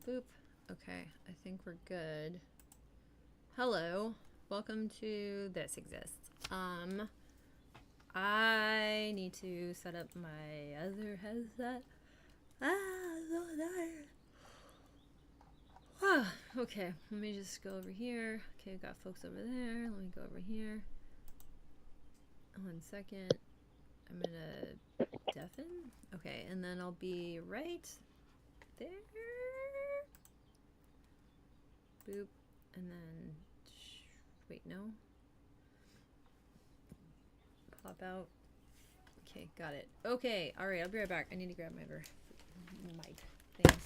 Boop. Okay, I think we're good. Hello. Welcome to This Exists. I need to set up my other headset. I'm so tired. Okay, let me just go over here. Okay, got folks over there. Let me go over here. 1 second. I'm gonna deafen. Okay, and then I'll be right there. Boop. And then, wait, no. Pop out. Okay, got it. Okay, alright, I'll be right back. I need to grab my mic thing.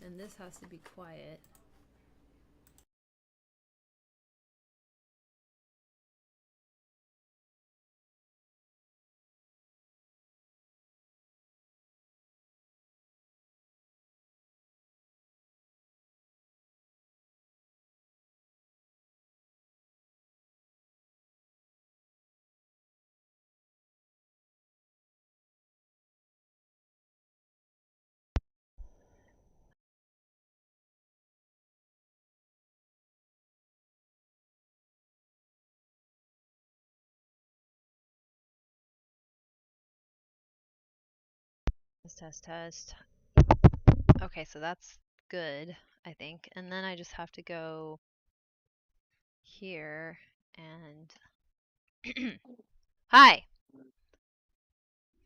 And this has to be quiet. Test. Okay, so that's good, I think. And then I just have to go here and Hi.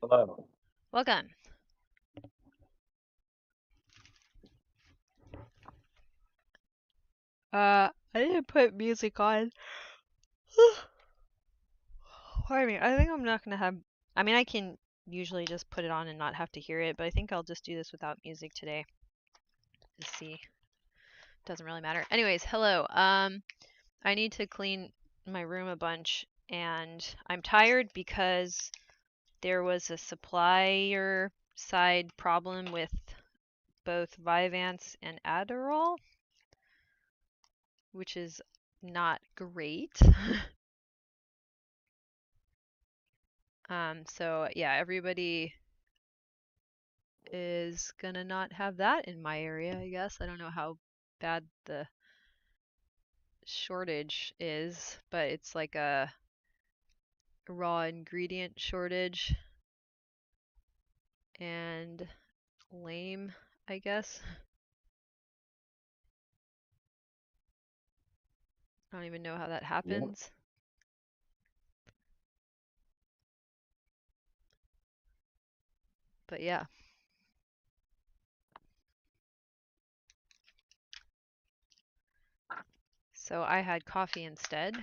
Hello. Welcome. I didn't put music on. Pardon me. I think I'm not gonna have. I mean, I can usually just put it on and not have to hear it, but I think I'll just do this without music today. Just see. Doesn't really matter. Anyways, hello. I need to clean my room a bunch, and I'm tired because there was a supplier side problem with both Vyvanse and Adderall, which is not great. So yeah, everybody is gonna not have that in my area, I guess. I don't know how bad the shortage is, but it's like a raw ingredient shortage and lame, I guess. I don't even know how that happens. But yeah. So I had coffee instead.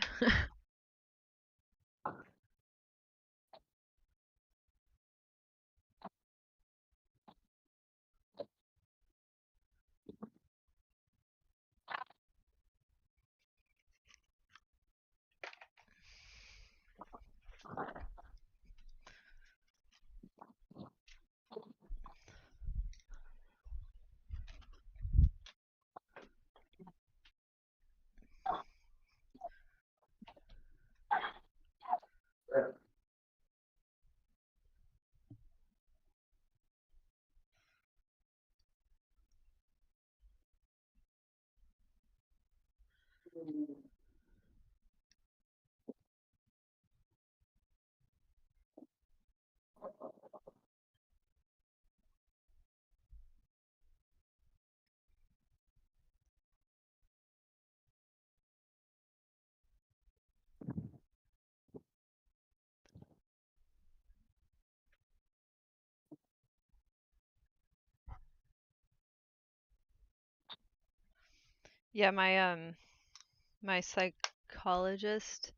Yeah, my psychologist,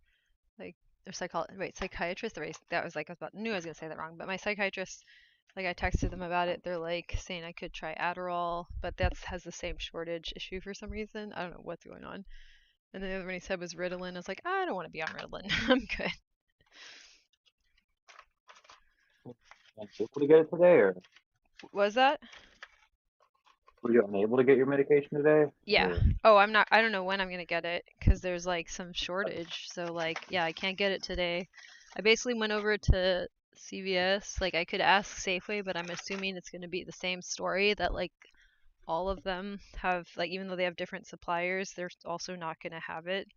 like or psychiatrist, that was like knew I was gonna say that wrong, but my psychiatrist, like I texted them about it, they're like saying I could try Adderall, but that has the same shortage issue for some reason. I don't know what's going on. And then the other one he said was Ritalin. I was like, I don't want to be on Ritalin. I'm good. Able to get it today, or Was that? were you unable to get your medication today? Yeah. Or Oh, I don't know when I'm gonna get it because there's like some shortage. So like, yeah, I can't get it today. I basically went over to CVS. Like I could ask Safeway, but I'm assuming it's gonna be the same story that like all of them have, like, even though they have different suppliers, they're also not going to have it.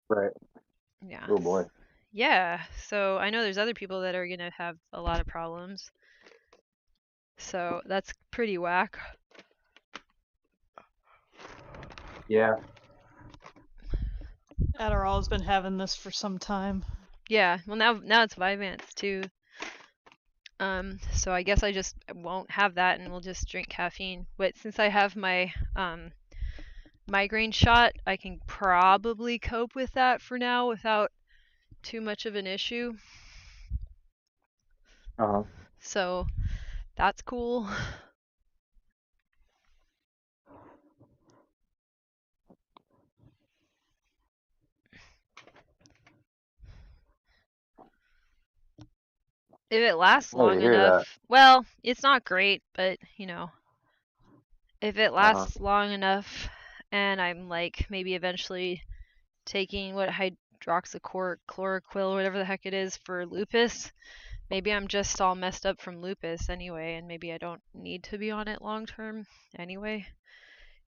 Right. Yeah. Oh boy. Yeah. So I know there's other people that are going to have a lot of problems. So that's pretty whack. Yeah. Adderall's been having this for some time. Yeah. Well, now it's Vyvanse too. So I guess I just won't have that and we'll just drink caffeine. But since I have my migraine shot, I can probably cope with that for now without too much of an issue. Uh-huh. So that's cool. If it lasts Sorry to long hear that. enough, well, it's not great, but you know, if it Uh-huh. lasts long enough and I'm like maybe eventually taking what hydroxychloroquine, whatever the heck it is for lupus, maybe I'm just all messed up from lupus anyway, and maybe I don't need to be on it long term anyway,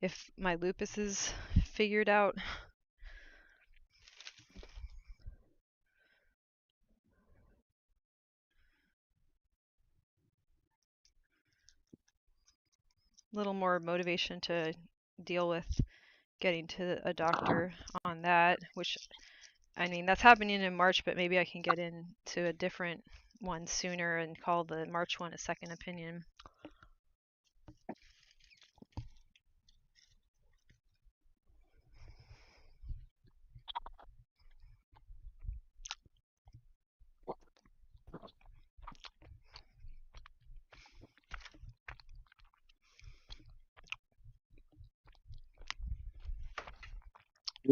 if my lupus is figured out. A little more motivation to deal with getting to a doctor on that, which I mean, that's happening in March, but maybe I can get into a different one sooner and call the March one a second opinion.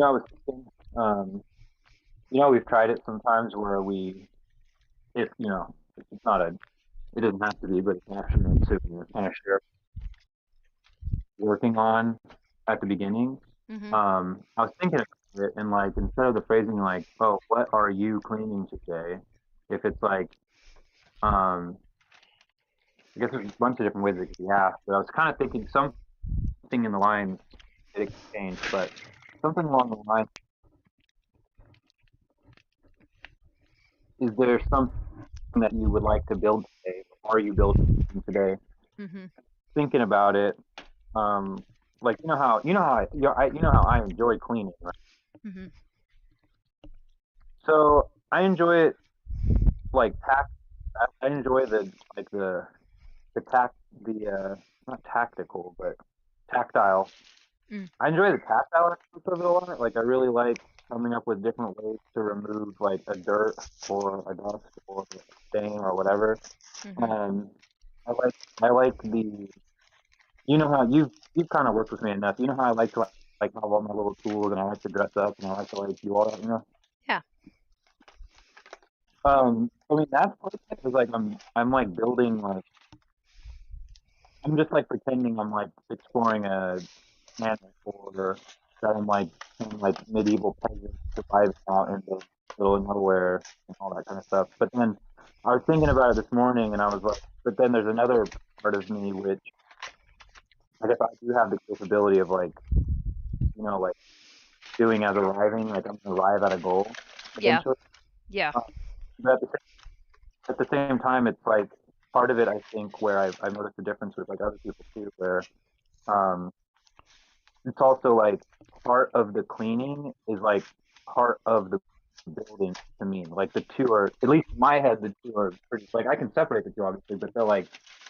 I was thinking, we've tried it sometimes where if, it's not it doesn't have to be, but it's an option to kind of share working on at the beginning. Mm-hmm. I was thinking about it and like, instead of the phrasing like, oh, what are you cleaning today? If it's like, um, I guess there's a bunch of different ways it could be asked, but I was kind of thinking something in the line, it could change, but something along the line, is there something that you would like to build today? Or are you building today? Mm-hmm. Thinking about it, like you know how I enjoy cleaning, right? Mm-hmm. So I enjoy it like I enjoy the tact the not tactical but tactile. Mm. I enjoy the tactile aspect of it a lot. Like I really like coming up with different ways to remove like a dirt or a dust or a stain or whatever. Mm-hmm. And I like the you know how you've kind of worked with me enough. You know how I like to like have all my little tools and I like to dress up and I like to like do all that. Yeah. I mean that's part of it is like I'm like building like I'm just like pretending I'm like exploring a planet or that I'm like some like medieval peasant surviving out in the middle of nowhere and all that kind of stuff. But then I was thinking about it this morning and I was like, but then there's another part of me which I guess I do have the capability of like, like doing as arriving, like I'm gonna arrive at a goal Yeah. eventually. Yeah. Uh, but at the same time, it's like part of it. I think where I've noticed the difference with like other people too, where um, it's also like part of the cleaning is like part of the building to me. Like the two are, at least in my head, the two are pretty. Like I can separate the two obviously, but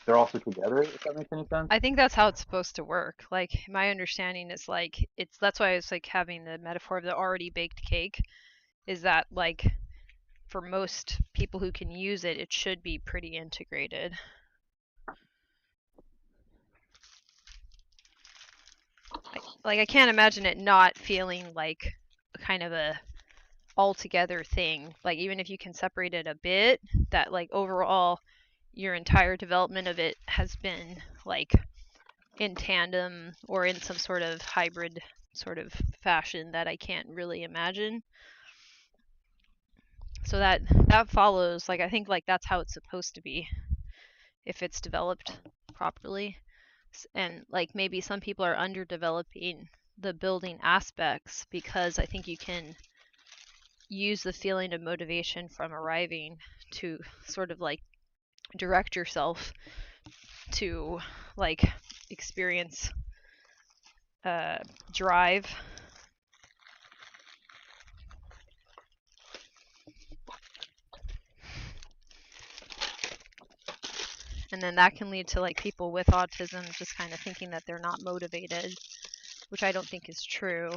they're also together. If that makes any sense. I think that's how it's supposed to work. Like my understanding is like that's why I was like having the metaphor of the already baked cake is that like for most people who can use it, it should be pretty integrated. Like I can't imagine it not feeling like kind of a altogether thing. Like even if you can separate it a bit, that like overall your entire development of it has been like in tandem or in some sort of hybrid sort of fashion that I can't really imagine. So that follows, like I think like that's how it's supposed to be if it's developed properly. And like maybe some people are underdeveloping the building aspects, because I think you can use the feeling of motivation from arriving to sort of like direct yourself to like experience drive. And then that can lead to like people with autism just kind of thinking that they're not motivated, which I don't think is true.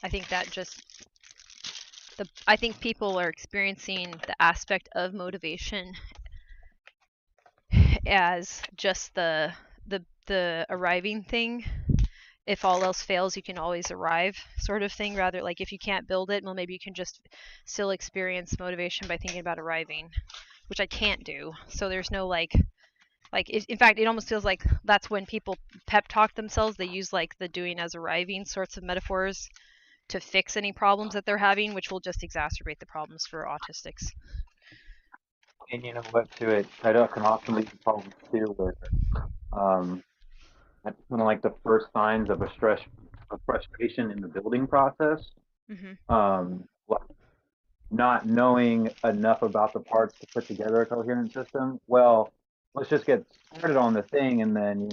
I think that just I think people are experiencing the aspect of motivation as just the arriving thing. If all else fails, you can always arrive, sort of thing. Rather, like if you can't build it, well, maybe you can just still experience motivation by thinking about arriving, which I can't do. So there's no like in fact, it almost feels like that's when people pep talk themselves. They use like the doing as arriving sorts of metaphors to fix any problems that they're having, which will just exacerbate the problems for autistics. And you know what, to it, I know it can often lead to problems too, where that's kind of like the first signs of of frustration in the building process. Like not knowing enough about the parts to put together a coherent system. Well, let's just get started on the thing, and then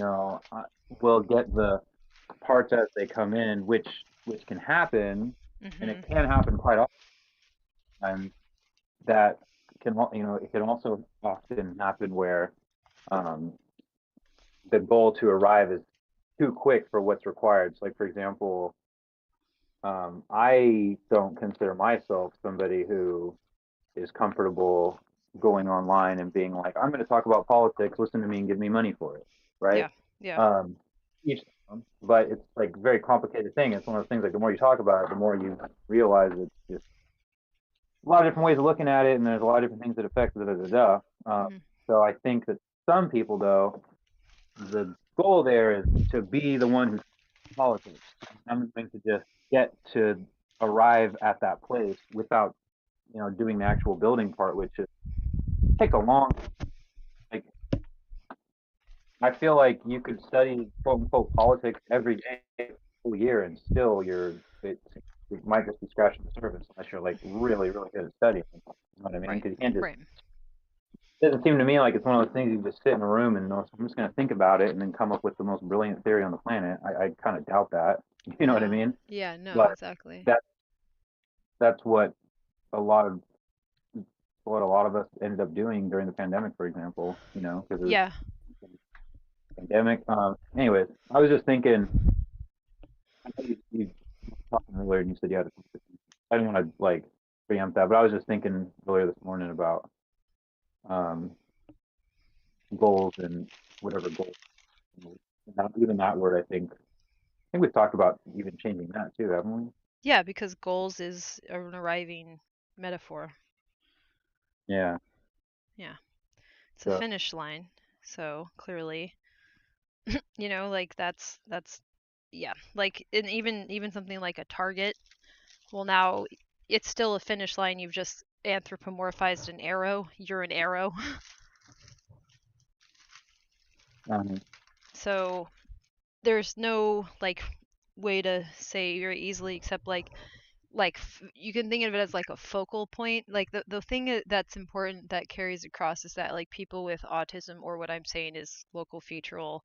we'll get the parts as they come in, which can happen, and it can happen quite often. And that can it can also often happen where the goal to arrive is too quick for what's required. So, like for example, I don't consider myself somebody who is comfortable going online and being like, I'm going to talk about politics, listen to me and give me money for it, right? Yeah. Each but it's like a very complicated thing. It's one of those things like the more you talk about it, the more you realize it's just a lot of different ways of looking at it, and there's a lot of different things that affect So I think that some people, though, the goal there is to be the one who's politics. I'm going to just get to arrive at that place without doing the actual building part, which is take a long, like, I feel like you could study quote unquote politics every day, whole year, and still it might just be scratching the surface unless you're like really, really good at studying. You know what I mean? Because you can't just. It doesn't seem to me like it's one of those things you just sit in a room and I'm just going to think about it and then come up with the most brilliant theory on the planet. I kind of doubt that. You know what I mean? Yeah, no, but exactly. That's what a lot of us ended up doing during the pandemic, for example. Because of the pandemic. Anyways, I was just thinking. I know you were talking earlier and you said you had. I didn't want to like preempt that, but I was just thinking earlier this morning about goals and whatever goals. Even that word, I think we've talked about even changing that too, haven't we? Yeah, because goals is an arriving metaphor. Yeah. Yeah. It's a finish line. So clearly, like that's yeah. Like and even something like a target. Well, now it's still a finish line. You've just anthropomorphized an arrow. You're an arrow. So there's no like way to say very easily except like you can think of it as like a focal point. Like the thing that's important that carries across is that like people with autism, or what I'm saying is local featural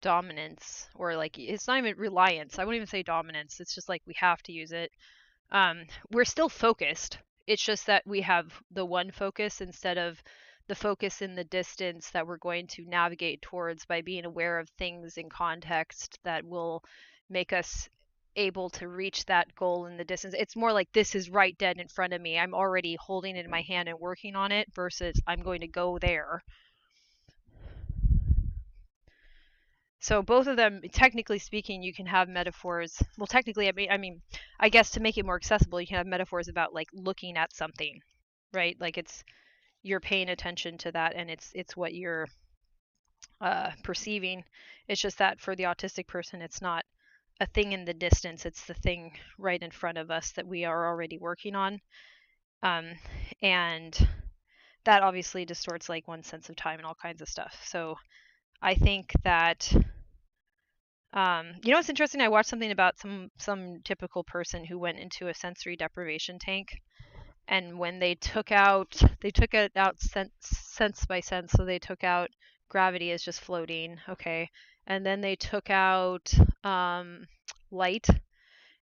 dominance, or like it's not even reliance. I wouldn't even say dominance. It's just like we have to use it. We're still focused. It's just that we have the one focus instead of the focus in the distance that we're going to navigate towards by being aware of things in context that will make us able to reach that goal in the distance. It's more like this is right dead in front of me. I'm already holding it in my hand and working on it versus I'm going to go there. So both of them, technically speaking, you can have metaphors. Well, technically, I guess to make it more accessible, you can have metaphors about like looking at something, right? Like you're paying attention to that, and it's what you're perceiving. It's just that for the autistic person, it's not a thing in the distance. It's the thing right in front of us that we are already working on, and that obviously distorts like one's sense of time and all kinds of stuff. So I think that you know what's interesting? I watched something about some typical person who went into a sensory deprivation tank, and when they took it out sense by sense. So they took out gravity as just floating, okay, and then they took out light.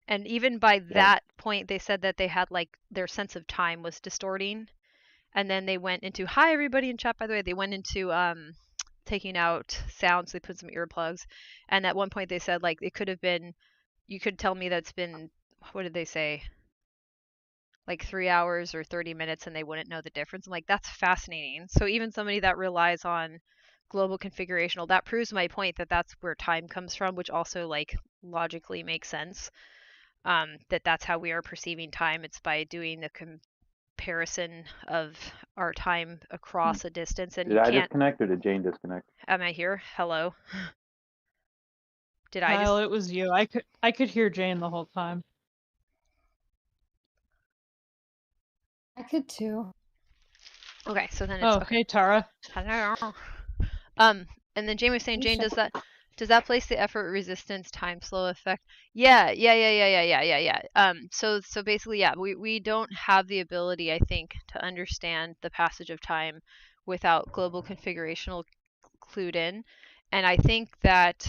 And even by Yeah. that point, they said that they had like their sense of time was distorting. And then they went into, hi everybody in chat, by the way, they went into taking out sounds. They put some earplugs, and at one point they said like it could have been, you could tell me that's been, what did they say, like 3 hours or 30 minutes, and they wouldn't know the difference. I'm like, that's fascinating. So even somebody that relies on global configurational, that proves my point that that's where time comes from, which also like logically makes sense. That that's how we are perceiving time. It's by doing the comparison of our time Hmm. across a distance, and Did you I can't. disconnect or did Jane disconnect? Am I here? Hello. Did I Kyle, just? it was you. I could hear Jane the whole time. I could too. Okay, so then it's Oh, okay. hey Tara. Hello. And then Jane was saying, Hey, Jane, Shep. does that place the effort resistance time slow effect? Yeah. So basically, yeah, we don't have the ability, I think, to understand the passage of time without global configurational clued in. And I think that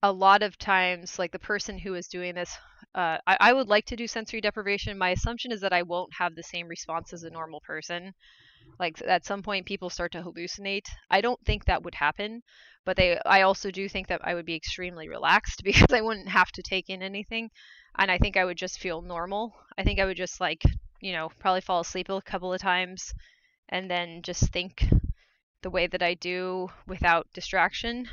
a lot of times, like the person who is doing this, I would like to do sensory deprivation. My assumption is that I won't have the same response as a normal person. Like at some point people start to hallucinate. I don't think that would happen, but I also do think that I would be extremely relaxed because I wouldn't have to take in anything, and I think I would just feel normal. I think I would just like, probably fall asleep a couple of times and then just think the way that I do without distraction.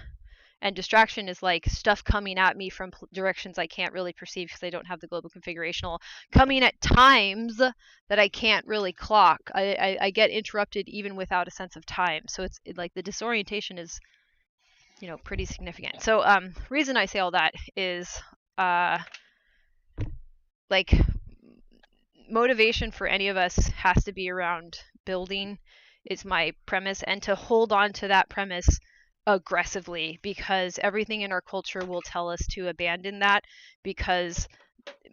And distraction is like stuff coming at me from directions I can't really perceive because I don't have the global configurational, coming at times that I can't really clock. I get interrupted even without a sense of time. So it's like the disorientation is, pretty significant. So reason I say all that is like motivation for any of us has to be around building, is my premise, and to hold on to that premise aggressively, because everything in our culture will tell us to abandon that, because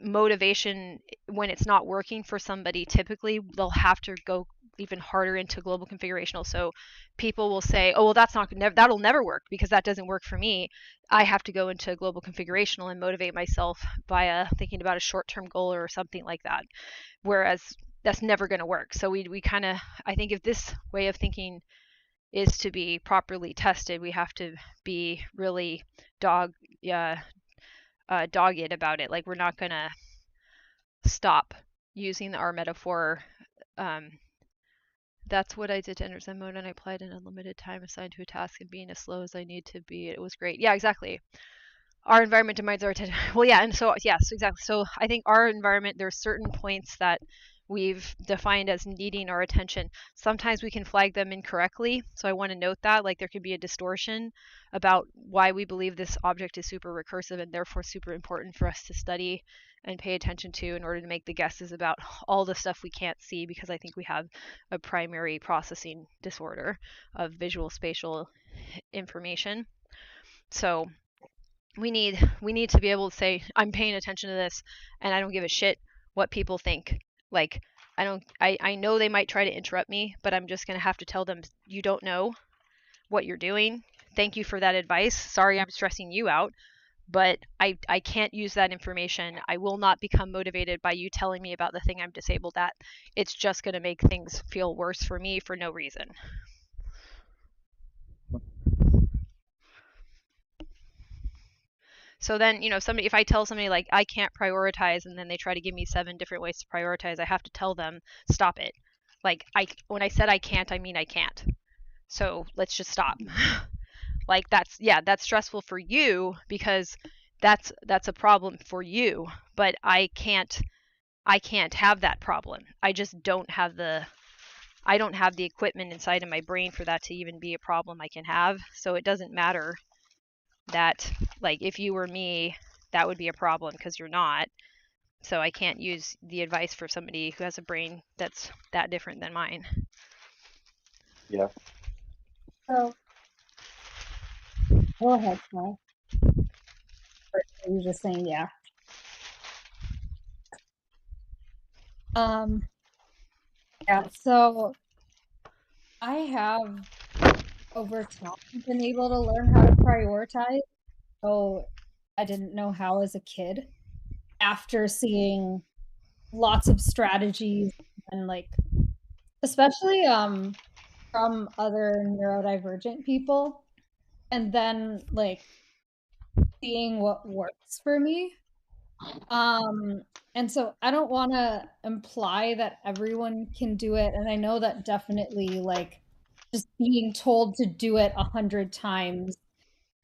motivation, when it's not working for somebody, typically they'll have to go even harder into global configurational. So people will say, oh well, that'll never work because that doesn't work for me. I have to go into global configurational and motivate myself via thinking about a short-term goal or something like that, whereas that's never going to work. So we kind of, I think if this way of thinking is to be properly tested, we have to be really dogged about it. Like we're not going to stop using our metaphor. Um, that's what I did to enter Zen mode, and I applied an unlimited time assigned to a task and being as slow as I need to be. It was great. Yeah, exactly. Our environment demands our attention. Well, yeah, and so yes, exactly. So I think our environment, there's certain points that we've defined as needing our attention. Sometimes we can flag them incorrectly. So I want to note that, like, there could be a distortion about why we believe this object is super recursive and therefore super important for us to study and pay attention to in order to make the guesses about all the stuff we can't see, because I think we have a primary processing disorder of visual spatial information. So we need to be able to say, I'm paying attention to this and I don't give a shit what people think. Like, I know they might try to interrupt me, but I'm just going to have to tell them, you don't know what you're doing. Thank you for that advice. Sorry I'm stressing you out, but I can't use that information. I will not become motivated by you telling me about the thing I'm disabled at. It's just going to make things feel worse for me for no reason. So then, if I tell somebody like I can't prioritize, and then they try to give me 7 different ways to prioritize, I have to tell them, stop it. Like, when I said I can't, I mean I can't. So let's just stop. Like, that's stressful for you because that's a problem for you, but I can't have that problem. I just don't have the equipment inside of my brain for that to even be a problem I can have. So it doesn't matter that, like, if you were me, that would be a problem because you're not. So I can't use the advice for somebody who has a brain that's that different than mine. Yeah. So Go ahead, Sky. Or are you just saying yeah? Yeah, so I have over time been able to learn how to prioritize. So I didn't know how as a kid. After seeing lots of strategies and like especially from other neurodivergent people and then like seeing what works for me. Um, and so I don't want to imply that everyone can do it. And I know that definitely like just being told to do it 100 times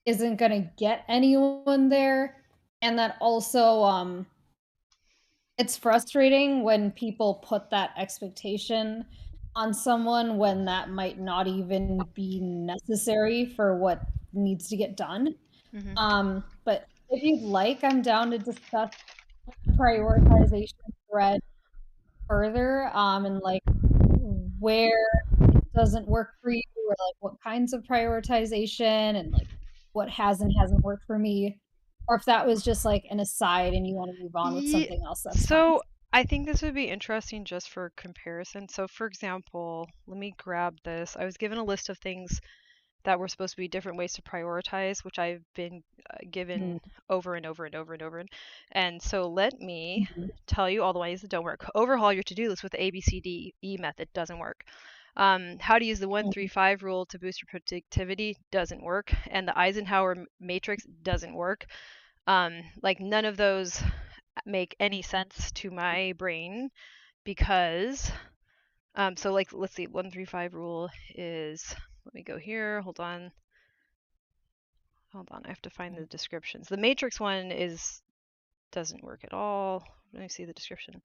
isn't going to get anyone there. And that also, it's frustrating when people put that expectation on someone when that might not even be necessary for what needs to get done. But if you'd like, I'm down to discuss the prioritization thread further, and like where it doesn't work for you, or like what kinds of prioritization and like what has and hasn't worked for me. Or if that was just like an aside and you want to move on with Yeah, something else, that's fine. so I think this would be interesting just for comparison. So for example, let me grab this. I was given a list of things that were supposed to be different ways to prioritize, which I've been given over and over and over and over. And so let me tell you all the ways that don't work. Overhaul your to-do list with the ABCDE method. Doesn't work. How to use the 1-3-5 rule to boost your productivity doesn't work. And the Eisenhower matrix doesn't work. Like none of those make any sense to my brain because so like let's see, 1-3-5 rule is, let me go here, hold on, I have to find the descriptions. The matrix one doesn't work at all. Let me see the description.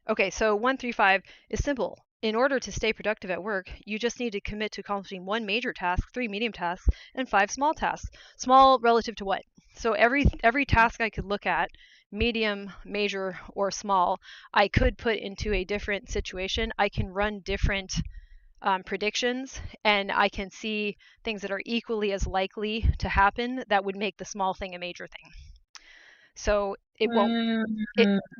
Okay, so 1-3-5 is simple. In order to stay productive at work, you just need to commit to accomplishing 1 major task, 3 medium tasks, and 5 small tasks. Small relative to what? So every task I could look at, medium, major, or small, I could put into a different situation. I can run different predictions, and I can see things that are equally as likely to happen that would make the small thing a major thing. So it won't,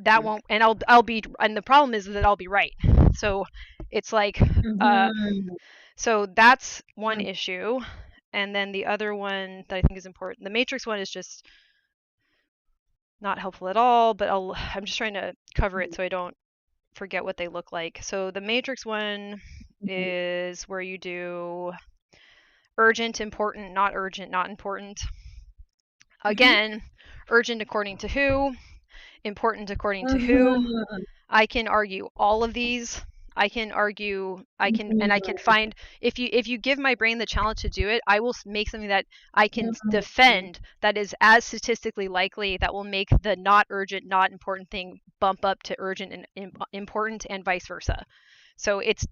that won't, and I'll be, and the problem is that I'll be right. So it's like, so that's one issue. And then the other one that I think is important, the matrix one is just not helpful at all, but I'm just trying to cover it so I don't forget what they look like. So the matrix one is where you do urgent, important, not urgent, not important. Again, urgent according to who, important according to who. I can argue all of these. I can argue, and I can find, if you give my brain the challenge to do it, I will make something that I can defend that is as statistically likely that will make the not urgent, not important thing bump up to urgent and important, and vice versa. So it's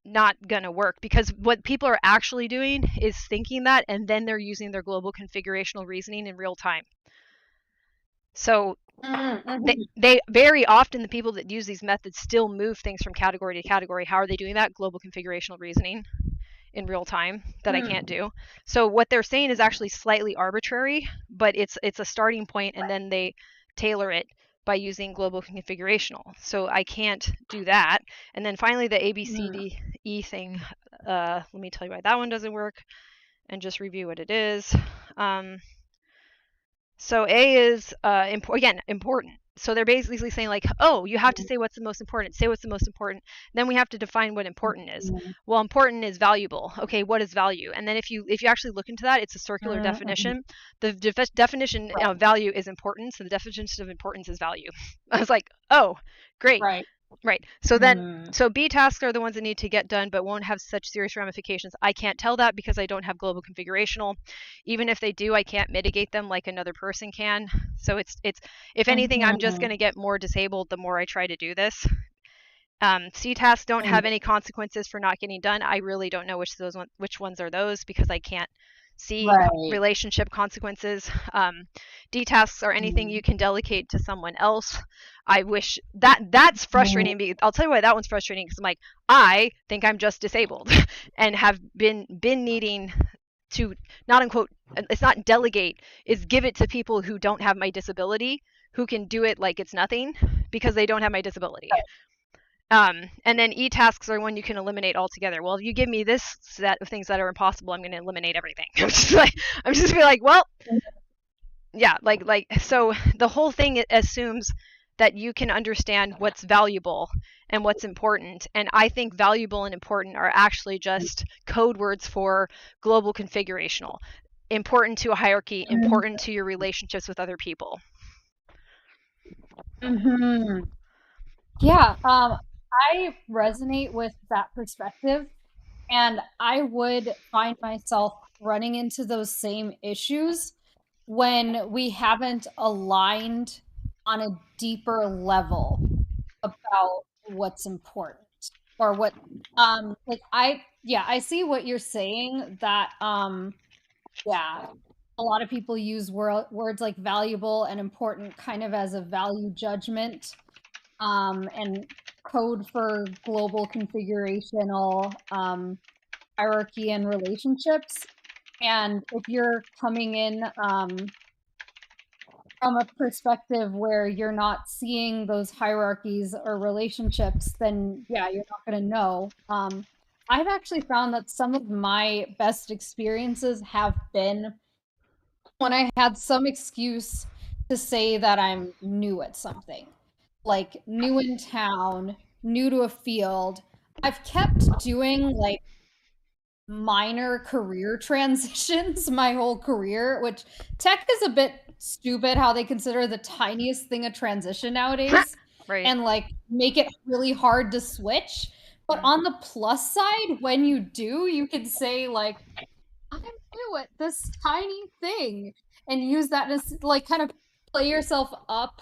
not gonna work, because what people are actually doing is thinking that, and then they're using their global configurational reasoning in real time. So they very often, the people that use these methods still move things from category to category. How are they doing that? Global configurational reasoning in real time that I can't do. So what they're saying is actually slightly arbitrary, but it's a starting point, and then they tailor it by using global configurational. So I can't do that. And then finally the ABCDE thing, let me tell you why that one doesn't work and just review what it is. So A is important. So they're basically saying like, oh, you have to say what's the most important. Say what's the most important. Then we have to define what important is. Well, important is valuable. Okay, what is value? And then if you actually look into that, it's a circular definition. The definition of value is importance, and the definition of importance is value. I was like, oh, great. Right. So then, so B tasks are the ones that need to get done but won't have such serious ramifications. I can't tell that because I don't have global configurational. Even if they do, I can't mitigate them like another person can. So it's if anything, I'm just going to get more disabled the more I try to do this. C tasks don't have any consequences for not getting done. I really don't know which ones are those, because I can't see relationship consequences. D tasks are anything you can delegate to someone else. I wish that's frustrating. Because I'll tell you why that one's frustrating, because I'm like, I think I'm just disabled and have been needing to not unquote, it's not delegate, is give it to people who don't have my disability, who can do it like it's nothing because they don't have my disability. And then e-tasks are one you can eliminate altogether. Well, if you give me this set of things that are impossible, I'm going to eliminate everything. I'm just be like, well, yeah, so the whole thing assumes that you can understand what's valuable and what's important. And I think valuable and important are actually just code words for global configurational. Important to a hierarchy, important to your relationships with other people. Mm-hmm. Yeah, I resonate with that perspective, and I would find myself running into those same issues when we haven't aligned on a deeper level about what's important or what like I see what you're saying, that yeah, a lot of people use words like valuable and important kind of as a value judgment, and code for global configurational hierarchy and relationships. And if you're coming in from a perspective where you're not seeing those hierarchies or relationships, then yeah, you're not going to know. I've actually found that some of my best experiences have been when I had some excuse to say that I'm new at something, like new in town, new to a field. I've kept doing like minor career transitions my whole career, which tech is a bit stupid how they consider the tiniest thing a transition nowadays Right. and like make it really hard to switch. But on the plus side, when you do, you can say like, I'm new at this tiny thing, and use that as like kind of play yourself up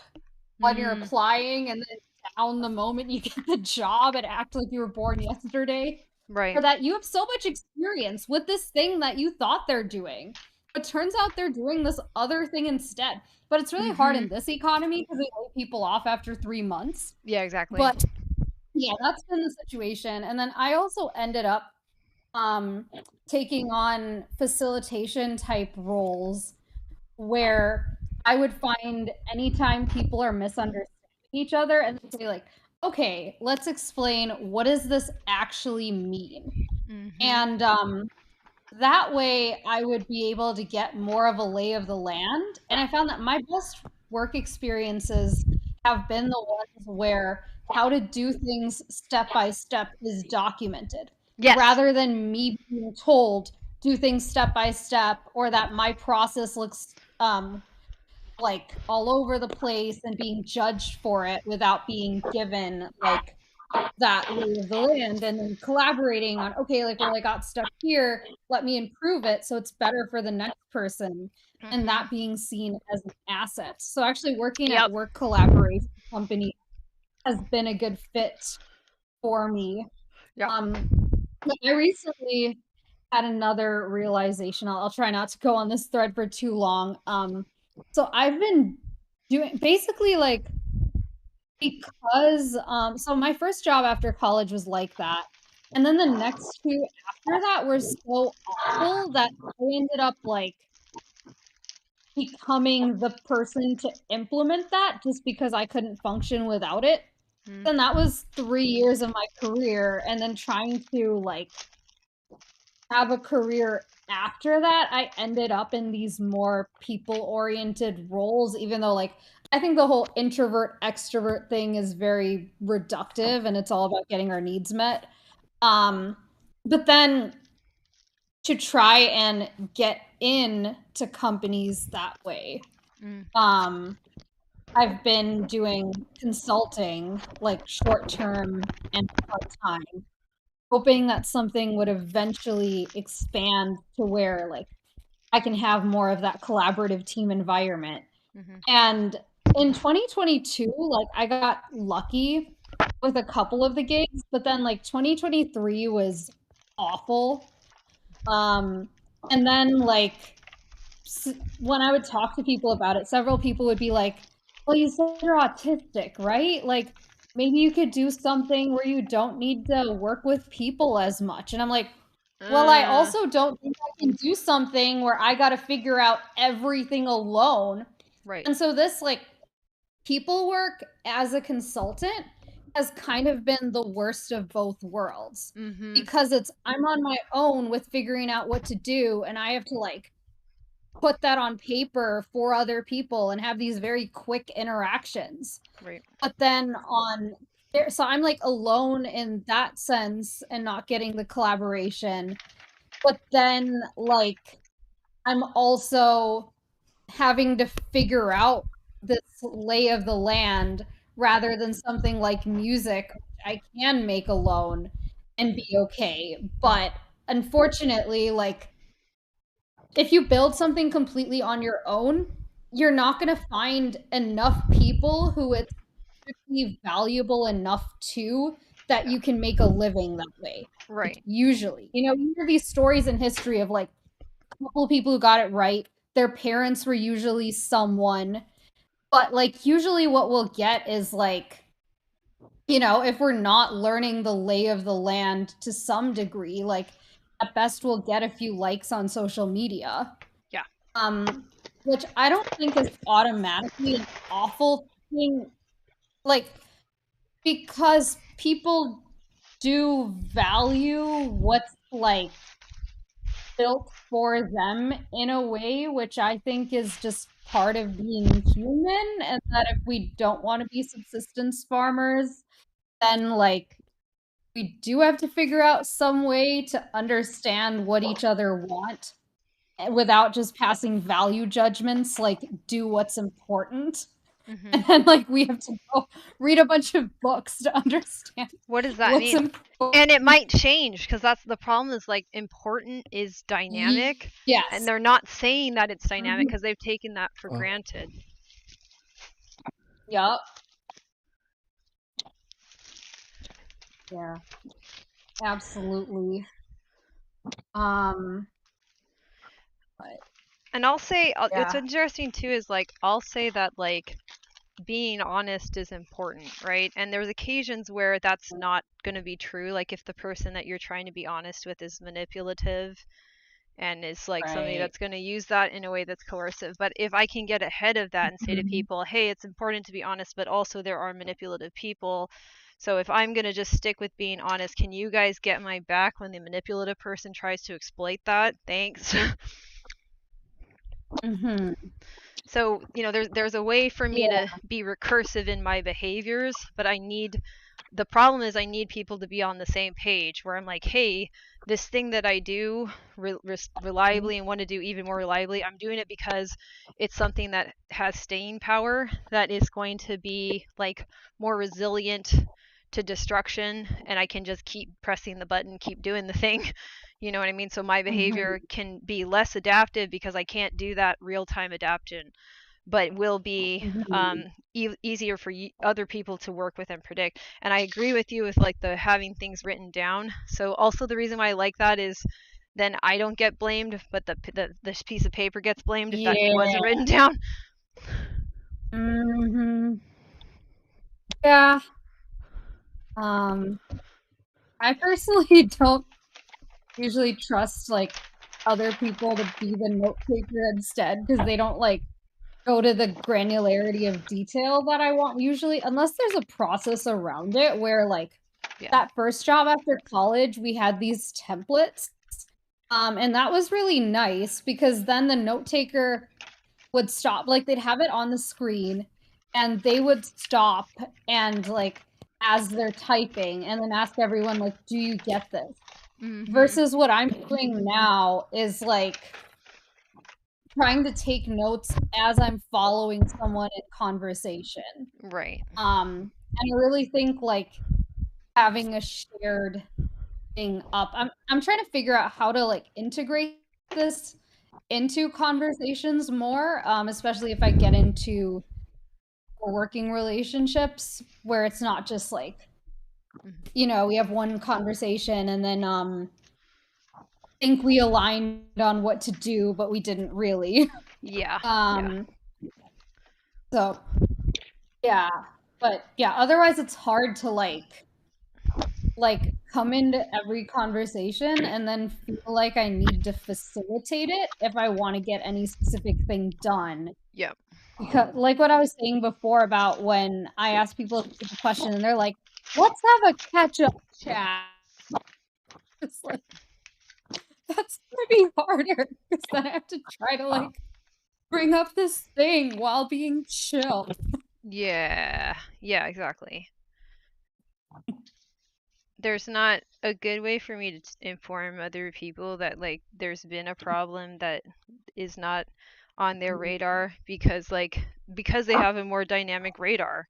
when you're applying, and then down the moment you get the job and act like you were born yesterday. Right. Or that you have so much experience with this thing that you thought they're doing, but turns out they're doing this other thing instead. But it's really hard in this economy because they lay people off after 3 months. Yeah, exactly. But yeah, that's been the situation. And then I also ended up taking on facilitation type roles where I would find anytime people are misunderstanding each other and say like, okay, let's explain, what does this actually mean? And that way I would be able to get more of a lay of the land. And I found that my best work experiences have been the ones where how to do things step by step is documented. Yes. Rather than me being told, do things step by step, or that my process looks like all over the place and being judged for it without being given like that lay of the land, and then collaborating on, okay, like, well, I got stuck here, let me improve it so it's better for the next person, and that being seen as an asset. So actually working at work collaboration company has been a good fit for me. I recently had another realization. I'll try not to go on this thread for too long. So I've been doing basically like, because so my first job after college was like that, and then the next two after that were so awful that I ended up like becoming the person to implement that just because I couldn't function without it. Then that was 3 years of my career, and then trying to like have a career after that, I ended up in these more people-oriented roles, even though like I think the whole introvert extrovert thing is very reductive and it's all about getting our needs met. But then to try and get in to companies that way, I've been doing consulting, like short-term and part-time, hoping that something would eventually expand to where like I can have more of that collaborative team environment. And in 2022, like I got lucky with a couple of the gigs, but then like 2023 was awful. And then like when I would talk to people about it, several people would be like, well, you said you're autistic, right? Like maybe you could do something where you don't need to work with people as much. And I'm like, well, I also don't think I can do something where I got to figure out everything alone. Right. And so this like people work as a consultant has kind of been the worst of both worlds. Because I'm on my own with figuring out what to do, and I have to like put that on paper for other people and have these very quick interactions. Right. But then on there, so I'm like alone in that sense and not getting the collaboration. But then like I'm also having to figure out this lay of the land rather than something like music I can make alone and be okay. But unfortunately, like if you build something completely on your own, you're not going to find enough people who it's really valuable enough to that you can make a living that way. Right. Like, usually, you hear these stories in history of like a couple of people who got it right. Their parents were usually someone, but like usually what we'll get is like, if we're not learning the lay of the land to some degree, like at best we'll get a few likes on social media. Yeah. Which I don't think is automatically an awful thing, like because people do value what's like built for them in a way, which I think is just part of being human, and that if we don't want to be subsistence farmers, then like we do have to figure out some way to understand what each other want without just passing value judgments, like do what's important. And then like we have to go read a bunch of books to understand What does that what's mean? important. And it might change because that's the problem is like important is dynamic. Yes. And they're not saying that it's dynamic because they've taken that for granted. Yep. Yeah. Absolutely. And I'll say it's Yeah. interesting too is like I'll say that like being honest is important, right? And there's occasions where that's not going to be true, like if the person that you're trying to be honest with is manipulative and is like somebody Right. that's going to use that in a way that's coercive. But if I can get ahead of that and say to people, hey, it's important to be honest, but also there are manipulative people. So if I'm going to just stick with being honest, can you guys get my back when the manipulative person tries to exploit that? Thanks. So, there's a way for me to be recursive in my behaviors, but the problem is I need people to be on the same page where I'm like, hey, this thing that I do reliably and want to do even more reliably, I'm doing it because it's something that has staying power, that is going to be like more resilient to destruction, and I can just keep pressing the button, keep doing the thing. You know what I mean? So my behavior can be less adaptive because I can't do that real-time adaptation, but will be easier for other people to work with and predict. And I agree with you with like the having things written down. So also the reason why I like that is then I don't get blamed, but the this piece of paper gets blamed if that wasn't written down. Yeah. I personally don't usually trust like other people to be the note taker instead because they don't like go to the granularity of detail that I want usually, unless there's a process around it where like that first job after college we had these templates, and that was really nice because then the note taker would stop, like they'd have it on the screen and they would stop and like as they're typing and then ask everyone like, do you get this? Versus what I'm doing now is like trying to take notes as I'm following someone in conversation. Right. And I really think like having a shared thing up. I'm trying to figure out how to like integrate this into conversations more, especially if I get into working relationships where it's not just like, we have one conversation and then think we aligned on what to do, but we didn't really. Yeah. So, yeah. But yeah, otherwise it's hard to like come into every conversation and then feel like I need to facilitate it if I want to get any specific thing done. Yep. Because, like what I was saying before about when I ask people a question and they're like, let's have a catch-up chat. It's like, that's gonna be harder because then I have to try to like bring up this thing while being chill. Yeah. Yeah, exactly. There's not a good way for me to inform other people that like there's been a problem that is not on their radar because they have a more dynamic radar.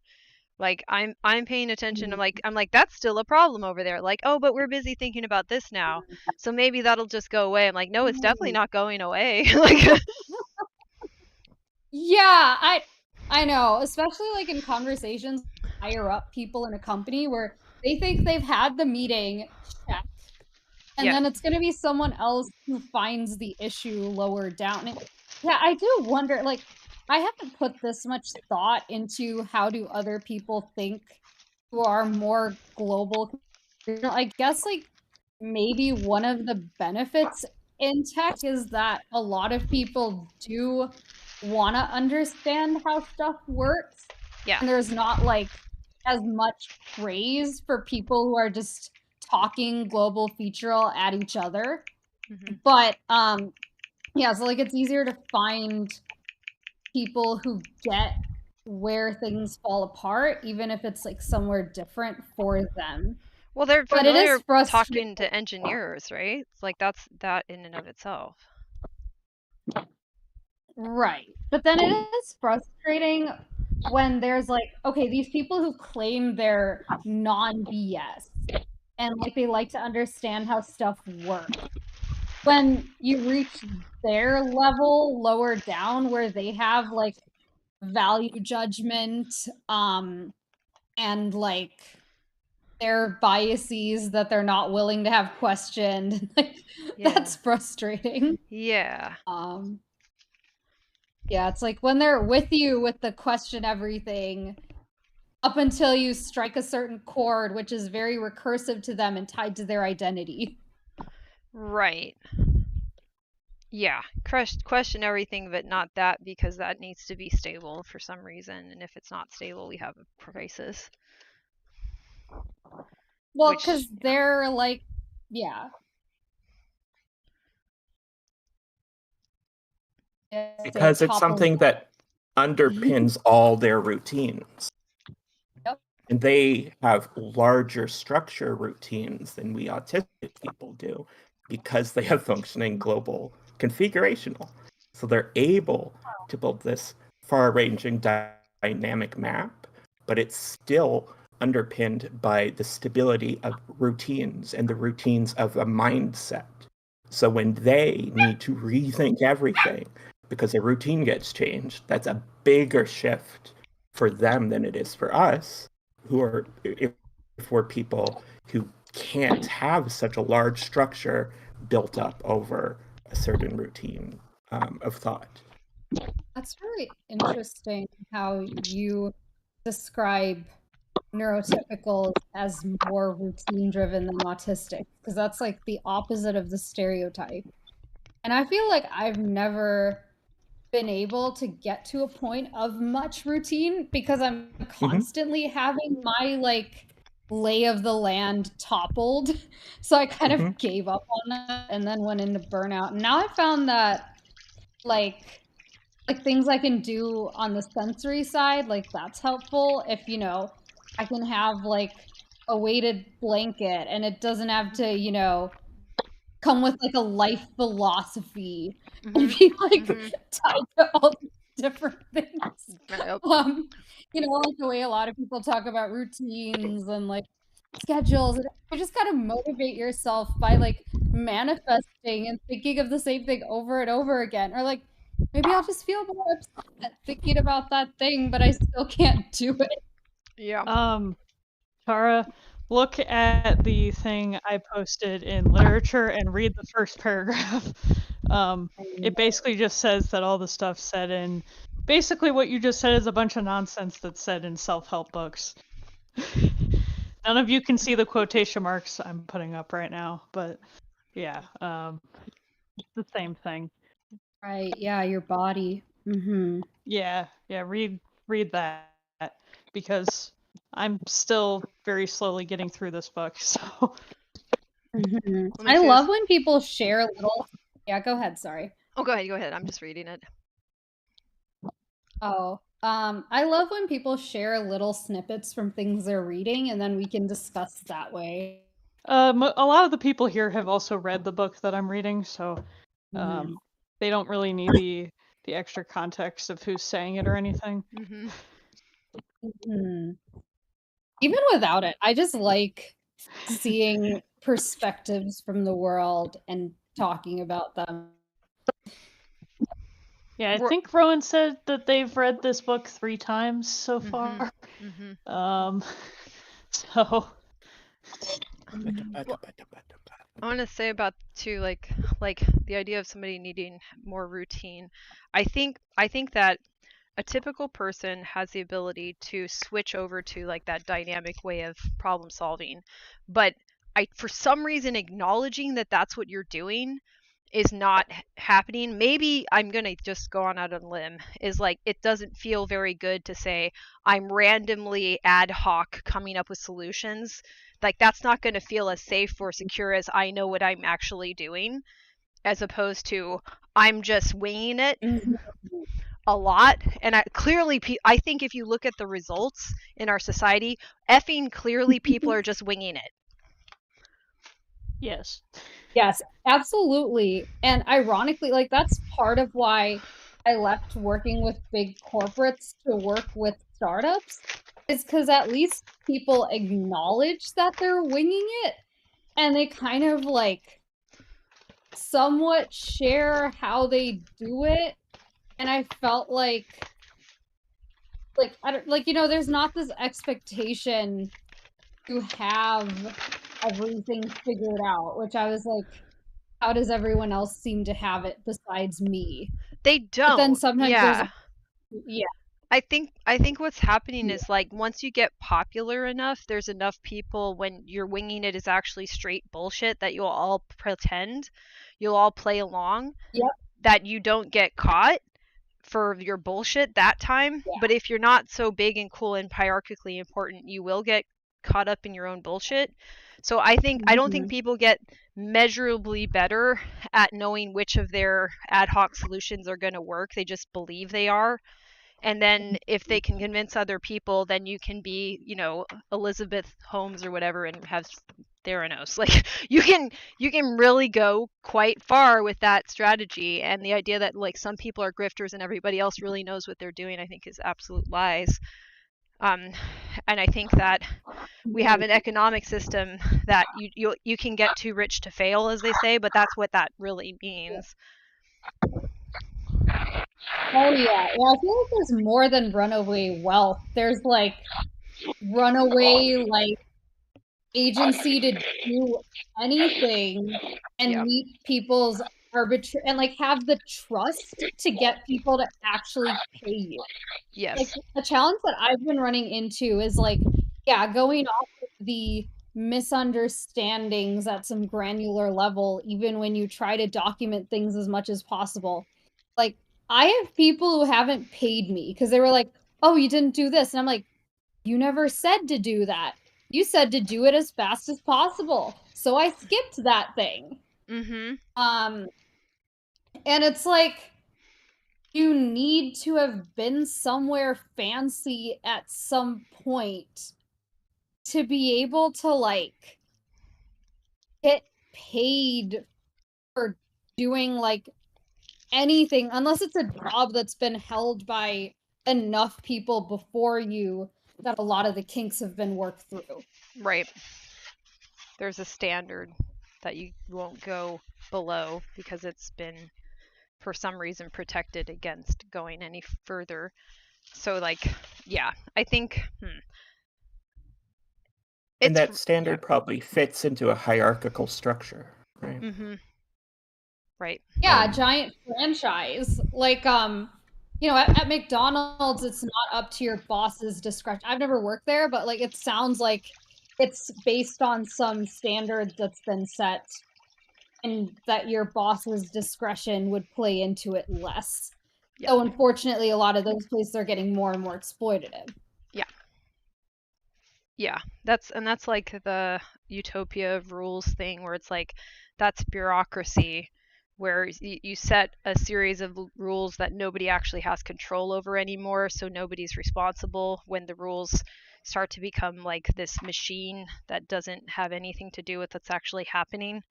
Like I'm paying attention. I'm like that's still a problem over there. Like, oh, but we're busy thinking about this now. So maybe that'll just go away. I'm like, no, it's definitely not going away. Like Yeah, I know, especially like in conversations with higher up people in a company where they think they've had the meeting, check, and Yeah. then it's going to be someone else who finds the issue lower down. And yeah, I do wonder, like, I haven't put this much thought into how do other people think who are more global. I guess like maybe one of the benefits in tech is that a lot of people do want to understand how stuff works. Yeah. And there's not like as much praise for people who are just talking global featural at each other. But yeah, so like it's easier to find people who get where things fall apart, even if it's like somewhere different for them. Well, they're But it familiar is frustrating. talking to engineers, right? It's like that's that in and of itself. Right. But then it is frustrating when there's like, okay, these people who claim they're non-BS and like they like to understand how stuff works. When you reach their level lower down where they have like value judgment and like their biases that they're not willing to have questioned, like that's frustrating. Yeah. Yeah, it's like when they're with you with the question everything up until you strike a certain chord, which is very recursive to them and tied to their identity. Right. Yeah. Question everything, but not that because that needs to be stable for some reason. And if it's not stable, we have a crisis. Well, because they're like, yeah. Because it's something that underpins all their routines. Yep. And they have larger structure routines than we autistic people do because they have functioning global configurational. So they're able to build this far-ranging dynamic map, but it's still underpinned by the stability of routines and the routines of a mindset. So when they need to rethink everything because a routine gets changed, that's a bigger shift for them than it is for us, who are, if we're people who can't have such a large structure built up over a certain routine of thought. That's really interesting how you describe neurotypicals as more routine driven than autistic, because that's like the opposite of the stereotype. And I feel like I've never been able to get to a point of much routine because I'm constantly having my like lay of the land toppled. So I kind of gave up on that and then went into burnout. And now I found that like things I can do on the sensory side, like that's helpful. If, you know, I can have like a weighted blanket and it doesn't have to, you know, come with like a life philosophy and be like tied to all these different things. You know, like the way a lot of people talk about routines and like schedules. And you just gotta motivate yourself by like manifesting and thinking of the same thing over and over again. Or like maybe I'll just feel more upset thinking about that thing, but I still can't do it. Yeah. Tara, look at the thing I posted in literature and read the first paragraph. It basically just says that all the stuff said in, basically what you just said is a bunch of nonsense that's said in self-help books. None of you can see the quotation marks I'm putting up right now, but yeah, it's the same thing. Right, yeah, your body. Mm-hmm. Yeah, read that because I'm still very slowly getting through this book. So Mm-hmm. Let me I see love this. when people share little. Yeah, go ahead. Sorry. Oh, go ahead. I'm just reading it. Oh, I love when people share little snippets from things they're reading, and then we can discuss that way. a lot of the people here have also read the book that I'm reading, so Mhm. they don't really need the extra context of who's saying it or anything. Mm-hmm. Mhm. Even without it, I just like seeing perspectives from the world and talking about them. Yeah, I think Rowan said that they've read this book 3 times so far. Mm-hmm. So I want to say about too, like the idea of somebody needing more routine. I think that a typical person has the ability to switch over to like that dynamic way of problem solving, but for some reason acknowledging that that's what you're doing is not happening. Maybe I'm going to just go on out on a limb, is like it doesn't feel very good to say I'm randomly ad hoc coming up with solutions. Like that's not going to feel as safe or secure as I know what I'm actually doing, as opposed to I'm just winging it a lot. And I think if you look at the results in our society, effing clearly people are just winging it. yes. Yes, absolutely. And ironically, like that's part of why I left working with big corporates to work with startups, is because at least people acknowledge that they're winging it and they kind of like somewhat share how they do it. And I felt like I don't like, there's not this expectation to have everything figured out, which I was like, how does everyone else seem to have it besides me? They But then don't. sometimes there's, Yeah. yeah, I think what's happening is like once you get popular enough, there's enough people when you're winging it is actually straight bullshit that you'll all pretend, you'll all play along, yep, that you don't get caught for your bullshit that time. yeah. But if you're not so big and cool and hierarchically important, you will get caught up in your own bullshit. So I don't think Mhm. people get measurably better at knowing which of their ad hoc solutions are going to work. They just believe they are. And then if they can convince other people, then you can be, Elizabeth Holmes or whatever and have Theranos. Like you can really go quite far with that strategy. And the idea that like some people are grifters and everybody else really knows what they're doing, I think is absolute lies. And I think that we have an economic system that you can get too rich to fail, as they say, but that's what that really means. Oh yeah. Yeah, I feel like there's more than runaway wealth. There's like runaway like agency to do anything and Yeah. meet people's arbitrary and like have the trust to get people to actually pay you. Like Yes. a challenge that I've been running into is like, yeah, going off of the misunderstandings at some granular level, even when you try to document things as much as possible. Like, I have people who haven't paid me because they were like, oh, you didn't do this. And I'm like, you never said to do that. You said to do it as fast as possible. So I skipped that thing. Mm-hmm. And it's like, you need to have been somewhere fancy at some point to be able to like get paid for doing like anything, unless it's a job that's been held by enough people before you that a lot of the kinks have been worked through. Right. There's a standard that you won't go below because it's been for some reason protected against going any further. So like, yeah, I think and that standard probably fits into a hierarchical structure, right? Mm-hmm. Right. Yeah, a giant franchise. Like at McDonald's it's not up to your boss's discretion. I've never worked there, but like it sounds like it's based on some standard that's been set, and that your boss's discretion would play into it less. Yeah. So unfortunately, a lot of those places are getting more and more exploitative. Yeah, that's like the utopia of rules thing, where it's like that's bureaucracy, where you set a series of rules that nobody actually has control over anymore, so nobody's responsible when the rules start to become like this machine that doesn't have anything to do with what's actually happening.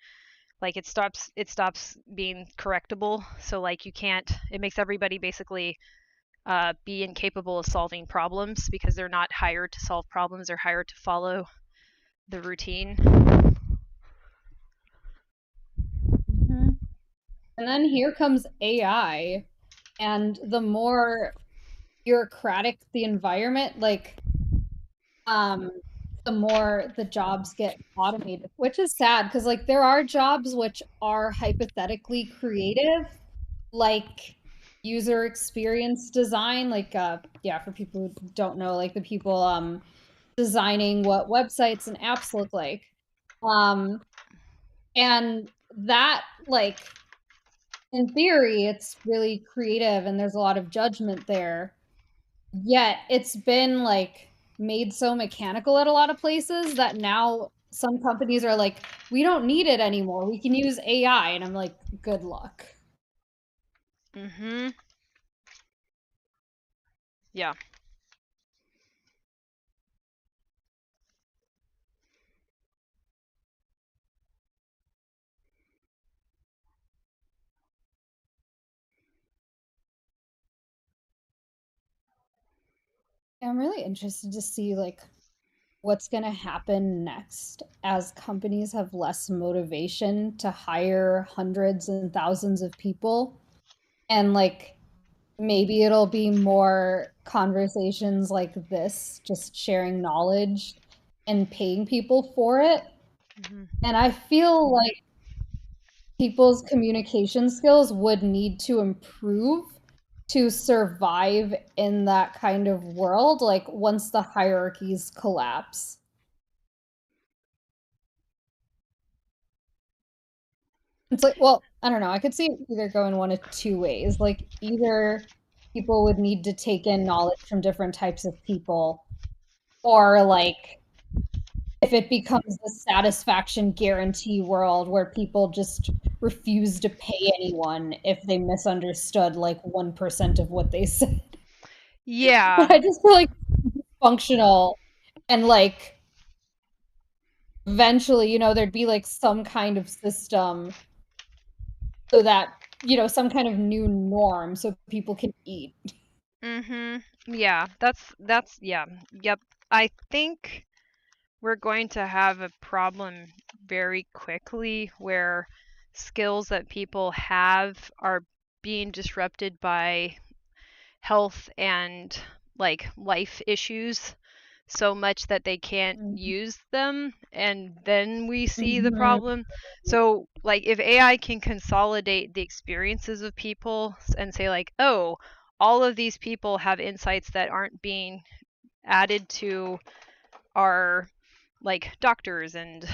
Like it stops being correctable, so like you can't, it makes everybody basically be incapable of solving problems because they're not hired to solve problems, they're hired to follow the routine. Mm-hmm. And then here comes AI, and the more bureaucratic the environment, like the more the jobs get automated, which is sad because like there are jobs which are hypothetically creative, like user experience design, like yeah, for people who don't know, like the people designing what websites and apps look like. And that, like, in theory, it's really creative and there's a lot of judgment there. Yet it's been like made so mechanical at a lot of places that now some companies are like, we don't need it anymore. We can use AI. And I'm like, good luck. Mm-hmm. Yeah. I'm really interested to see like what's going to happen next as companies have less motivation to hire hundreds and thousands of people, and like maybe it'll be more conversations like this, just sharing knowledge and paying people for it. Mm-hmm. And I feel like people's communication skills would need to improve to survive in that kind of world, like once the hierarchies collapse. It's like, well, I don't know. I could see it either going one of two ways. Like, either people would need to take in knowledge from different types of people, or like if it becomes the satisfaction guarantee world where people just refuse to pay anyone if they misunderstood like 1% of what they said. Yeah. But I just feel like functional, and like eventually, there'd be like some kind of system so that, some kind of new norm so people can eat. Mm-hmm. Yeah. That's yeah. Yep. I think we're going to have a problem very quickly where skills that people have are being disrupted by health and like life issues so much that they can't use them, and then we see the problem. So like if AI can consolidate the experiences of people and say like, oh, all of these people have insights that aren't being added to our like doctors, and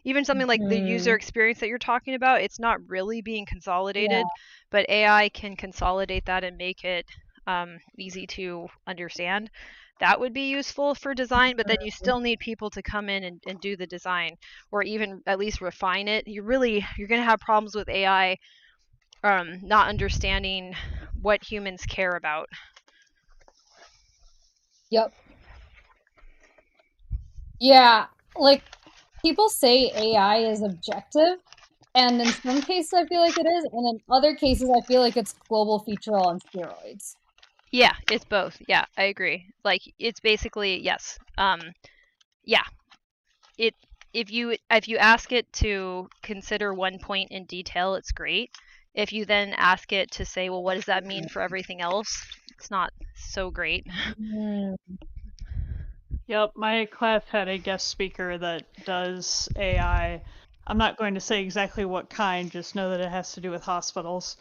even something like the user experience that you're talking about, it's not really being consolidated, but AI can consolidate that and make it easy to understand. That would be useful for design, but then you still need people to come in and do the design, or even at least refine it. You're going to have problems with AI not understanding what humans care about. Yep. Yeah, like people say AI is objective, and in some cases I feel like it is, and in other cases I feel like it's global feature on steroids. Yeah, it's both. Yeah, I agree. Like it's basically yes. Yeah. If you ask it to consider one point in detail, it's great. If you then ask it to say, well, what does that mean for everything else? It's not so great. Yep, my class had a guest speaker that does AI. I'm not going to say exactly what kind, just know that it has to do with hospitals.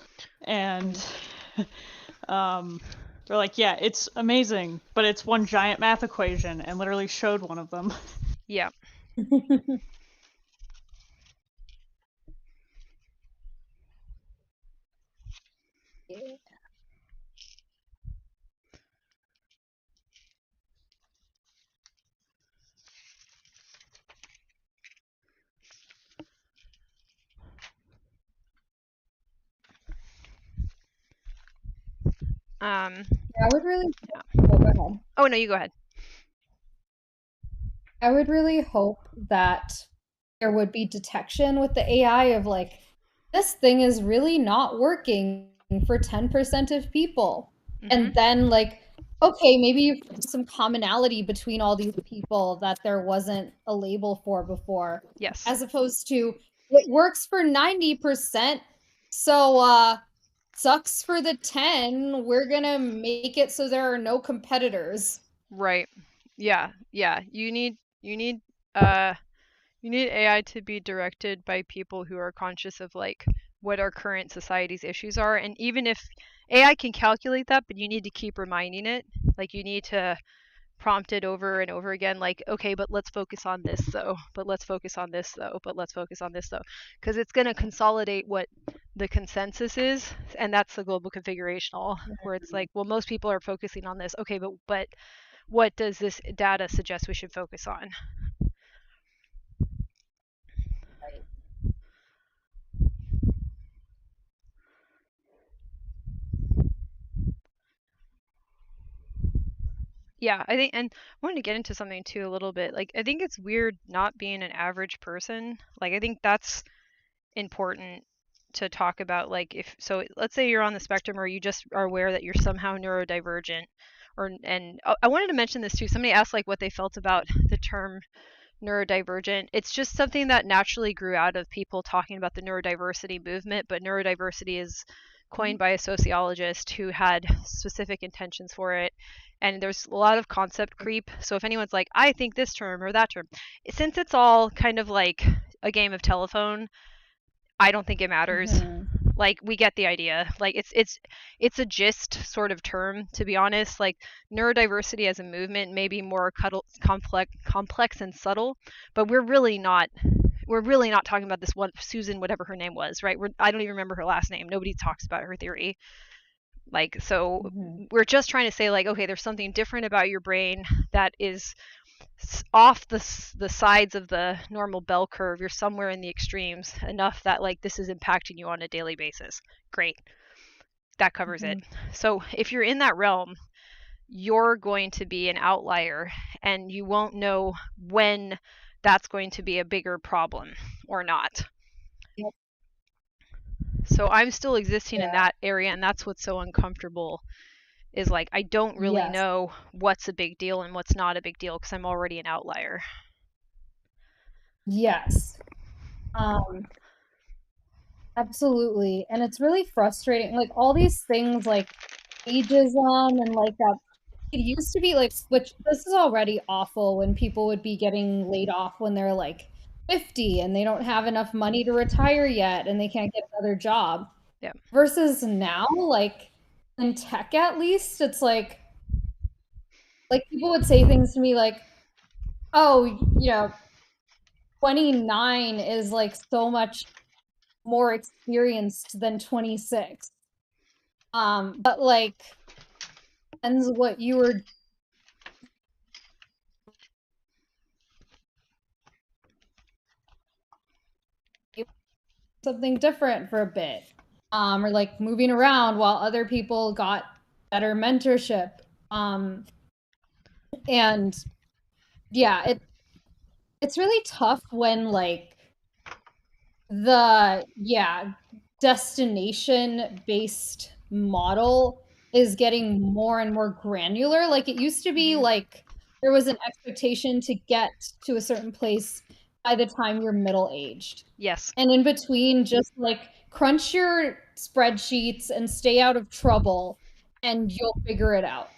And They're like, yeah, it's amazing, but it's one giant math equation, and literally showed one of them. Yeah. Yeah. I would really. Yeah. Oh, go ahead. Oh no, you go ahead. I would really hope that there would be detection with the AI of like, this thing is really not working for 10% of people. And then like, okay, maybe you find some commonality between all these people that there wasn't a label for before. Yes. As opposed to it works for 90%, so sucks for the 10. We're gonna make it so there are no competitors. Right. Yeah. Yeah. You need AI to be directed by people who are conscious of like what our current society's issues are, and even if AI can calculate that, but you need to keep reminding it. Like you need to prompt it over and over again, like, okay, but let's focus on this though, but let's focus on this though, but let's focus on this though, because it's going to consolidate what the consensus is, and that's the global configurational, where it's like, well, most people are focusing on this, okay, but what does this data suggest we should focus on? Yeah, I think, and I wanted to get into something too a little bit. Like, I think it's weird not being an average person. Like, I think that's important to talk about. Like, if so, let's say you're on the spectrum, or you just are aware that you're somehow neurodivergent, or and I wanted to mention this too. Somebody asked like what they felt about the term neurodivergent. It's just something that naturally grew out of people talking about the neurodiversity movement, but neurodiversity is coined by a sociologist who had specific intentions for it. And there's a lot of concept creep. So if anyone's like, I think this term or that term, since it's all kind of like a game of telephone, I don't think it matters. Like, we get the idea. Like, it's a gist sort of term, to be honest. Like, neurodiversity as a movement may be more complex and subtle, but we're really not talking about this one Susan, whatever her name was, right? I don't even remember her last name. Nobody talks about her theory. Like, so we're just trying to say like, okay, there's something different about your brain that is off the sides of the normal bell curve. You're somewhere in the extremes enough that like this is impacting you on a daily basis. Great. That covers it. So if you're in that realm, you're going to be an outlier, and you won't know when that's going to be a bigger problem or not. Yep. So I'm still existing in that area, and that's what's so uncomfortable, is like I don't really know what's a big deal and what's not a big deal because I'm already an outlier. Yes. Absolutely. And it's really frustrating. Like all these things like ageism and like that, it used to be like, which this is already awful when people would be getting laid off when they're like 50 and they don't have enough money to retire yet and they can't get another job. Yeah. Versus now, like in tech at least, it's like people would say things to me like, oh, you know, 29 is like so much more experienced than 26. But like depends what you were something different for a bit. Or like moving around while other people got better mentorship. And yeah, it's really tough when like the destination based model is getting more and more granular. Like it used to be like there was an expectation to get to a certain place by the time you're middle aged. Yes. And in between, just like crunch your spreadsheets and stay out of trouble and you'll figure it out.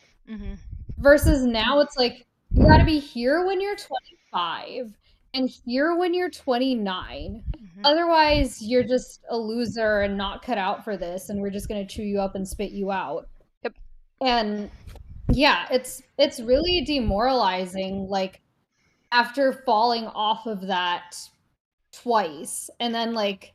Versus now it's like you got to be here when you're 25 and here when you're 29. Otherwise, you're just a loser and not cut out for this, and we're just going to chew you up and spit you out. Yep. And yeah, it's really demoralizing, like after falling off of that twice and then like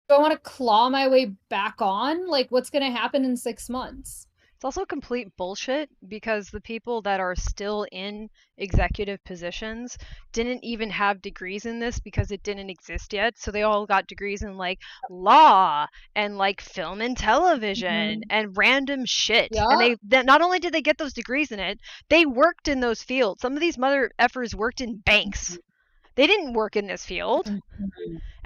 do I want to claw my way back on? Like what's going to happen in 6 months? It's also complete bullshit because the people that are still in executive positions didn't even have degrees in this because it didn't exist yet. So they all got degrees in like law and like film and television and random shit. Yeah. And they not only did they get those degrees in it, they worked in those fields. Some of these mother effers worked in banks. They didn't work in this field.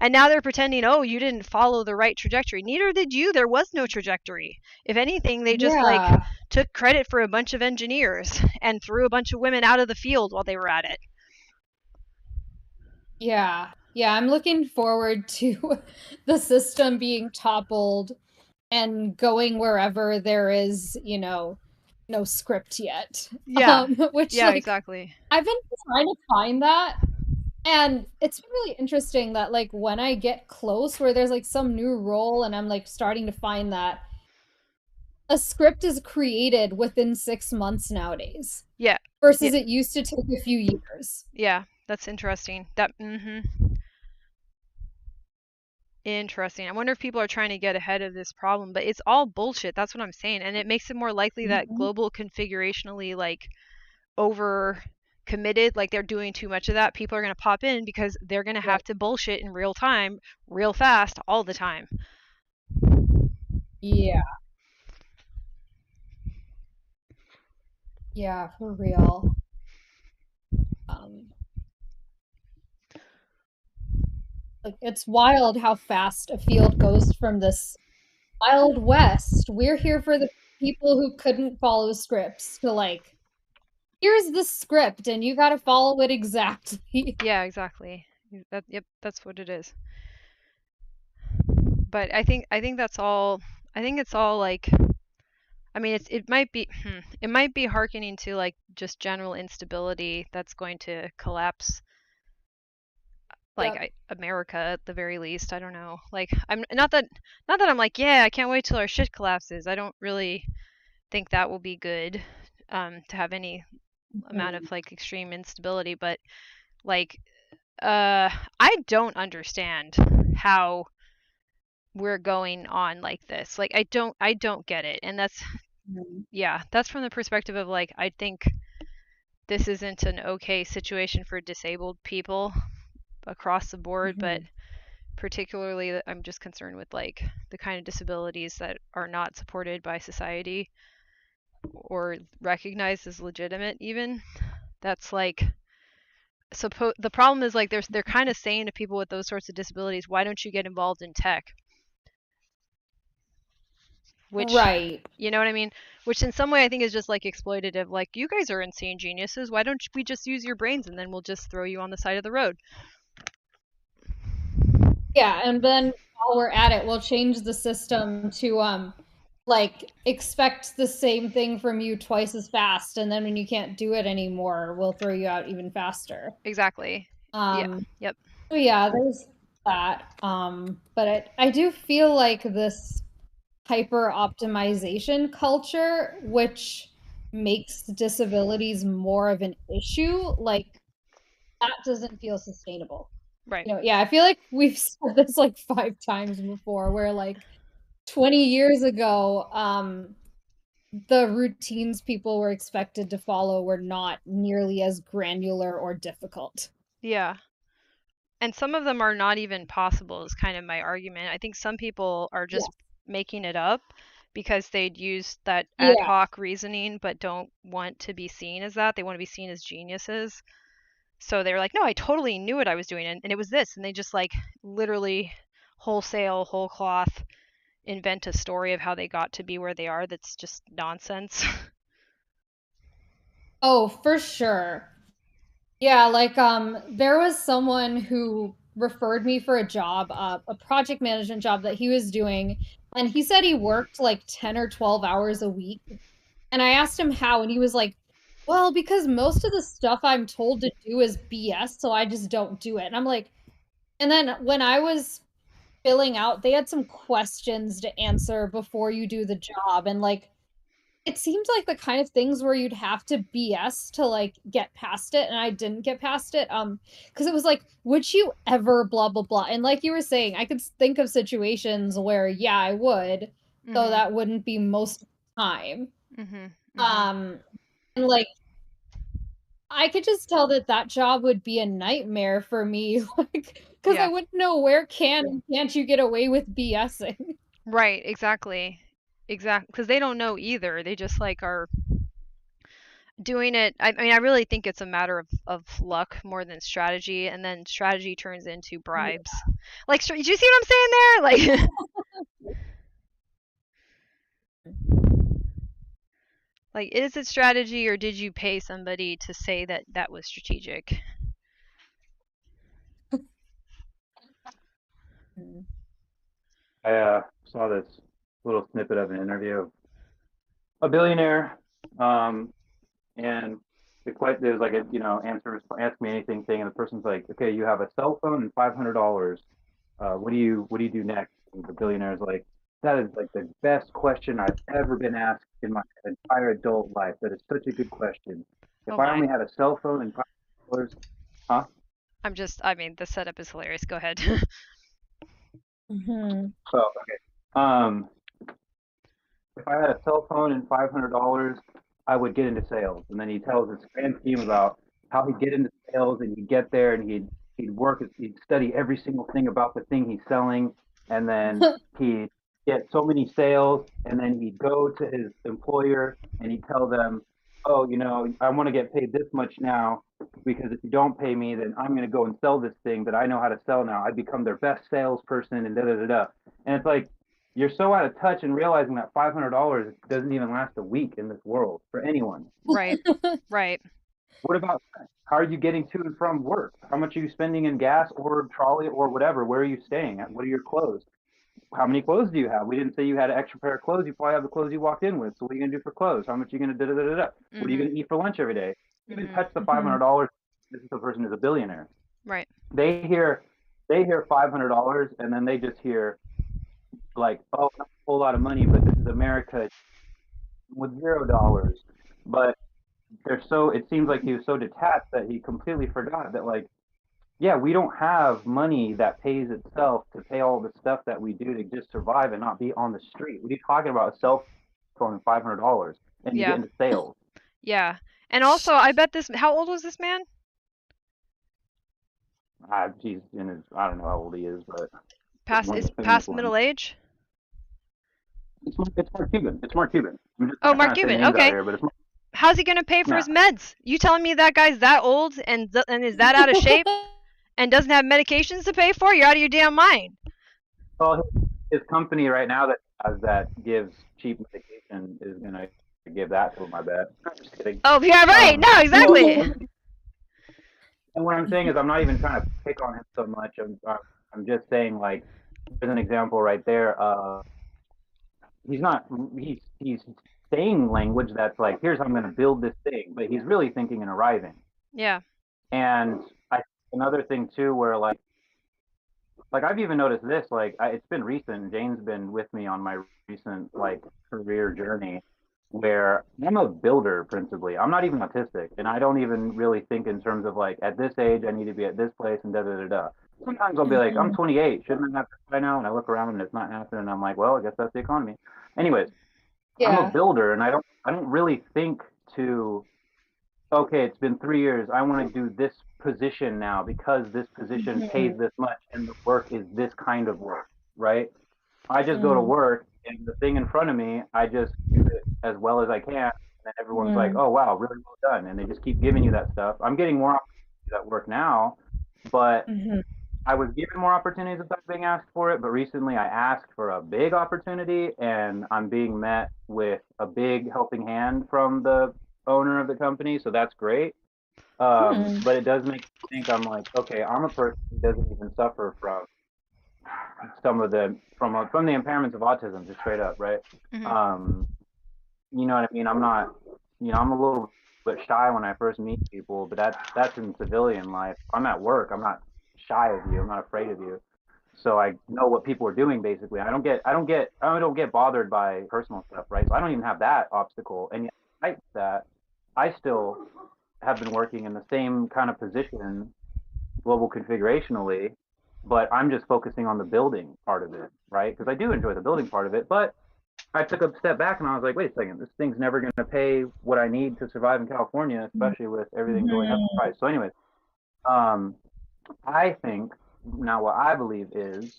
And now they're pretending, oh, you didn't follow the right trajectory. Neither did you. There was no trajectory. If anything, they just like took credit for a bunch of engineers and threw a bunch of women out of the field while they were at it. Yeah. Yeah, I'm looking forward to the system being toppled and going wherever there is, you know, no script yet. Yeah. Which yeah, like, exactly. I've been trying to find that. And it's really interesting that like when I get close where there's like some new role and I'm like starting to find that a script is created within 6 months nowadays. Yeah. Versus it used to take a few years. Yeah, that's interesting. Interesting. I wonder if people are trying to get ahead of this problem, but it's all bullshit. That's what I'm saying. And it makes it more likely that global configurationally like over committed, like they're doing too much of that, people are going to pop in because they're going to have to bullshit in real time, real fast, all the time. Yeah. Yeah, for real. Like it's wild how fast a field goes from this Wild West. We're here for the people who couldn't follow scripts to like, here's the script and you got to follow it exactly. Yeah, exactly. Yep, that's what it is. But I think that's all. I think it's all like. I mean, it might be hearkening to like just general instability that's going to collapse. Like America at the very least. I don't know. Like I'm not that I'm like, yeah, I can't wait till our shit collapses. I don't really think that will be good to have any amount of like extreme instability, but like I don't understand how we're going on like this. Like I don't get it. And that's yeah, that's from the perspective of like I think this isn't an okay situation for disabled people across the board, but particularly I'm just concerned with like the kind of disabilities that are not supported by society or recognized as legitimate even. That's like the problem is like they're kind of saying to people with those sorts of disabilities, why don't you get involved in tech? Which, you know what I mean? Which in some way I think is just like exploitative. Like, you guys are insane geniuses. Why don't we just use your brains and then we'll just throw you on the side of the road? Yeah, and then while we're at it, we'll change the system to like expect the same thing from you twice as fast, and then when you can't do it anymore, we'll throw you out even faster. Exactly. Yeah. Yep. So yeah, there's that. But I do feel like this hyper optimization culture, which makes disabilities more of an issue, like that doesn't feel sustainable. Right. You know, yeah, I feel like we've said this like 5 times before, where like 20 years ago, the routines people were expected to follow were not nearly as granular or difficult. Yeah. And some of them are not even possible is kind of my argument. I think some people are just making it up because they'd use that ad hoc reasoning but don't want to be seen as that. They want to be seen as geniuses. So they were like, no, I totally knew what I was doing and it was this. And they just like literally wholesale, whole cloth invent a story of how they got to be where they are that's just nonsense. Oh, for sure. Yeah, like there was someone who referred me for a job, a project management job that he was doing, and he said he worked like 10 or 12 hours a week. And I asked him how, and he was like, well, because most of the stuff I'm told to do is BS, so I just don't do it. And I'm like, and then when I was filling out, they had some questions to answer before you do the job, and like it seemed like the kind of things where you'd have to BS to like get past it, and I didn't get past it. Because it was like, would you ever blah blah blah? And like you were saying, I could think of situations where yeah, I would, though that wouldn't be most of the time. And like I could just tell that that job would be a nightmare for me, like because I wouldn't know where can and can't you get away with BSing. Right, exactly. Because they don't know either. They just like are doing it. I mean, I really think it's a matter of luck more than strategy, and then strategy turns into bribes. Like, do you see what I'm saying there? Like, like, is it strategy or did you pay somebody to say that that was strategic? I saw this little snippet of an interview of a billionaire, and the question is like a ask me anything thing, and the person's like, okay, you have a cell phone and $500. What do you do next? And the billionaire's like, that is like the best question I've ever been asked in my entire adult life. That is such a good question. If I only had a cell phone and $500, huh? I mean, the setup is hilarious. Go ahead. So, okay. If I had a cell phone and $500, I would get into sales. And then he tells his grand scheme about how he'd get into sales, and he'd get there and he'd work, he'd study every single thing about the thing he's selling, and then he'd get so many sales, and then he'd go to his employer and he'd tell them, oh, I want to get paid this much now, because if you don't pay me, then I'm going to go and sell this thing that I know how to sell now. I'd become their best salesperson, and da da da da. And it's like, you're so out of touch and realizing that $500 doesn't even last a week in this world for anyone. Right. Right. What about how are you getting to and from work? How much are you spending in gas or trolley or whatever? Where are you staying at? What are your clothes? How many clothes do you have? We didn't say you had an extra pair of clothes. You probably have the clothes you walked in with. So what are you going to do for clothes? How much are you going to da da da da? What are you going to eat for lunch every day? Even touch the $500. This is the person who's a billionaire. Right. They hear $500, and then they just hear like, oh, not a whole lot of money, but this is America with $0. But it seems like he was so detached that he completely forgot that, like, yeah, we don't have money that pays itself to pay all the stuff that we do to just survive and not be on the street. What are you talking about? A cell phone and $500 and you get into sales. Yeah. And also, I bet how old was this man? He's in his, I don't know how old he is, but past middle age? It's Mark Cuban. It's Mark Cuban. Oh, Mark Cuban. Okay. Here, but how's he gonna pay for his meds? You telling me that guy's that old and is that out of shape and doesn't have medications to pay for? You're out of your damn mind. Well, his company right now that gives cheap medication is gonna give that to him, I bet. I'm just kidding. Oh, yeah, right. No, exactly. And what I'm saying is, I'm not even trying to pick on him so much. I'm just saying, like, there's an example right there. He's saying language that's like, here's how I'm going to build this thing, but he's really thinking and arriving. Yeah. And another thing too, where like I've even noticed this, like it's been recent. Jane's been with me on my recent like career journey, where I'm a builder principally. I'm not even autistic, and I don't even really think in terms of like, at this age I need to be at this place and da da da da. Sometimes I'll be like, I'm 28, shouldn't I have this by now? And I look around and it's not happening, and I'm like, well, I guess that's the economy. Anyways, I'm a builder, and I don't really think to, okay, it's been 3 years, I want to do this position now because this position pays this much and the work is this kind of work, right? I just go to work, and the thing in front of me, I just do it as well as I can, and then everyone's like, oh wow, really well done, and they just keep giving you that stuff. I'm getting more opportunities at work now, but I was given more opportunities without being asked for it, but recently I asked for a big opportunity, and I'm being met with a big helping hand from the owner of the company, so that's great. But it does make me think, I'm like, okay, I'm a person who doesn't even suffer from some of the from the impairments of autism, just straight up, right? You know what I mean? I'm not, I'm a little bit shy when I first meet people, but that's in civilian life. I'm at work, I'm not shy of you, I'm not afraid of you. so I know what people are doing basically. I don't get bothered by personal stuff, right? So I don't even have that obstacle, and yet despite that, I still have been working in the same kind of position, global configurationally, but I'm just focusing on the building part of it, right? Because I do enjoy the building part of it, but I took a step back and I was like, wait a second, this thing's never going to pay what I need to survive in California, especially with everything going up in price. So, anyways, I think now what I believe is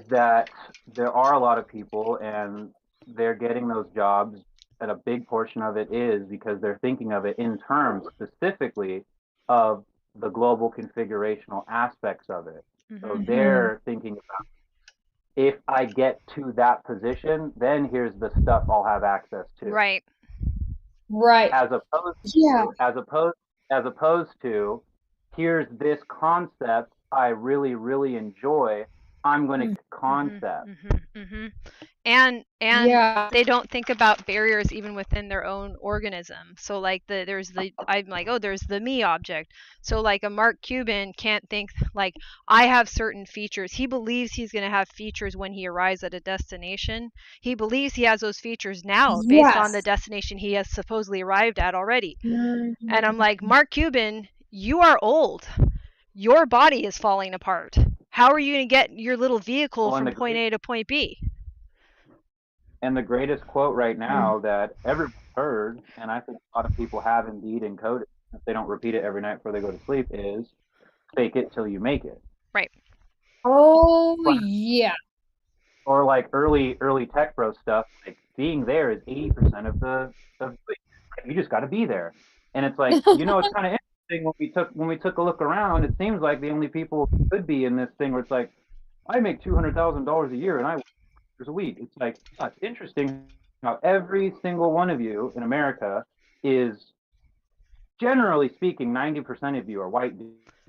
that there are a lot of people and they're getting those jobs, and a big portion of it is because they're thinking of it in terms specifically of the global configurational aspects of it. So they're thinking about, if I get to that position, then here's the stuff I'll have access to. Right. Right. As opposed Yeah. as opposed to, here's this concept I really, really enjoy. I'm going to get concept. And Yeah. they don't think about barriers even within their own organism. So like I'm like, oh, there's the me object. So like a Mark Cuban can't think like, I have certain features. He believes he's going to have features when he arrives at a destination. He believes he has those features now based on the Yes. destination he has supposedly arrived at already. Mhm. And I'm like, Mark Cuban, you are old. Your body is falling apart. How are you going to get your little vehicle from point A to point B? And the greatest quote right now that everyone's heard, and I think a lot of people have indeed encoded, if they don't repeat it every night before they go to sleep, is fake it till you make it. Right. Oh yeah. Or like early tech bro stuff, like being there is 80% of you just got to be there. And it's like, it's kind of interesting when we took a look around, it seems like the only people who could be in this thing where it's like, I make $200,000 a year and I work a week. It's like, it's interesting how every single one of you in America is, generally speaking, 90% of you are white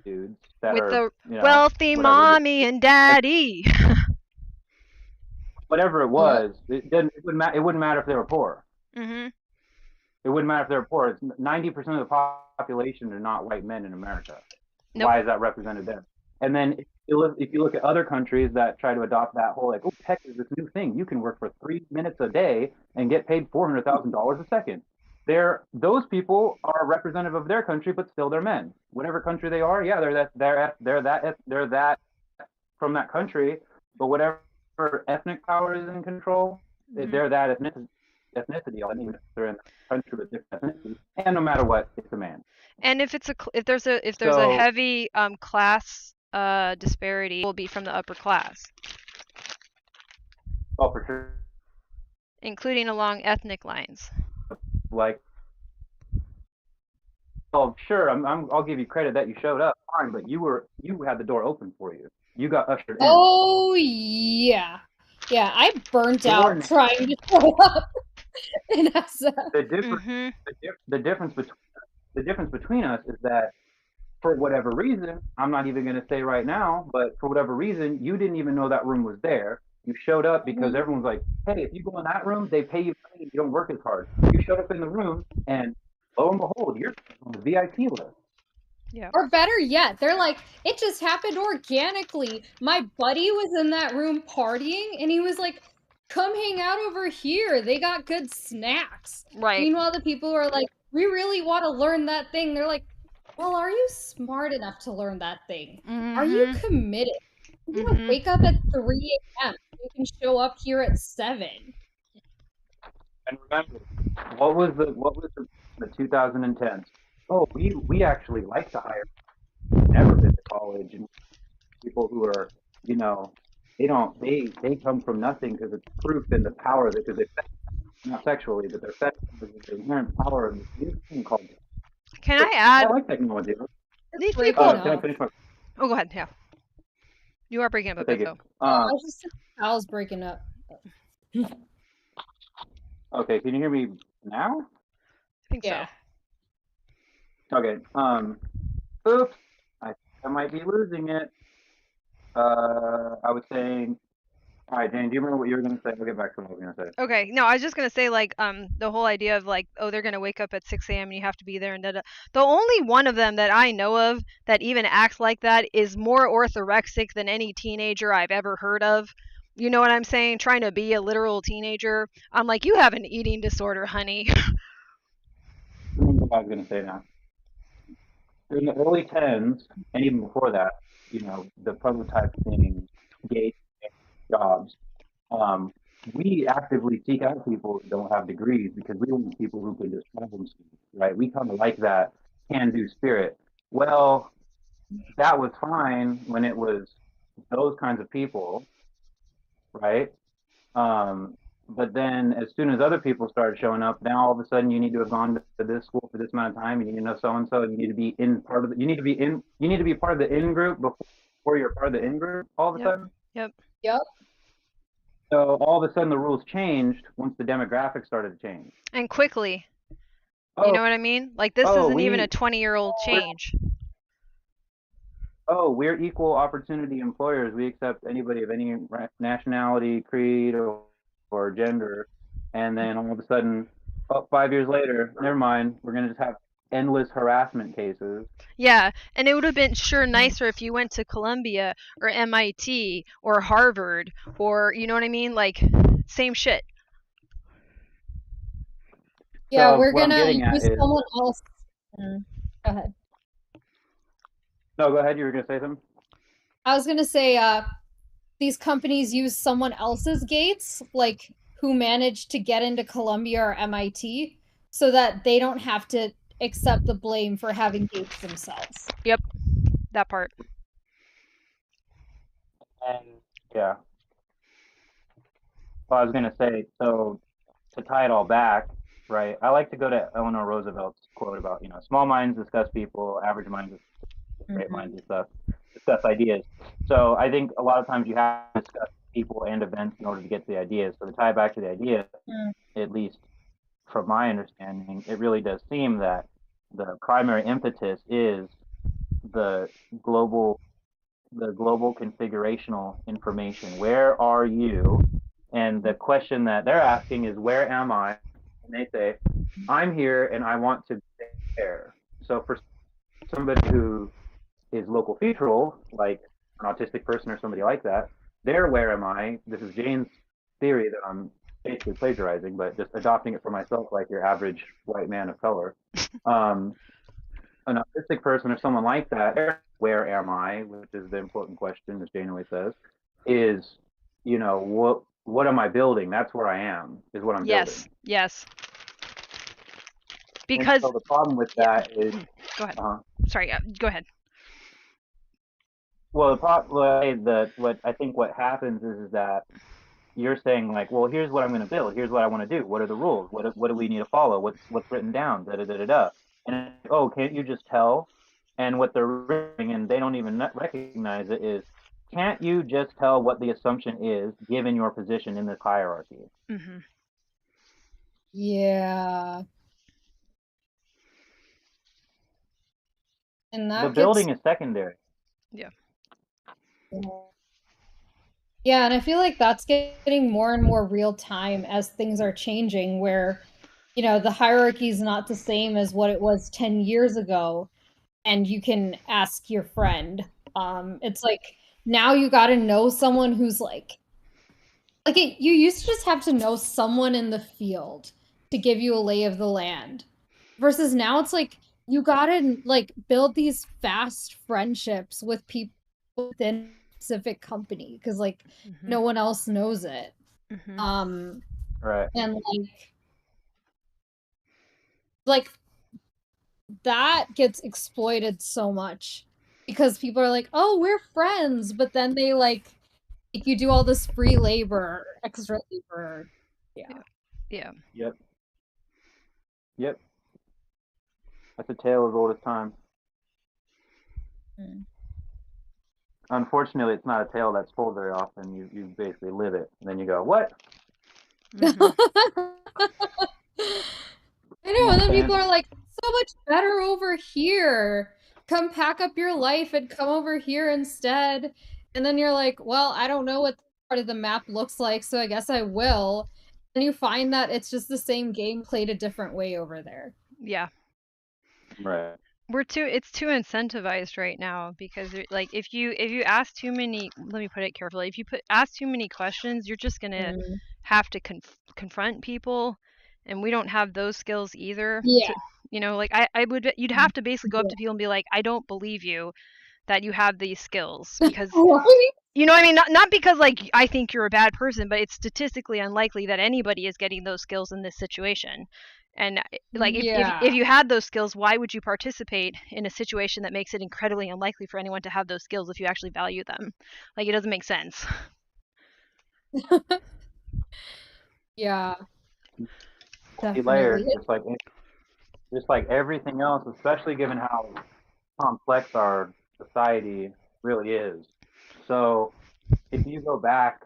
dudes that with are, the wealthy whatever, mommy and daddy. whatever it was. It wouldn't matter if they were poor. It wouldn't matter if they were poor. It's 90% of the population are not white men in America. Nope. Why is that represented there? And then if you look at other countries that try to adopt that whole, like, oh, tech is this new thing. You can work for 3 minutes a day and get paid $400,000 a second. Those people are representative of their country, but still they're men. Whatever country they are, yeah, they're that from that country. But whatever ethnic power is in control, they're that ethnicity. I mean, they're in a country with different ethnicities, and no matter what, it's a man. And if there's a heavy class disparity, it will be from the upper class. Oh, for sure. Including along ethnic lines. Like, oh, sure, I'll give you credit that you showed up, fine, but you had the door open for you. You got ushered in. Oh yeah. Yeah, I burnt out trying to show up in SF. The difference between us is that, for whatever reason, I'm not even going to say right now, but for whatever reason, you didn't even know that room was there. You showed up because everyone's like, hey, if you go in that room, they pay you money and you don't work as hard. You showed up in the room, and lo and behold, you're on the VIP list. Yeah. Or better yet, they're like, it just happened organically. My buddy was in that room partying, and he was like, come hang out over here. They got good snacks. Right. Meanwhile, the people are like, we really want to learn that thing. They're like, well, are you smart enough to learn that thing? Are you committed? You don't wake up at 3 a.m. You can show up here at 7. And remember, what was the 2010s? Oh, we actually like to hire never been to college, and people who are, they come from nothing because it's proof in the power that, because they, not sexually, but they're fed the inherent power of this thing called. Can I add? I like technology. These people. Can I finish my? Oh, go ahead. Yeah. You are breaking up a bit, though. I was just Al's breaking up. Okay, can you hear me now? I think so. Okay. Oops. I might be losing it. I was saying, All right, Jane, do you remember what you were going to say? We'll get back to what I was going to say. Okay, no, I was just gonna say like the whole idea of like, oh, they're gonna wake up at 6 a.m. and you have to be there and da da. The only one of them that I know of that even acts like that is more orthorexic than any teenager I've ever heard of. You know what I'm saying? Trying to be a literal teenager. I'm like, you have an eating disorder, honey. Remember what I was going to say now. In the early 10s, and even before that, you know, the prototype being gay jobs, we actively seek out people who don't have degrees because we want people who can just problem solve, right? We kind of like that can-do spirit. Well, that was fine when it was those kinds of people, right? But then as soon as other people started showing up, now all of a sudden you need to have gone to this school for this amount of time, and you need to know so and so, and you need to be in part of the, you need to be part of the in group before you're part of the in group all of a Yep. sudden. Yep. Yep. So all of a sudden the rules changed once the demographics started to change. And quickly. Oh, You know what I mean? Like this oh, isn't even a we 20-year-old change. we're equal opportunity employers. We accept anybody of any nationality, creed, or gender. And then all of a sudden, 5 years later, never mind, we're going to just have endless harassment cases. Yeah, and it would have been sure nicer if you went to Columbia or MIT or Harvard or, you know what I mean? Like, same shit. Yeah, So we're what I'm gonna getting at use is, someone else. Go ahead. no, go ahead. You were going to say something? I was gonna say, these companies use someone else's gates, like who managed to get into Columbia or MIT, so that they don't have to accept the blame for having gates themselves. Yep, that part. And yeah. Well, I was going to say, so to tie it all back, right? I like to go to Eleanor Roosevelt's quote about, you know, small minds discuss people, average minds discuss great minds discuss ideas. So I think a lot of times you have to discuss people and events in order to get to the ideas. So to tie back to the idea, at least from my understanding, it really does seem that the primary impetus is the global configurational information. Where are you? And the question that they're asking is, where am I? And they say, I'm here and I want to be there. So for somebody who is local featural, like an autistic person or somebody like that, they're where am I? This is Jane's theory that I'm basically plagiarizing, but just adopting it for myself like your average white man of color. An autistic person or someone like that, where am I, which is the important question, as Jane always says, is, you know, what am I building? That's where I am, is what I'm building. Yes. And Because so the problem with that is, go ahead. Sorry, go ahead. well, what I think what happens is that you're saying like, well, here's what I'm going to build. Here's what I want to do. What are the rules? What do we need to follow? What's written down? Da da da da da. And oh, can't you just tell? And what they're doing, and they don't even recognize it, is can't you just tell what the assumption is given your position in this hierarchy? Mm-hmm. Yeah. And that the building is secondary. Yeah. Yeah, and I feel like that's getting more and more real time as things are changing, where, you know, the hierarchy is not the same as what it was 10 years ago, and you can ask your friend. It's like now you got to know someone who's like you used to just have to know someone in the field to give you a lay of the land, versus now it's like you got to like build these fast friendships with people within a specific company because like no one else knows it. Right. And like that gets exploited so much because people are like, oh, we're friends, but then they like you do all this free labor, extra labor. Yeah. Yep. That's a tale as old as time. Unfortunately, it's not a tale that's told very often. You basically live it, and then you go, what? I know, and then people are like, so much better over here. Come pack up your life and come over here instead. And then you're like, well, I don't know what part of the map looks like, so I guess I will. And you find that it's just the same game played a different way over there. Yeah. Right. It's too incentivized right now because like if you ask too many, let me put it carefully, if you ask too many questions, you're just gonna have to confront people, and we don't have those skills either. Yeah. To, like you'd have to basically go up to people and be like, I don't believe you that you have these skills, because you know what I mean? Not because like I think you're a bad person, but it's statistically unlikely that anybody is getting those skills in this situation. And like if you had those skills, why would you participate in a situation that makes it incredibly unlikely for anyone to have those skills if you actually value them? Like, it doesn't make sense. Yeah. Layered, Definitely. just like everything else, especially given how complex our society really is. So if you go back,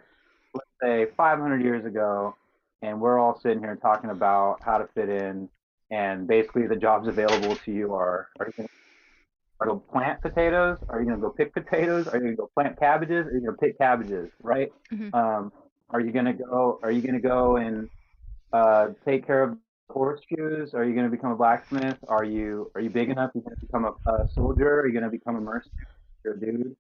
let's say 500 years ago, and we're all sitting here talking about how to fit in, and basically the jobs available to you are you going to go plant potatoes? Are you going to go pick potatoes? Are you going to go plant cabbages? Are you going to pick cabbages? Right? Are you going to go and take care of horseshoes? Are you going to become a blacksmith? Are you big enough? Are you going to become a soldier? Are you going to become a mercenary? You're a dude.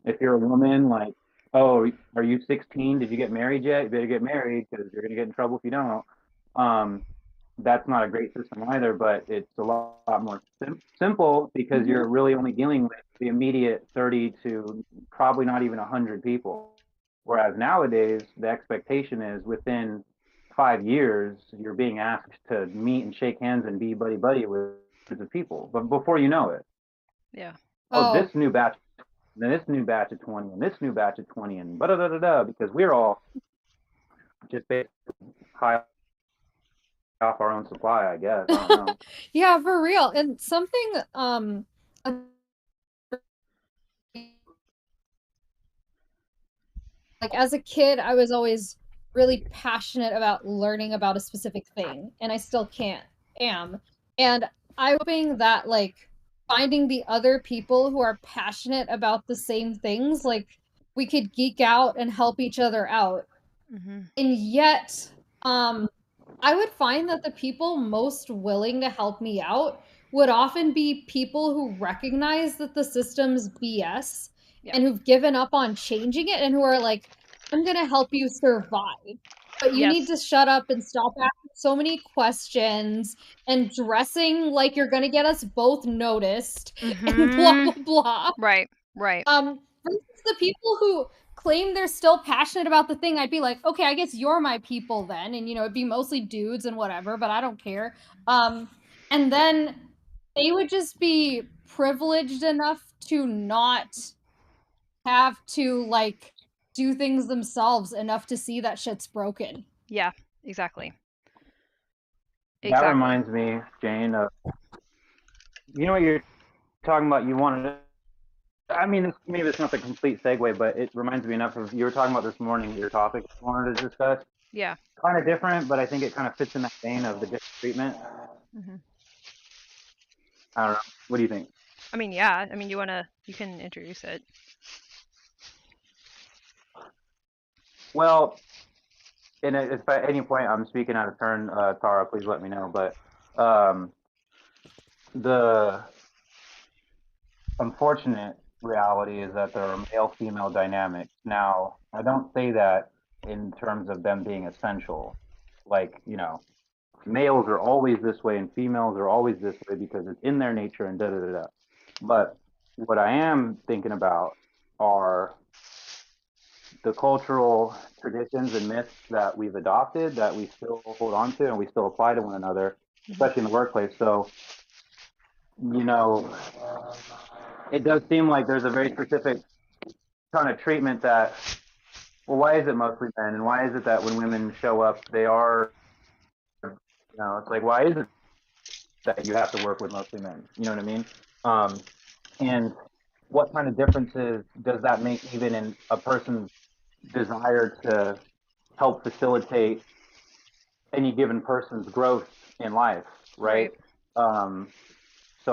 If you're a woman, like, oh, are you 16? Did you get married yet? You better get married because you're going to get in trouble if you don't. That's not a great system either, but it's a lot more simple because you're really only dealing with the immediate 30 to probably not even 100 people. Whereas nowadays, the expectation is within 5 years, you're being asked to meet and shake hands and be buddy-buddy with hundreds of people. But before you know it, Yeah. this new batch, then this new batch of 20, and this new batch of 20, and da-da-da-da-da, because we're all just basically high off our own supply, I guess. I don't know. Yeah, for real. And something like as a kid, I was always really passionate about learning about a specific thing, and I still am. And I'm hoping that like finding the other people who are passionate about the same things, like we could geek out and help each other out. And yet, I would find that the people most willing to help me out would often be people who recognize that the system's BS and who've given up on changing it and who are like, I'm going to help you survive. But you need to shut up and stop asking so many questions and dressing like you're going to get us both noticed and blah, blah, blah. Right. Versus the people who claim they're still passionate about the thing, I'd be like, okay, I guess you're my people then. And, it'd be mostly dudes and whatever, but I don't care. And then they would just be privileged enough to not have to, like, do things themselves enough to see that shit's broken. Yeah, exactly. That reminds me, Jane, of, you know what you're talking about? You wanted to, I mean, maybe it's not the complete segue, but it reminds me enough of, you were talking about this morning, your topic you wanted to discuss. Yeah. Kind of different, but I think it kind of fits in that vein of the different treatment. I don't know. What do you think? I mean, yeah. I mean, you can introduce it. Well, and if at any point I'm speaking out of turn, Tara, please let me know. But the unfortunate reality is that there are male-female dynamics. Now, I don't say that in terms of them being essential. Like, males are always this way and females are always this way because it's in their nature and da-da-da-da. But what I am thinking about are the cultural traditions and myths that we've adopted that we still hold on to and we still apply to one another, especially in the workplace. So, it does seem like there's a very specific kind of treatment that, well, why is it mostly men? And why is it that when women show up, they are, it's like, why is it that you have to work with mostly men? You know what I mean? And what kind of differences does that make even in a person's desire to help facilitate any given person's growth in life, right? So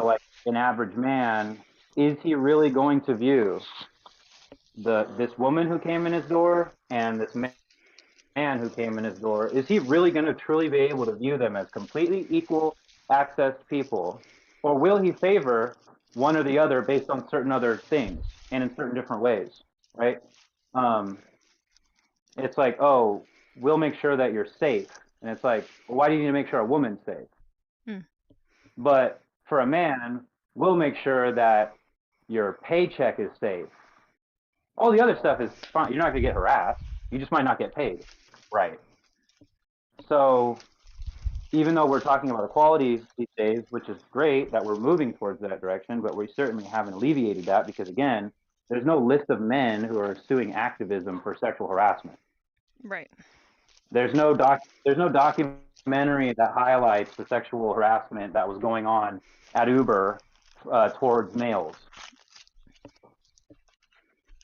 like an average man, is he really going to view this woman who came in his door and this man who came in his door, is he really going to truly be able to view them as completely equal access people, or will he favor one or the other based on certain other things and in certain different ways, right? It's like, oh, we'll make sure that you're safe, and it's like, well, why do you need to make sure a woman's safe? But for a man, we'll make sure that your paycheck is safe. All the other stuff is fine. You're not going to get harassed. You just might not get paid. Right. So even though we're talking about equality these days, which is great that we're moving towards that direction, but we certainly haven't alleviated that because, again, there's no list of men who are suing activism for sexual harassment. Right. There's no documentary that highlights the sexual harassment that was going on at Uber towards males.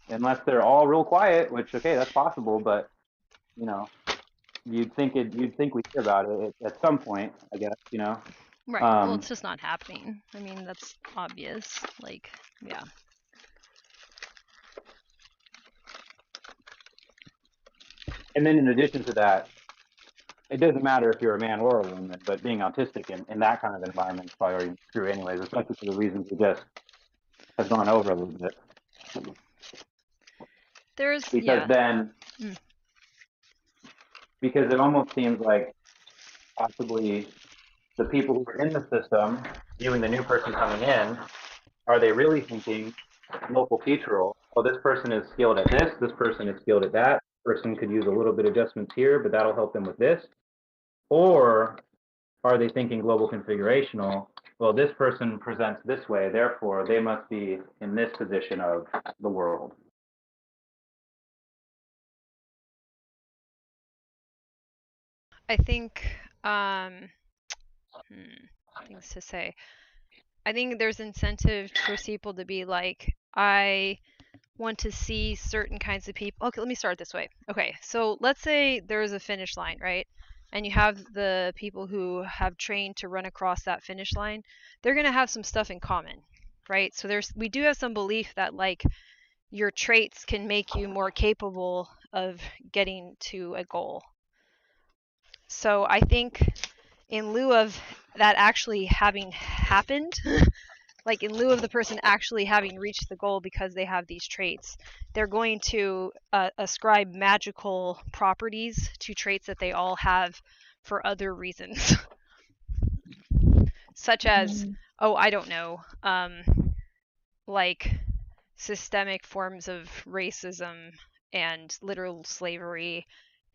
Unless they're all real quiet, which, okay, that's possible, but, you know, you'd think we hear about it at some point, I guess, you know. Right. Well, it's just not happening. I mean, that's obvious. Like, yeah. And then in addition to that, it doesn't matter if you're a man or a woman, but being autistic in that kind of environment is probably already true anyways, especially for the reasons we just have gone over a little bit. Because because it almost seems like possibly the people who are in the system viewing the new person coming in, are they really thinking local feature role? Oh, this person is skilled at this person is skilled at that, person could use a little bit of adjustments here, but that'll help them with this. Or are they thinking global configurational? Well, this person presents this way, therefore they must be in this position of the world. I think, things to say. I think there's incentive for people to be like, I want to see certain kinds of people. Okay, let me start this way. Okay, so let's say there's a finish line, right? And you have the people who have trained to run across that finish line. They're going to have some stuff in common, right? So we do have some belief that like your traits can make you more capable of getting to a goal. So I think in lieu of that actually having happened, like in lieu of the person actually having reached the goal because they have these traits, they're going to ascribe magical properties to traits that they all have for other reasons. Such as, oh, I don't know, like systemic forms of racism and literal slavery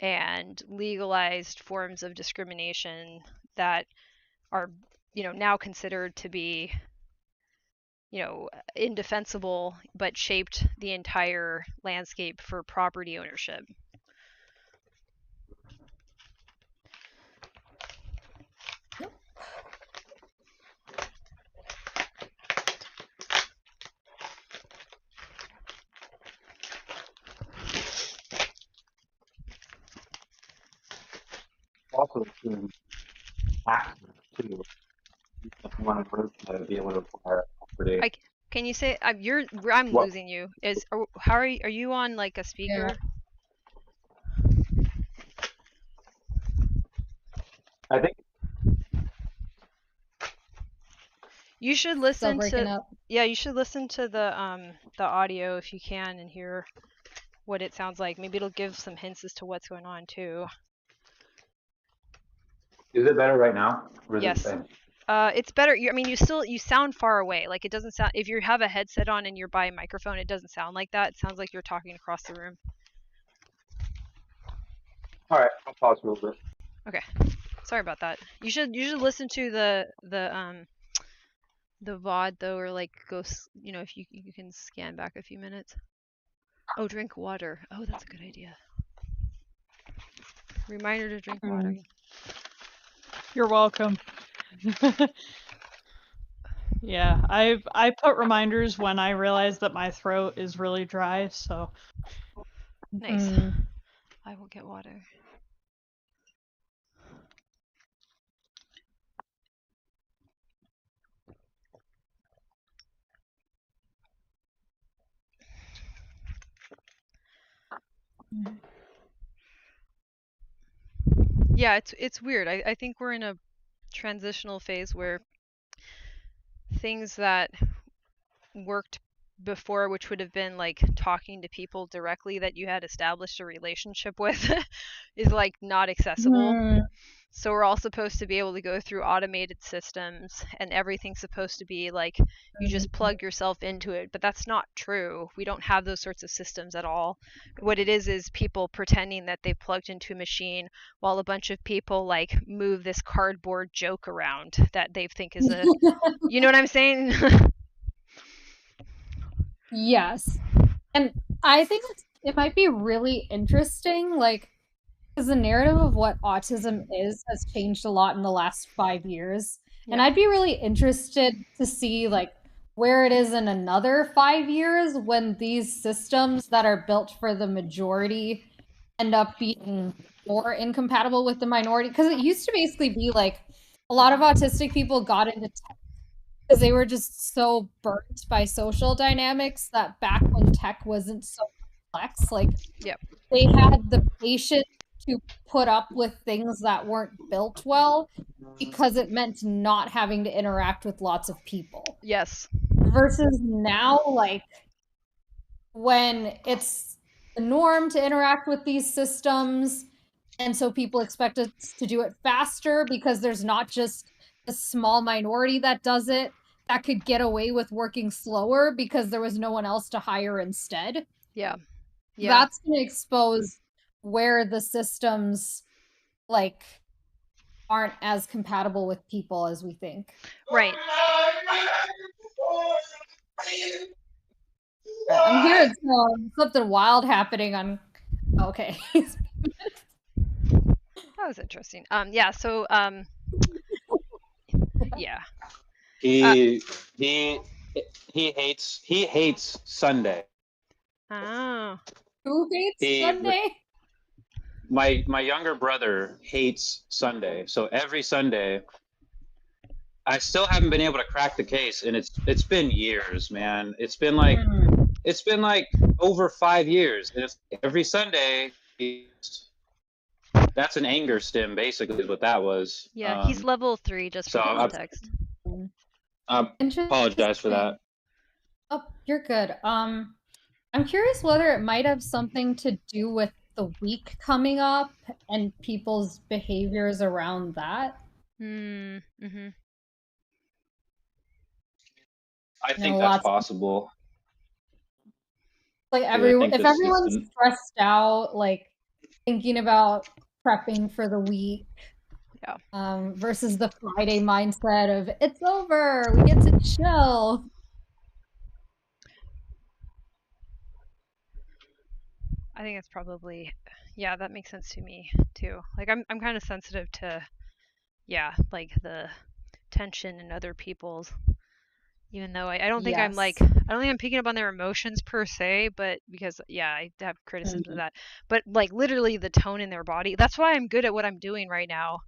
and legalized forms of discrimination that are, you know, now considered to be, you know, indefensible, but shaped the entire landscape for property ownership. Also, access too. One group to be able to acquire property. Can you say I'm What? losing you? How are you on like a speaker? Yeah. I think you should listen to you should listen to the audio if you can and hear what it sounds like. Maybe it'll give some hints as to what's going on too. Is it better right now? Yes. It's better. I mean, you sound far away. Like it doesn't sound. If you have a headset on and you're by a microphone, it doesn't sound like that. It sounds like you're talking across the room. All right, I'll pause a little bit. Okay. Sorry about that. You should listen to the VOD though, or like go. You know, if you can scan back a few minutes. Oh, drink water. Oh, that's a good idea. Reminder to drink water. You're welcome. Yeah, I put reminders when I realize that my throat is really dry, so. Nice. I will get water. Yeah, it's weird. I think we're in a transitional phase where things that worked before, which would have been like talking to people directly that you had established a relationship with, is like not accessible. So we're all supposed to be able to go through automated systems, and everything's supposed to be like you just plug yourself into it, but that's not true. We don't have those sorts of systems at all. What it is people pretending that they've plugged into a machine while a bunch of people like move this cardboard joke around that they think is a you know what I'm saying? Yes. And I think it might be really interesting, like, because the narrative of what autism is has changed a lot in the last 5 years. And Yeah. I'd be really interested to see, like, where it is in another 5 years when these systems that are built for the majority end up being more incompatible with the minority. Because it used to basically be like a lot of autistic people got into tech because they were just so burnt by social dynamics that back when tech wasn't so complex, like Yep. they had the patience to put up with things that weren't built well because it meant not having to interact with lots of people. Yes. Versus now, like when it's the norm to interact with these systems, and so people expect us to do it faster because there's not just a small minority that does it that could get away with working slower because there was no one else to hire instead. Yeah. That's going to expose where the systems like aren't as compatible with people as we think. Right. I'm hearing something wild happening on. Okay. That was interesting. Yeah. So yeah. He hates Sunday. Oh. Who hates Sunday? My younger brother hates Sunday. So every Sunday, I still haven't been able to crack the case, and it's been years, man. It's been like over 5 years, and it's every Sunday. That's an anger stim, basically, is what that was. Yeah, he's level 3, just for context. I apologize for that. Oh, you're good. I'm curious whether it might have something to do with the week coming up and people's behaviors around that. Mm-hmm. I think that's possible. Like if everyone's stressed out, like thinking about prepping for the week, versus the Friday mindset of it's over, we get to chill. I think it's probably, yeah, that makes sense to me too. Like I'm kind of sensitive to, like the tension in other people's. Even though I don't think I'm like, I don't think I'm picking up on their emotions per se, but because, I have criticism of that. But like literally the tone in their body. That's why I'm good at what I'm doing right now.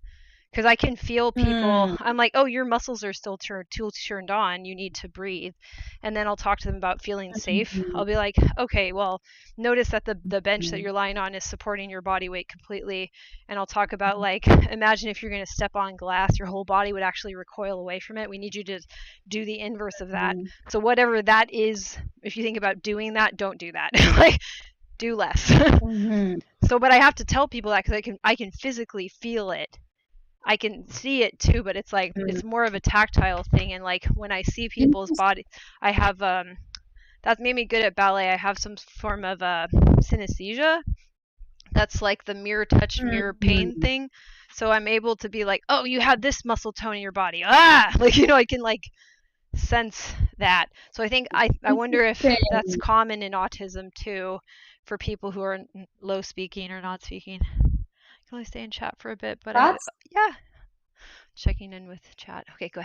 Because I can feel people. I'm like, oh, your muscles are still turned on. You need to breathe. And then I'll talk to them about feeling safe. I'll be like, okay, well, notice that the bench that you're lying on is supporting your body weight completely. And I'll talk about, like, imagine if you're going to step on glass, your whole body would actually recoil away from it. We need you to do the inverse of that. So whatever that is, if you think about doing that, don't do that. Like, do less. So, but I have to tell people that because I can physically feel it. I can see it too, but it's like it's more of a tactile thing. And like when I see people's body, I have that made me good at ballet. I have some form of synesthesia. That's like the mirror touch, mirror pain thing. So I'm able to be like, oh, you have this muscle tone in your body. Like, I can like sense that. So I think I wonder if that's common in autism too, for people who are low speaking or not speaking. Can only stay in chat for a bit, but checking in with chat. Okay, go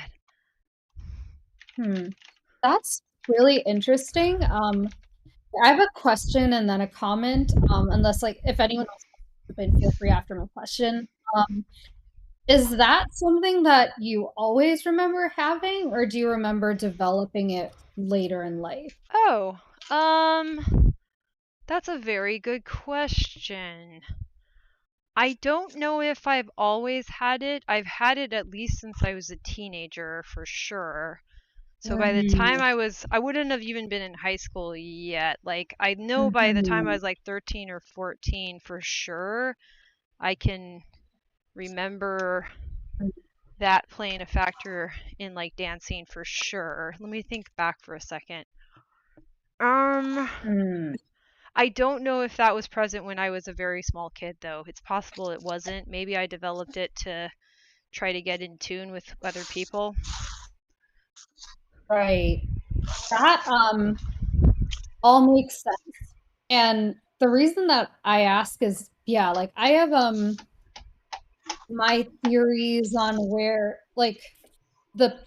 ahead. That's really interesting. I have a question and then a comment. Unless like if anyone else wants to feel free after my question. Is that something that you always remember having, or do you remember developing it later in life? Oh, That's a very good question. I don't know if I've always had it. I've had it at least since I was a teenager for sure. So by the time I wouldn't have even been in high school yet. Like I know by the time I was like 13 or 14 for sure, I can remember that playing a factor in like dancing for sure. Let me think back for a second. I don't know if that was present when I was a very small kid though. It's possible it wasn't. Maybe I developed it to try to get in tune with other people. Right. That all makes sense. And the reason that I ask is, yeah, like I have my theories on where like the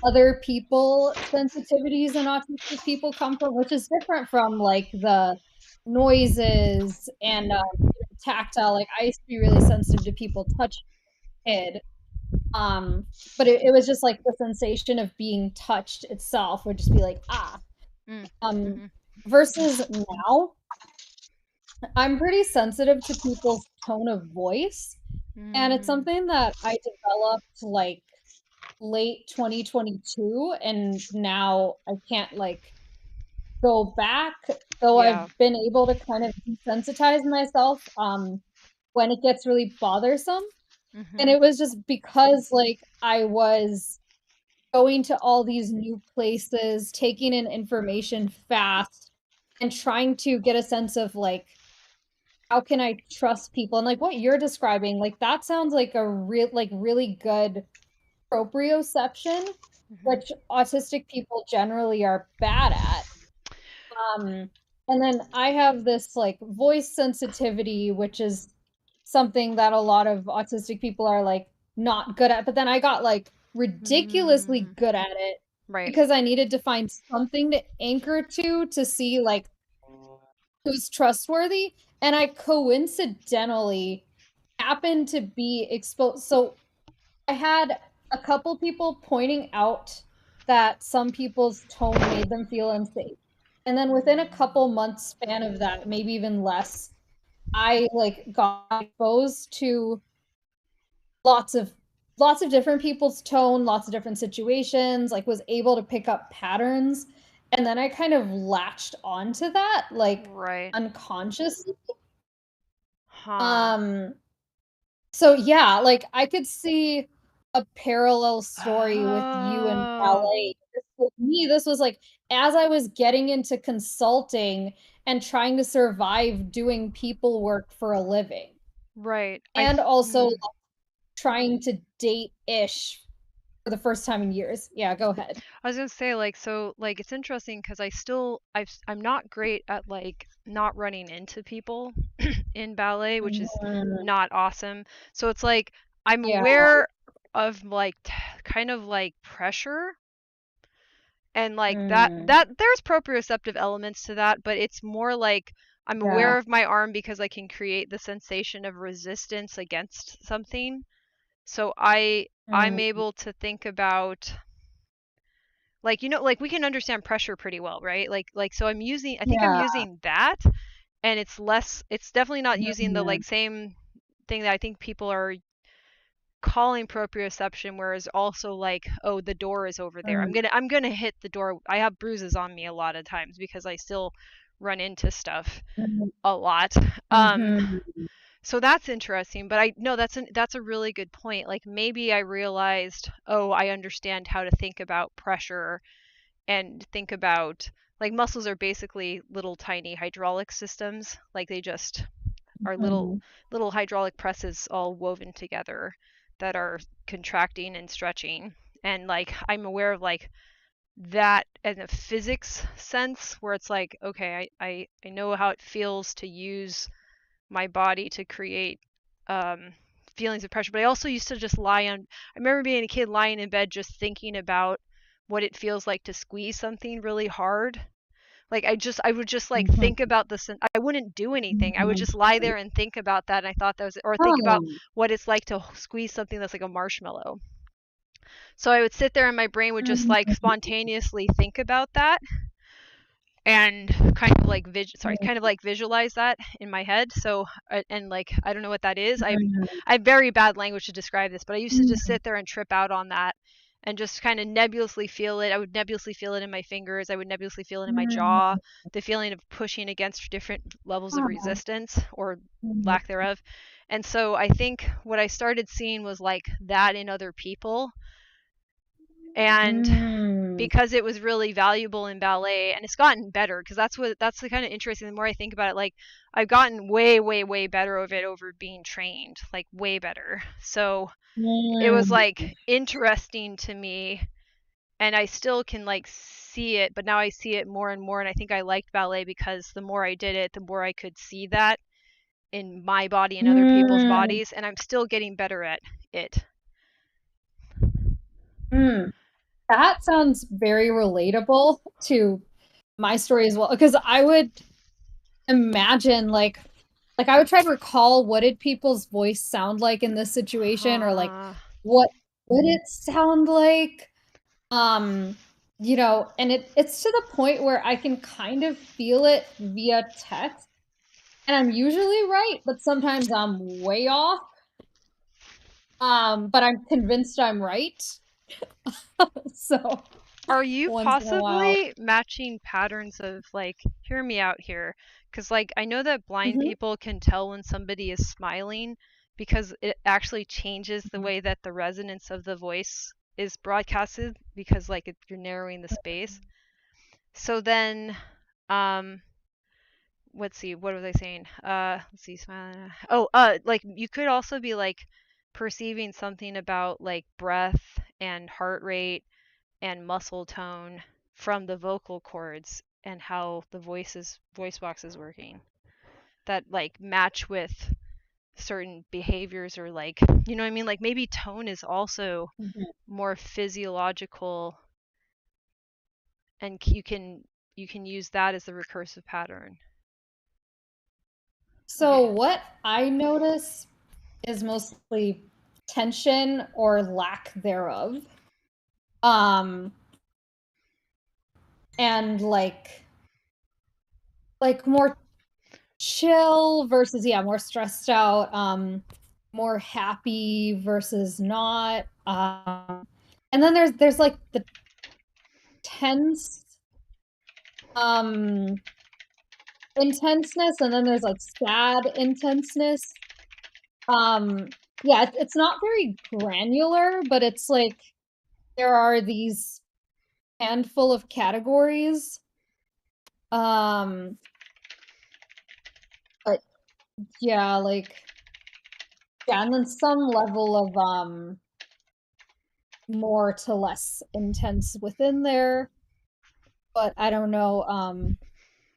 other people sensitivities and autistic people come from, which is different from like the noises and tactile. Like I used to be really sensitive to people touching my kid. But it was just like the sensation of being touched itself would just be like, ah. Versus now, I'm pretty sensitive to people's tone of voice. And it's something that I developed like late 2022, and now I can't like go back, though Yeah. I've been able to kind of desensitize myself when it gets really bothersome. And it was just because like I was going to all these new places, taking in information fast, and trying to get a sense of like how can I trust people? And like what you're describing, like that sounds like a really good proprioception, which autistic people generally are bad at. And then I have this like voice sensitivity, which is something that a lot of autistic people are like not good at. But then I got like ridiculously good at it Right. because I needed to find something to anchor to see like who's trustworthy. And I coincidentally happened to be exposed. So I had a couple people pointing out that some people's tone made them feel unsafe. And then within a couple months span of that, maybe even less, I like got exposed to lots of different people's tone, lots of different situations, like was able to pick up patterns. And then I kind of latched onto that, like Right. unconsciously. Huh. So yeah, like I could see a parallel story with you and ballet. With me, this was like as I was getting into consulting and trying to survive doing people work for a living. Right. And also like, trying to date-ish for the first time in years. Yeah, go ahead. I was gonna say like so like it's interesting because I'm not great at like not running into people in ballet, which is not awesome. So it's like I'm Yeah. aware of like kind of like pressure and like that there's proprioceptive elements to that, but it's more like I'm aware of my arm because I can create the sensation of resistance against something. So I'm able to think about like like we can understand pressure pretty well, right? Like so I'm using that, and it's definitely not using the like same thing that I think people are calling proprioception, whereas also like, oh, the door is over there. I'm gonna hit the door. I have bruises on me a lot of times because I still run into stuff a lot. So that's interesting, but I no, that's a really good point. Like maybe I realized, oh, I understand how to think about pressure and think about like muscles are basically little tiny hydraulic systems. Like they just are little hydraulic presses all woven together that are contracting and stretching. And like I'm aware of like that in a physics sense where it's like, okay, I know how it feels to use my body to create feelings of pressure. But I also used to just lie on. I remember being a kid lying in bed just thinking about what it feels like to squeeze something really hard. Like I would just like think about this, and I wouldn't do anything. I would just lie there and think about that, and I thought that was, or think about what it's like to squeeze something that's like a marshmallow. So I would sit there and my brain would just like spontaneously think about that. and kind of like visualize that in my head. So and like I don't know what that is. I have very bad language to describe this, but I used to just sit there and trip out on that and just kind of nebulously feel it. I would nebulously feel it in my fingers. I would nebulously feel it in my jaw, the feeling of pushing against different levels of resistance or lack thereof. And so I think what I started seeing was like that in other people. And because it was really valuable in ballet, and it's gotten better, because that's the kind of interesting, the more I think about it, like I've gotten way better of it over being trained, like way better. So it was like interesting to me, and I still can like see it, but now I see it more and more, and I think I liked ballet because the more I did it, the more I could see that in my body and other people's bodies, and I'm still getting better at it. That sounds very relatable to my story as well, because I would imagine like I would try to recall what did people's voice sound like in this situation, or like what would it sound like, you know, and it's to the point where I can kind of feel it via text, and I'm usually right, but sometimes I'm way off, but I'm convinced I'm right. So are you possibly matching patterns of like, hear me out here, because like I know that blind people can tell when somebody is smiling because it actually changes the way that the resonance of the voice is broadcasted, because like you're narrowing the space. So then let's see, what was I saying? Let's see, smiling. Oh, like you could also be like perceiving something about like breath and heart rate and muscle tone from the vocal cords and how the voice box is working, that like match with certain behaviors, or like, you know what I mean, like maybe tone is also more physiological, and you can use that as the recursive pattern. So what I notice is mostly tension or lack thereof. And like more chill versus more stressed out, more happy versus not. And then there's like the tense intenseness, and then there's like sad intenseness. Yeah, it's not very granular, but it's like there are these handful of categories. But yeah, like and then some level of more to less intense within there. But I don't know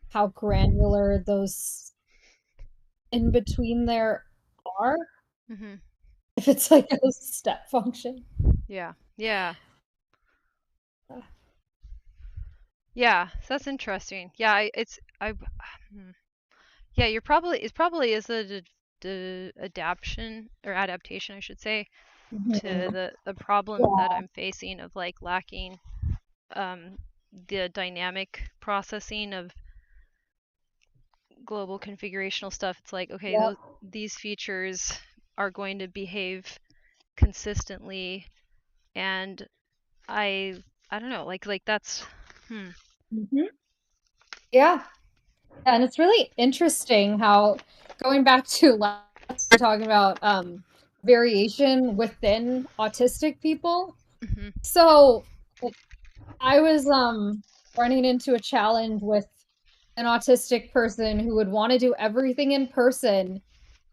how granular those in between there are. If it's like a step function. Yeah. So that's interesting. Yeah, yeah, it probably is the adaptation, I should say, to the problem that I'm facing of like lacking the dynamic processing of global configurational stuff. It's like, okay, these features are going to behave consistently, and I don't know, like that's Yeah, and it's really interesting how, going back to last, we're talking about variation within autistic people. So I was running into a challenge with an autistic person who would want to do everything in person,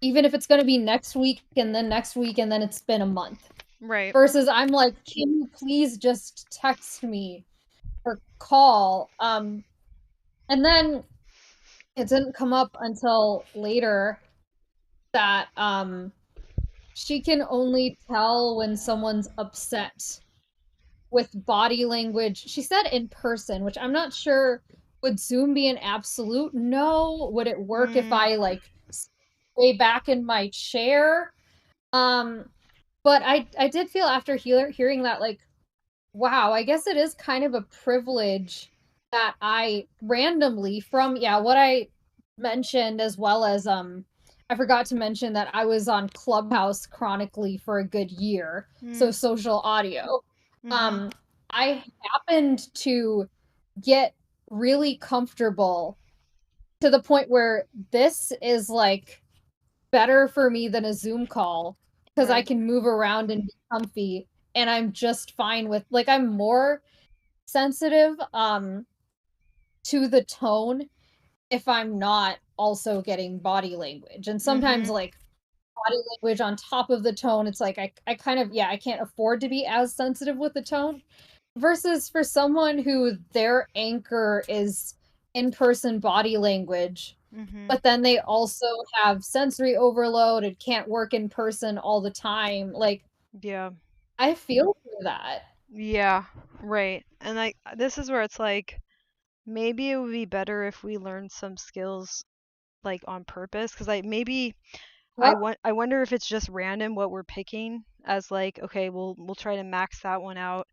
even if it's going to be next week and then next week and then it's been a month. Right. Versus I'm like, can you please just text me or call? And then it didn't come up until later that she can only tell when someone's upset with body language. She said in person, which I'm not sure, would Zoom be an absolute no? Would it work if I like stay back in my chair? But I did feel after hearing that, like, wow, I guess it is kind of a privilege that I randomly from what I mentioned, as well as I forgot to mention that I was on Clubhouse chronically for a good year, so social audio. I happened to get really comfortable to the point where this is like better for me than a Zoom call because I can move around and be comfy, and I'm just fine with, like, I'm more sensitive to the tone if I'm not also getting body language. And sometimes like body language on top of the tone, it's like I kind of I can't afford to be as sensitive with the tone. Versus for someone who their anchor is in-person body language, but then they also have sensory overload and can't work in person all the time. Like, Yeah. I feel for that. Yeah. Right. And like this is where it's like maybe it would be better if we learned some skills like on purpose, because like maybe Yep. I wonder if it's just random what we're picking as like, okay, we'll try to max that one out.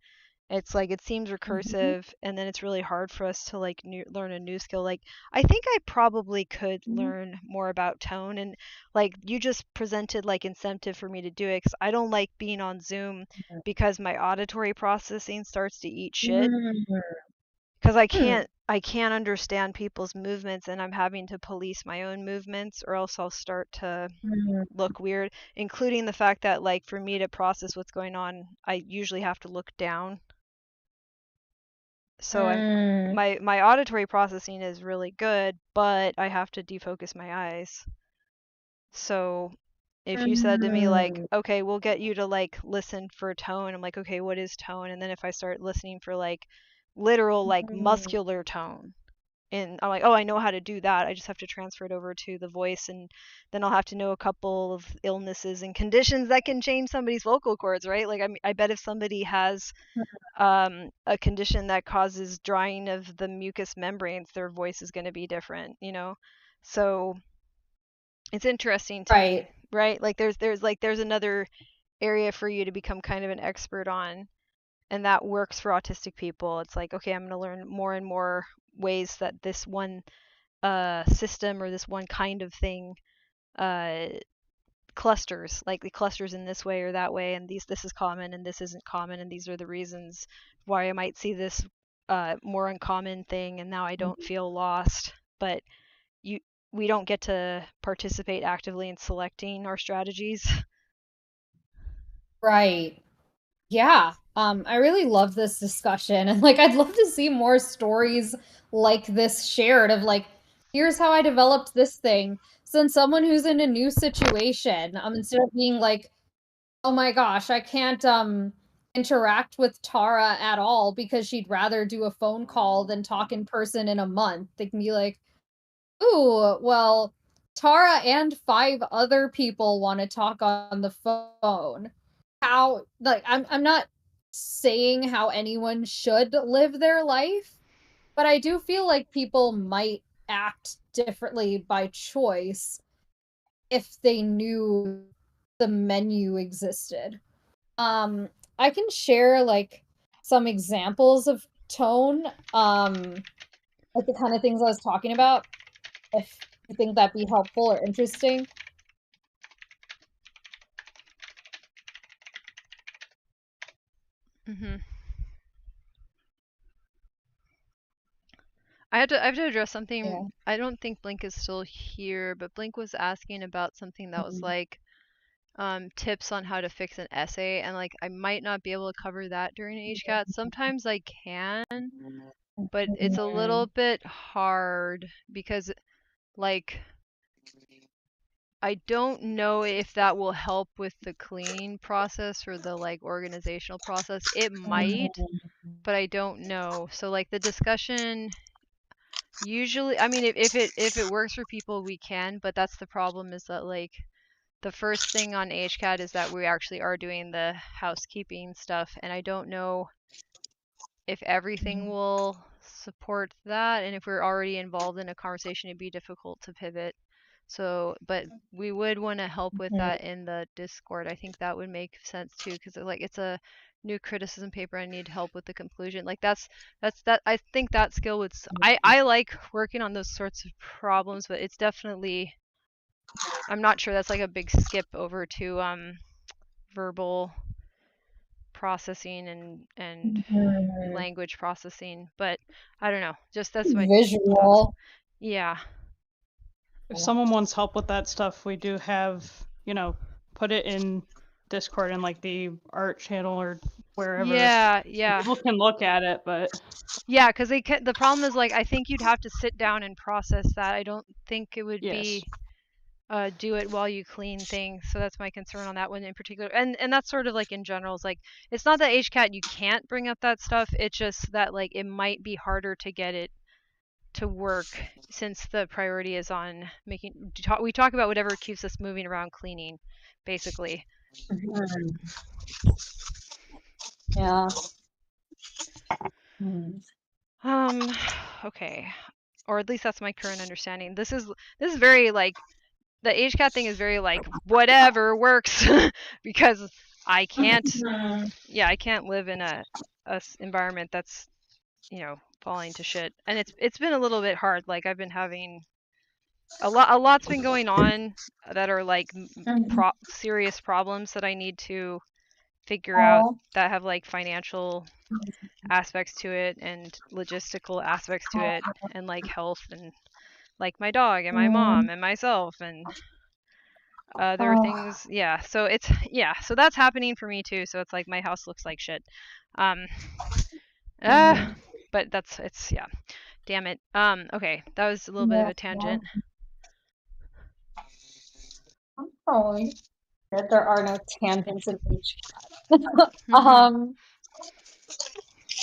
It's like it seems recursive, and then it's really hard for us to like learn a new skill. Like I think I probably could learn more about tone, and like you just presented like incentive for me to do it, because I don't like being on Zoom because my auditory processing starts to eat shit, because I can't understand people's movements, and I'm having to police my own movements or else I'll start to look weird, including the fact that like for me to process what's going on, I usually have to look down. So my auditory processing is really good, but I have to defocus my eyes. So if you said to me like, okay, we'll get you to like listen for tone, I'm like, okay, what is tone? And then if I start listening for like literal like muscular tone, and I'm like, oh, I know how to do that. I just have to transfer it over to the voice, and then I'll have to know a couple of illnesses and conditions that can change somebody's vocal cords, right? Like I bet if somebody has a condition that causes drying of the mucous membranes, their voice is going to be different, you know? So it's interesting to me, Right. right? Like there's another area for you to become kind of an expert on, and that works for autistic people. It's like, okay, I'm going to learn more and more ways that this one system or this one kind of thing uh, clusters, like the clusters in this way or that way, and this is common and this isn't common, and these are the reasons why I might see this more uncommon thing, and now I don't feel lost. But you we don't get to participate actively in selecting our strategies. Right. Yeah. I really love this discussion, and like I'd love to see more stories like this shared of like, here's how I developed this thing. So then someone who's in a new situation, instead of being like, oh my gosh, I can't interact with Tara at all because she'd rather do a phone call than talk in person in a month. They can be like, ooh, well, Tara and 5 other people want to talk on the phone. How, like, I'm not saying how anyone should live their life, but I do feel like people might act differently by choice if they knew the menu existed. I can share like some examples of tone, like the kind of things I was talking about, if you think that'd be helpful or interesting. hmm I have to address something. Yeah. I don't think Blink is still here, but Blink was asking about something that was like tips on how to fix an essay, and like I might not be able to cover that during HCAT. Sometimes I can, but it's a little bit hard because like I don't know if that will help with the cleaning process or the like organizational process. It might, but I don't know. So like the discussion usually, I mean, if it works for people, we can, but that's the problem, is that like the first thing on HCAT is that we actually are doing the housekeeping stuff, and I don't know if everything will support that, and if we're already involved in a conversation, it'd be difficult to pivot. So, but we would want to help with that in the Discord. I think that would make sense too, because like it's a new criticism paper. I need help with the conclusion. Like that's that. I think that skill would. I like working on those sorts of problems, but it's definitely. I'm not sure that's like a big skip over to verbal processing and language processing, but I don't know. Just that's my thoughts. Visual. Yeah. If someone wants help with that stuff, we do have, put it in Discord in like the art channel or wherever. Yeah. People can look at it, but yeah, because the problem is like I think you'd have to sit down and process that. I don't think it would be do it while you clean things. So that's my concern on that one in particular. And that's sort of like in general. It's like it's not that HCAT you can't bring up that stuff. It's just that like it might be harder to get it to work since the priority is on making. We talk about whatever keeps us moving around cleaning, basically. Yeah. Okay. Or at least that's my current understanding. This is very like the HCAT thing is very like whatever works because I can't I can't live in a environment that's falling to shit. And it's been a little bit hard. Like I've been having a lot's been going on that are like serious problems that I need to figure out that have like financial aspects to it and logistical aspects to it and like health and like my dog and my mom and myself and other things. Yeah, so it's so that's happening for me too. So it's like my house looks like shit. But it's damn it. Okay, that was a little bit of a tangent. Oh, there are no tangents in HCAT.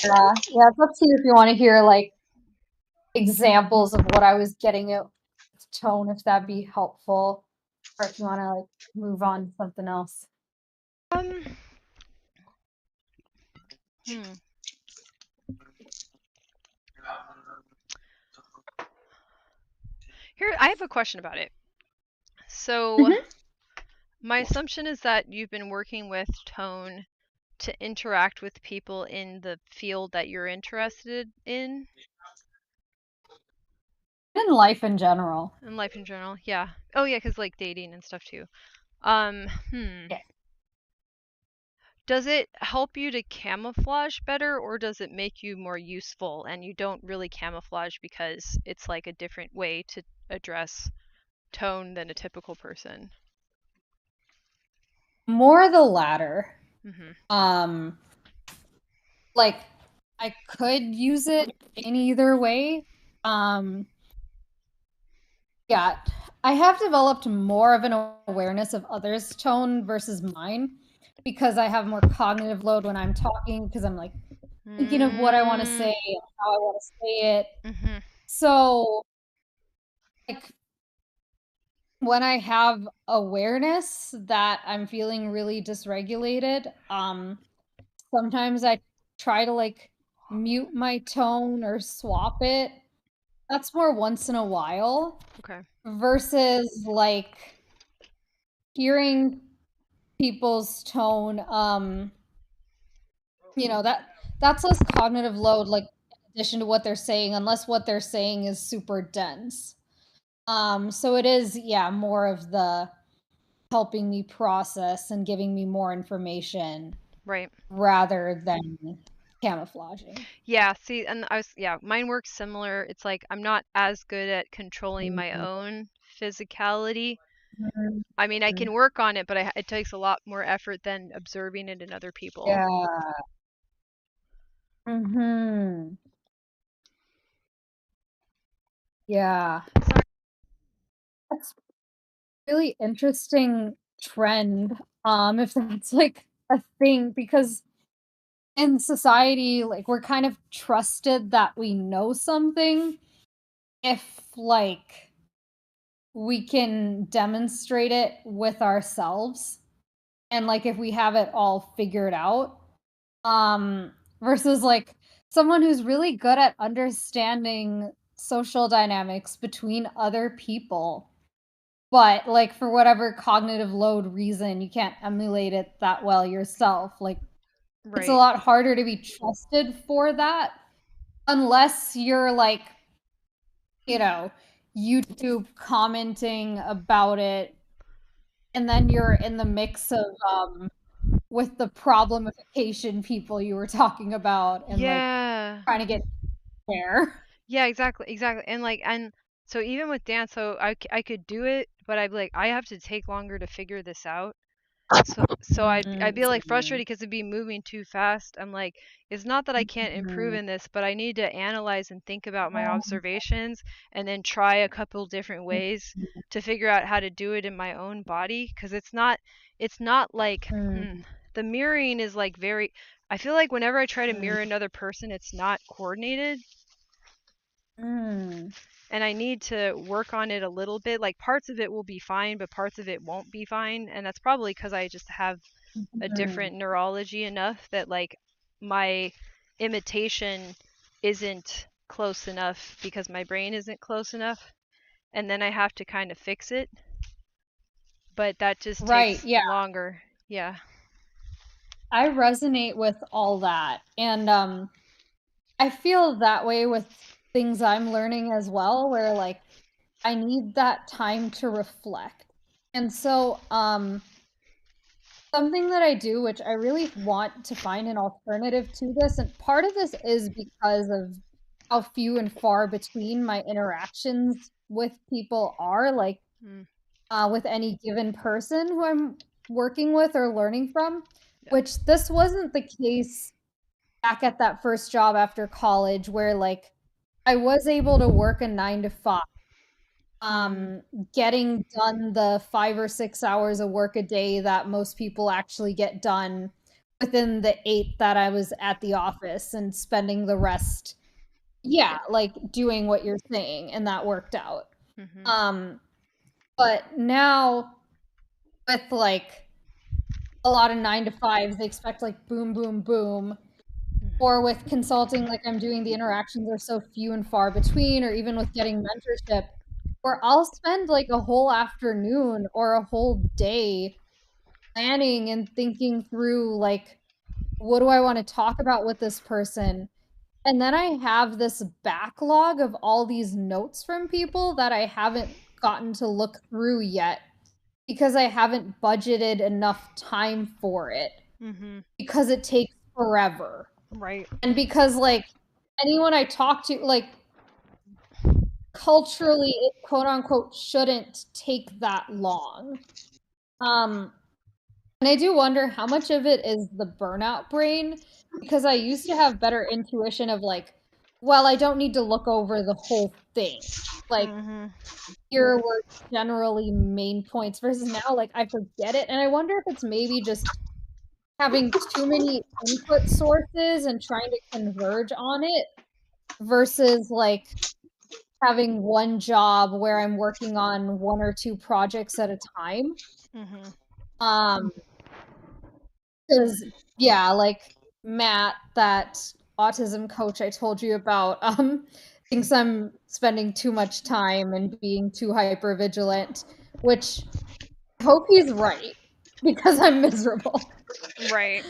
Yeah, it's up to you if you want to hear like examples of what I was getting at tone, if that'd be helpful, or if you want to like move on to something else. Here, I have a question about it. So, my assumption is that you've been working with tone to interact with people in the field that you're interested in. In life in general. In life in general, yeah. Oh yeah, because like dating and stuff too. Does it help you to camouflage better, or does it make you more useful and you don't really camouflage because it's like a different way to address tone than a typical person? More the latter. Like I could use it in either way. Yeah, I have developed more of an awareness of others' tone versus mine because I have more cognitive load when I'm talking because I'm like thinking of what I want to say and how I want to say it. So like when I have awareness that I'm feeling really dysregulated, sometimes I try to like mute my tone or swap it. That's more once in a while. Okay. Versus like hearing people's tone, that's less cognitive load, like in addition to what they're saying, unless what they're saying is super dense. So it is, more of the helping me process and giving me more information. Right. Rather than camouflaging. Yeah, see, and mine works similar. It's like I'm not as good at controlling my own physicality. I mean, I can work on it, but it takes a lot more effort than observing it in other people. Yeah. That's really interesting trend, if that's like a thing, because in society, like we're kind of trusted that we know something if like we can demonstrate it with ourselves and like if we have it all figured out, versus like someone who's really good at understanding social dynamics between other people but like for whatever cognitive load reason, you can't emulate it that well yourself. Like it's a Right. lot harder to be trusted for that unless you're like, you know, YouTube commenting about it, and then you're in the mix of with the problemification people you were talking about and like Yeah. trying to get there. Yeah, exactly. And so even with dance, so I could do it, but I'd be like, I have to take longer to figure this out. So I'd be like frustrated because it'd be moving too fast. I'm like, it's not that I can't improve in this, but I need to analyze and think about my observations and then try a couple different ways to figure out how to do it in my own body, because it's not like the mirroring is like very, I feel like whenever I try to mirror another person, it's not coordinated. And I need to work on it a little bit. Like parts of it will be fine, but parts of it won't be fine. And that's probably because I just have a different neurology enough that like my imitation isn't close enough because my brain isn't close enough. And then I have to kind of fix it. But that just takes Yeah. longer. Yeah. I resonate with all that. And I feel that way with things I'm learning as well, where like I need that time to reflect. And so something that I do, which I really want to find an alternative to this, and part of this is because of how few and far between my interactions with people are, like with any given person who I'm working with or learning from, which this wasn't the case back at that first job after college, where like I was able to work a 9 to 5, getting done the 5 or 6 hours of work a day that most people actually get done within the 8 that I was at the office, and spending the rest, like doing what you're saying, and that worked out. But now with like a lot of 9 to 5s, they expect like boom, boom, boom. Or with consulting, like I'm doing, the interactions are so few and far between, or even with getting mentorship, where I'll spend like a whole afternoon or a whole day planning and thinking through like, what do I want to talk about with this person? And then I have this backlog of all these notes from people that I haven't gotten to look through yet because I haven't budgeted enough time for it, because it takes forever. Right. And because like anyone I talk to, like culturally it quote unquote shouldn't take that long. And I do wonder how much of it is the burnout brain, because I used to have better intuition of like, well, I don't need to look over the whole thing. Like here were generally main points, versus now like I forget it. And I wonder if it's maybe just having too many input sources and trying to converge on it, versus like having one job where I'm working on 1 or 2 projects at a time. Because like Matt, that autism coach I told you about, thinks I'm spending too much time and being too hyper vigilant, which I hope he's right, because I'm miserable. Right.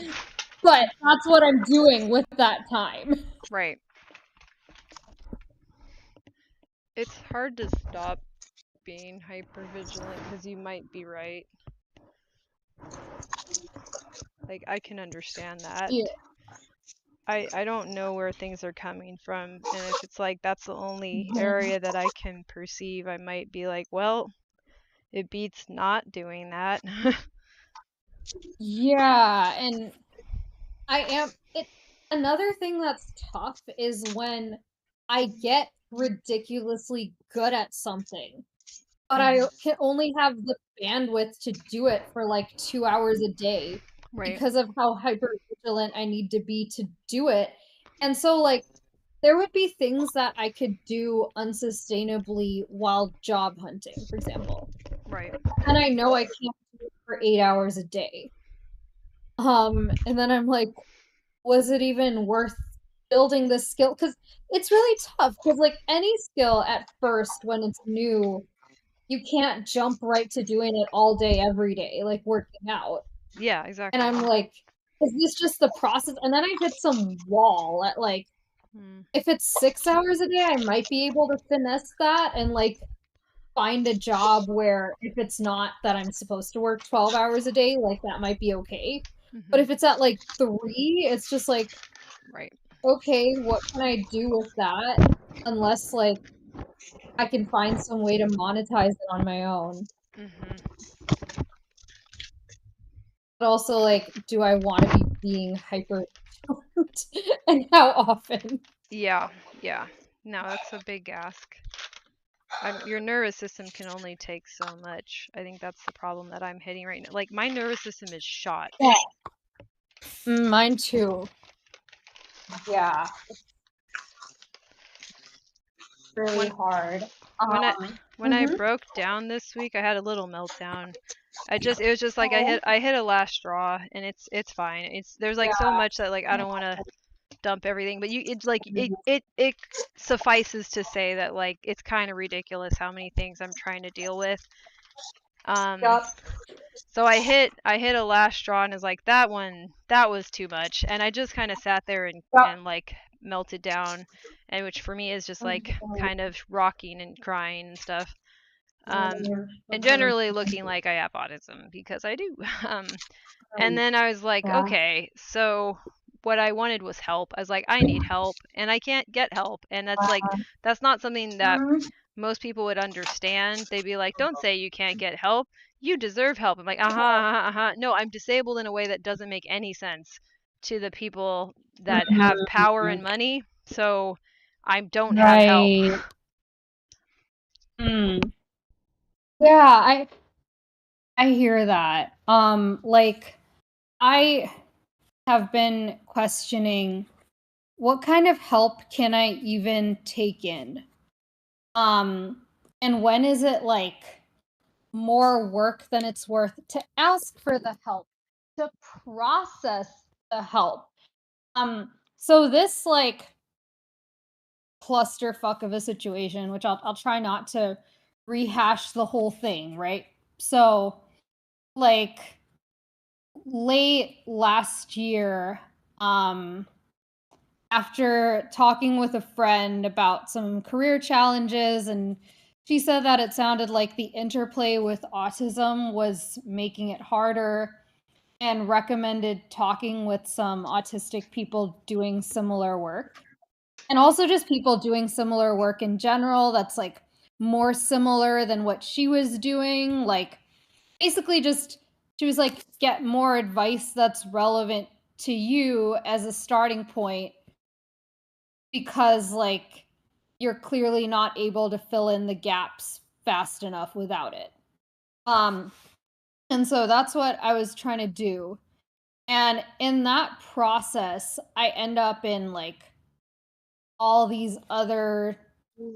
But that's what I'm doing with that time. Right. It's hard to stop being hypervigilant because you might be right. Like I can understand that. Yeah. I don't know where things are coming from, and if it's like that's the only area that I can perceive, I might be like, well, it beats not doing that. Yeah, and another thing that's tough is when I get ridiculously good at something, but I can only have the bandwidth to do it for like 2 hours a day because of how hyper vigilant I need to be to do it. And so like there would be things that I could do unsustainably while job hunting, for example. Right. And I know I can't do it for 8 hours a day. And then I'm like, was it even worth building this skill? Because it's really tough, because like any skill at first when it's new, you can't jump right to doing it all day, every day, like working out. Yeah, exactly. And I'm like, is this just the process? And then I hit some wall at like, if it's 6 hours a day, I might be able to finesse that and like find a job where if it's not that I'm supposed to work 12 hours a day, like that might be okay. But if it's at like 3, it's just like, right. okay, what can I do with that? Unless like I can find some way to monetize it on my own. But also like, do I want to be being hyper and how often? Yeah, yeah. No, that's a big ask. Your nervous system can only take so much. I think that's the problem that I'm hitting right now. Like my nervous system is shot. Yeah. Mine too. Yeah. Really hard. When I broke down this week, I had a little meltdown. It was just like I hit a last straw, and it's fine. There's like so much that like I don't want to dump everything, but it's like it suffices to say that like it's kind of ridiculous how many things I'm trying to deal with. So I hit a last straw and is like that was too much, and I just kind of sat there and like melted down, and which for me is just like kind of rocking and crying and stuff. And generally looking like I have autism because I do. And then I was like, okay, so what I wanted was help. I was like, I need help and I can't get help. And that's not something that most people would understand. They'd be like, don't say you can't get help. You deserve help. I'm like, no, I'm disabled in a way that doesn't make any sense to the people that have power and money. So I don't have help. Yeah, I hear that. Like I have been questioning what kind of help can I even take in? And when is it like more work than it's worth to ask for the help, to process the help? So this like clusterfuck of a situation, which I'll try not to rehash the whole thing, right? So like late last year, after talking with a friend about some career challenges, and she said that it sounded like the interplay with autism was making it harder, and recommended talking with some autistic people doing similar work. And also just people doing similar work in general that's like more similar than what she was doing. Like basically just she was like, get more advice that's relevant to you as a starting point, because like you're clearly not able to fill in the gaps fast enough without it. And so that's what I was trying to do. And in that process, I end up in like all these other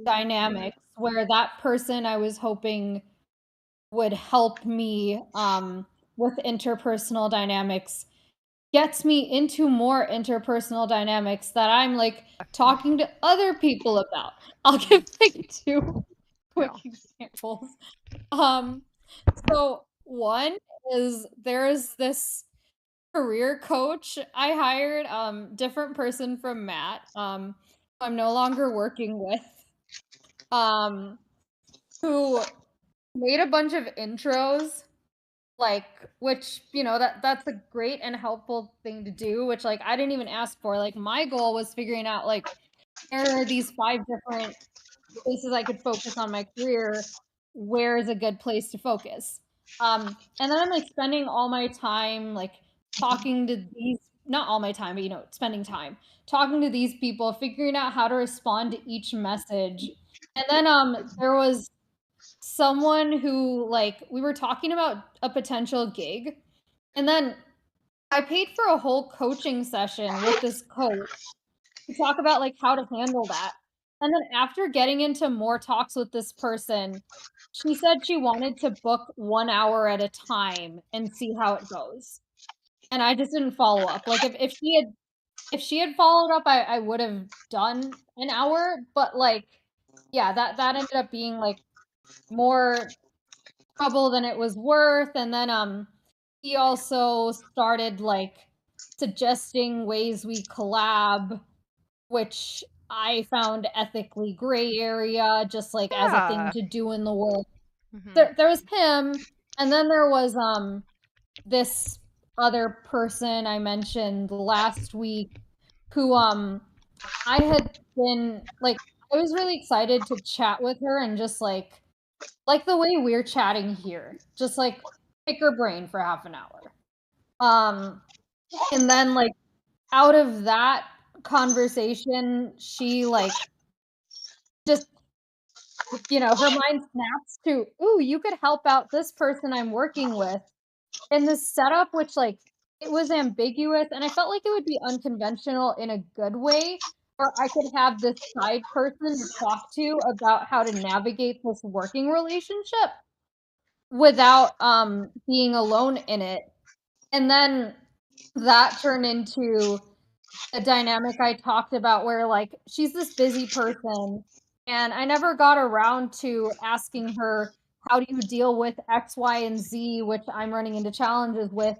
dynamics where that person I was hoping would help me with interpersonal dynamics gets me into more interpersonal dynamics that I'm like talking to other people about. I'll give like 2 quick examples. So one is there's this career coach I hired, different person from Matt, I'm no longer working with, who made a bunch of intros, like, which, you know, that's a great and helpful thing to do, which like I didn't even ask for. Like my goal was figuring out like there are these 5 different places I could focus on my career. Where is a good place to focus? And then I'm like spending all my time like talking to these, not all my time, but you know, spending time talking to these people, figuring out how to respond to each message. And then there was someone who like we were talking about a potential gig, and then I paid for a whole coaching session with this coach to talk about like how to handle that. And then after getting into more talks with this person, she said she wanted to book 1 hour at a time and see how it goes. And I just didn't follow up. Like if she had followed up, I would have done an hour, but like yeah, that ended up being like more trouble than it was worth. And then he also started like suggesting ways we collab, which I found ethically gray area, just like as a thing Yeah. to do in the world. Mhm. There was him, and then there was this other person I mentioned last week who I had been like, I was really excited to chat with her and just like the way we're chatting here, just like pick her brain for half an hour. And then like out of that conversation, she like just, you know, her mind snaps to, ooh, you could help out this person I'm working with in this setup, which like it was ambiguous, and I felt like it would be unconventional in a good way, or I could have this side person to talk to about how to navigate this working relationship without being alone in it. And then that turned into a dynamic I talked about where like she's this busy person, and I never got around to asking her, how do you deal with X, Y, and Z, which I'm running into challenges with,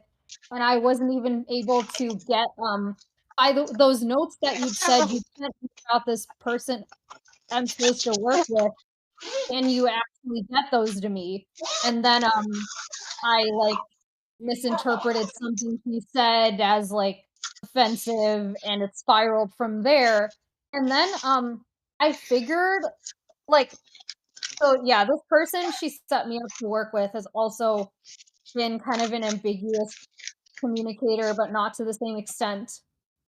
and I wasn't even able to get those notes that you'd said you sent me about this person I'm supposed to work with, and you actually get those to me. And then I like misinterpreted something he said as like offensive, and it spiraled from there. And then I figured like, so yeah, this person she set me up to work with has also been kind of an ambiguous communicator, but not to the same extent.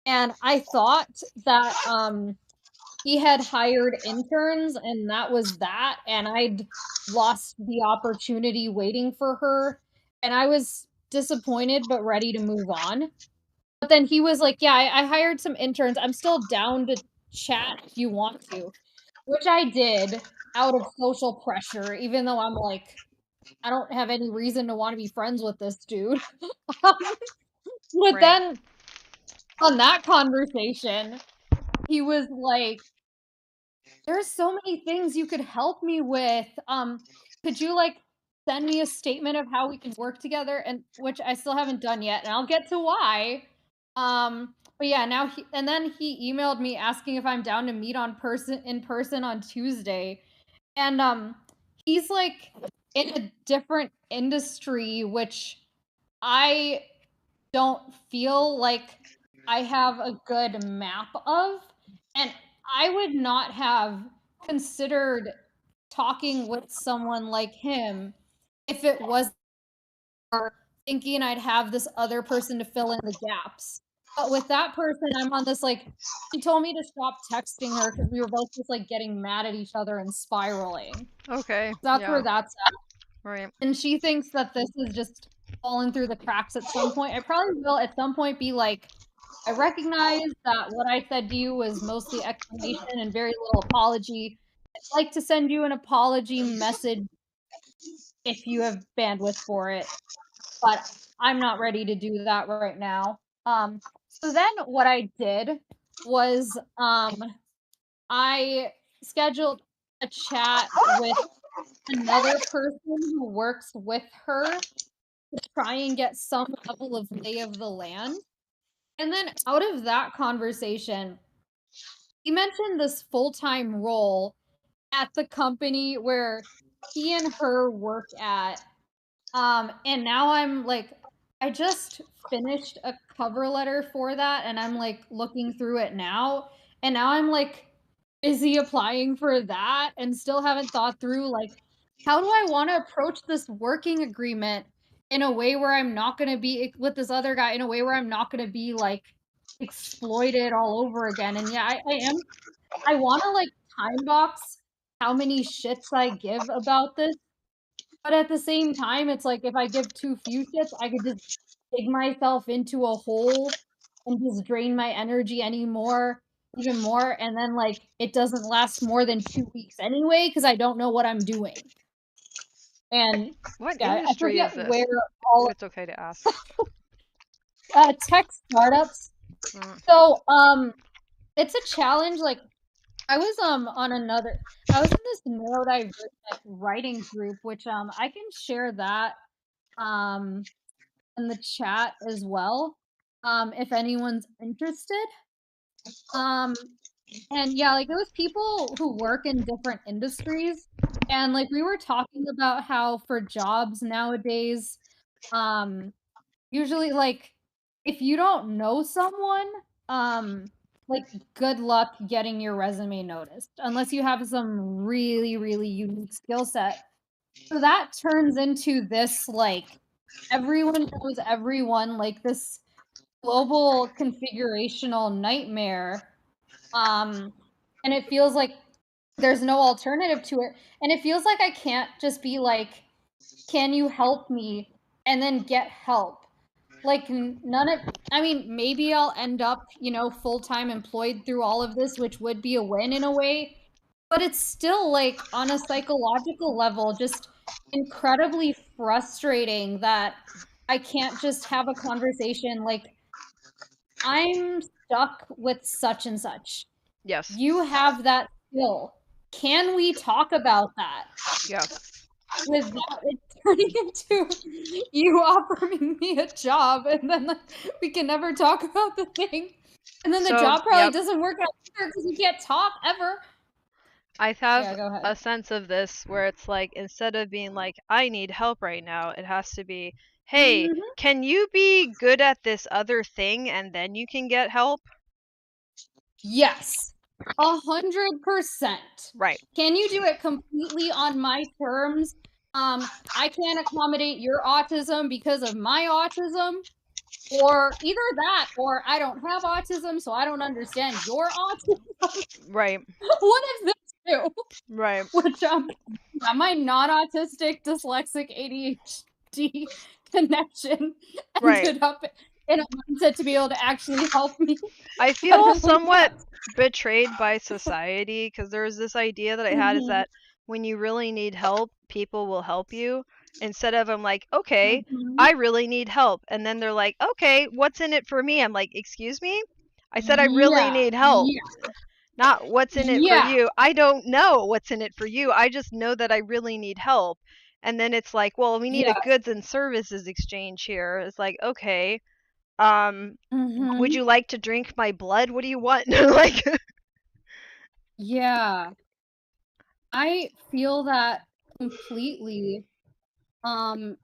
And I thought that he had hired interns and that was that, and I'd lost the opportunity waiting for her, and I was disappointed but ready to move on. But then he was like, yeah, I hired some interns, I'm still down to chat if you want to, which I did out of social pressure, even though I'm like, I don't have any reason to want to be friends with this dude. But Right. then on that conversation, he was like, there's so many things you could help me with. Could you like send me a statement of how we can work together? And which I still haven't done yet, and I'll get to why. But yeah, now he emailed me asking if I'm down to meet in person on Tuesday. And he's like in a different industry, which I don't feel like I have a good map of. And I would not have considered talking with someone like him if it was thinking I'd have this other person to fill in the gaps. But with that person, I'm on this like, she told me to stop texting her because we were both just like getting mad at each other and spiraling. Okay. That's Yeah. where that's at. Right. And she thinks that this is just falling through the cracks at some point. I probably will at some point be like, I recognize that what I said to you was mostly explanation and very little apology. I'd like to send you an apology message if you have bandwidth for it, but I'm not ready to do that right now. So then what I did was I scheduled a chat with another person who works with her to try and get some level of lay of the land. And then out of that conversation, he mentioned this full-time role at the company where he and her work at. And now I'm like, I just finished a cover letter for that, and I'm like looking through it now, and now I'm like busy applying for that and still haven't thought through like, how do I want to approach this working agreement in a way where I'm not going to be with this other guy, in a way where I'm not going to be like exploited all over again. And yeah, I want to like time box how many shits I give about this, but at the same time, it's like if I give too few shits, I could just dig myself into a hole and just drain my energy even more, and then like it doesn't last more than 2 weeks anyway because I don't know what I'm doing. And What yeah, I industry is forget this? where If it's okay to ask. tech startups. Mm. So it's a challenge. Like I was I was in this neurodivergent writing group, which I can share that in the chat as well, if anyone's interested. And yeah, like, it was people who work in different industries, and, like, we were talking about how for jobs nowadays, usually, like, if you don't know someone, like, good luck getting your resume noticed, unless you have some really, really unique skill set. So that turns into this, like, everyone knows everyone, like, this global configurational nightmare, and it feels like there's no alternative to it, and it feels like I can't just be like, "Can you help me?" and then get help. Like, none of I mean, maybe I'll end up, full-time employed through all of this, which would be a win in a way, but it's still, like, on a psychological level, just incredibly frustrating that I can't just have a conversation like, "I'm stuck with such and such. Yes. You have that skill. Can we talk about that?" Yeah. Without it turning into you offering me a job, and then, like, we can never talk about the thing. And then the So, job probably yep. doesn't work out either because we can't talk ever. I have Yeah, go ahead. a sense of this where it's like, instead of being like, I need help right now, it has to be, hey, Mhm. can you be good at this other thing and then you can get help? Yes. 100%. Right. Can you do it completely on my terms? I can't accommodate your autism because of my autism, or either that, or I don't have autism, so I don't understand your autism. Right. One of the two. Right. Which yeah, my non-autistic dyslexic ADHD connection Right. ended up in a mindset to be able to actually help me. I I feel really somewhat guess. betrayed by society because there was this idea that I had is Mhm. that when you really need help, people will help you. Instead of I'm like, okay, Mhm. I really need help. And then they're like, okay, what's in it for me? I'm like, excuse me? I said I really Yeah. need help. Yeah. Not what's in it for Yeah. you. I don't know what's in it for you. I just know that I really need help. And then it's like, well, we need a Yeah. goods and services exchange here. It's like, okay, um, would Mhm. you like to drink my blood? What do you want? Like, Yeah. I feel that completely. Um,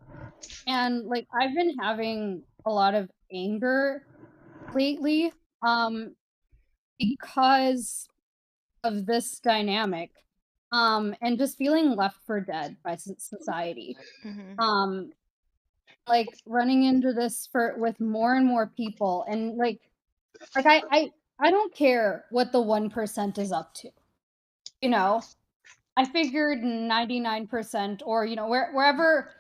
and like I've been having a lot of anger lately, because of this dynamic, and just feeling left for dead by society. mhm. Um, like running into this for with more and more people, and like I don't care what the 1% is up to. You know, I figured 99%, or wherever.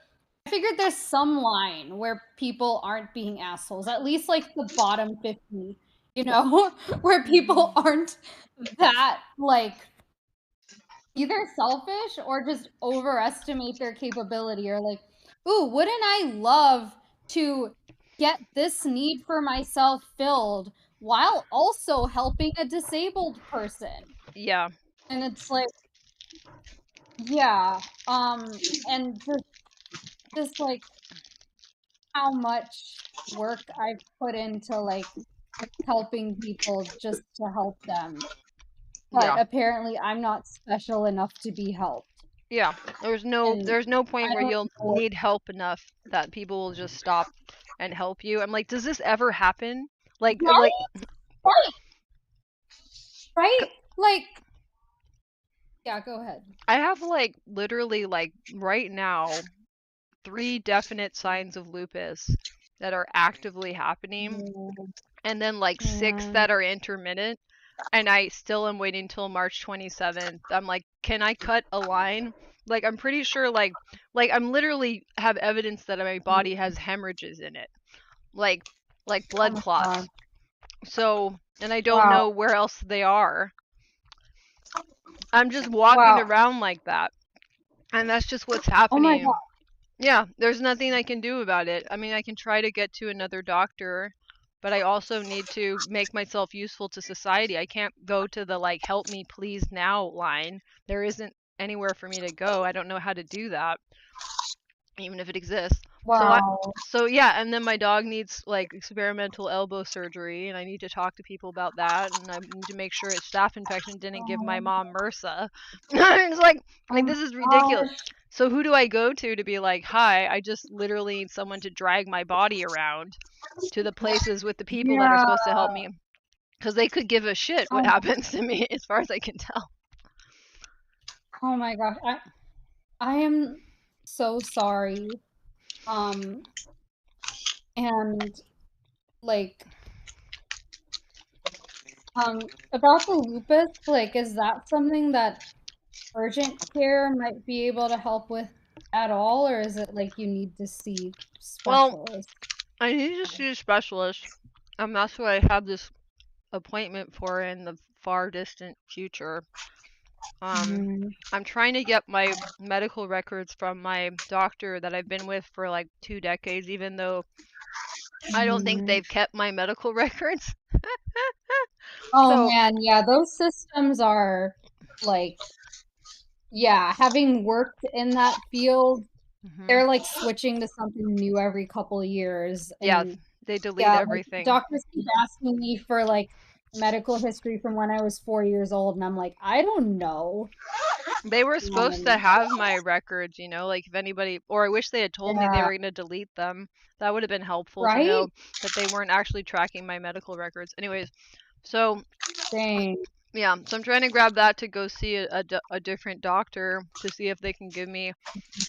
I figured there's some line where people aren't being assholes. At least like the bottom 50, where people aren't that like either selfish or just overestimate their capability, or like, ooh, wouldn't I love to get this need for myself filled while also helping a disabled person? Yeah. And it's like, yeah, and just like how much work I've put into like helping people just to help them. But Yeah. apparently I'm not special enough to be helped. Yeah. And There's no point I where don't you'll know. need help enough that people will just stop and help you. I'm like, does this ever happen? Like Right? Right. Right? Like, yeah, go ahead. I have like literally like right now 3 definite signs of lupus that are actively happening, and then like 6 Yeah. that are intermittent, and I still am waiting till March 27th. I'm like, can I cut a line? Like, I'm pretty sure like I'm literally have evidence that my body has hemorrhages in it. Like Oh blood my clots. god. So, and I don't Wow. know where else they are. I'm just walking Wow. around like that. And that's just what's Oh my happening. god. Yeah, there's nothing I can do about it. I mean, I can try to get to another doctor, but I also need to make myself useful to society. I can't go to the like help me please now line. There isn't anywhere for me to go. I don't know how to do that, even if it exists. Wow. So yeah, and then my dog needs like experimental elbow surgery, and I need to talk to people about that, and I need to make sure its staph infection didn't give my mom MRSA. It's like this is ridiculous. Gosh. So who do I go to be like, hi, I just literally need someone to drag my body around to the places with the people that are Yeah. supposed to help me, because they could give a shit what Oh. happens to me, as far as I can tell. Oh my gosh. I am so sorry. And like about the lupus, like is that something that urgent care might be able to help with at all, or is it like you need to see specialists? I need to see a specialist. That's what I have this appointment for in the far distant future. I'm trying to get my medical records from my doctor that I've been with for like 2 decades, even though I don't think they've kept my medical records. Oh man, yeah, those systems are like, yeah, having worked in that field, they're like switching to something new every couple of years. Yeah, And they delete yeah, everything. like, doctors keep asking me for like medical history from when I was 4 years old, and I'm like, I don't know. They were supposed to have my records, you know, like if anybody, or I wish they had told me they were going to delete them. That would have been helpful to know that they weren't actually tracking my medical records. Anyways, so Dang. yeah, so I'm trying to grab that to go see a different doctor to see if they can give me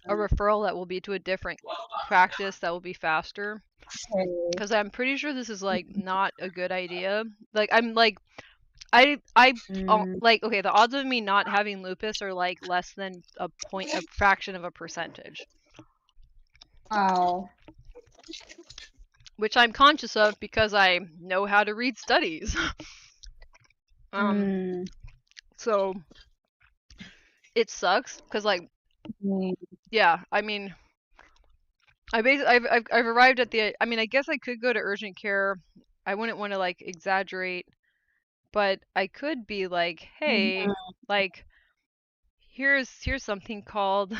a referral that will be to a different practice that will be faster. Because I'm pretty sure this is like not a good idea. Like I'm like I like, okay, the odds of me not having lupus are like less than a fraction of a percentage. Wow. Which I'm conscious of because I know how to read studies. So it sucks because like, yeah, I mean, I've arrived at the, I mean, I guess I could go to urgent care. I wouldn't want to like exaggerate, but I could be like, hey, like, here's something called,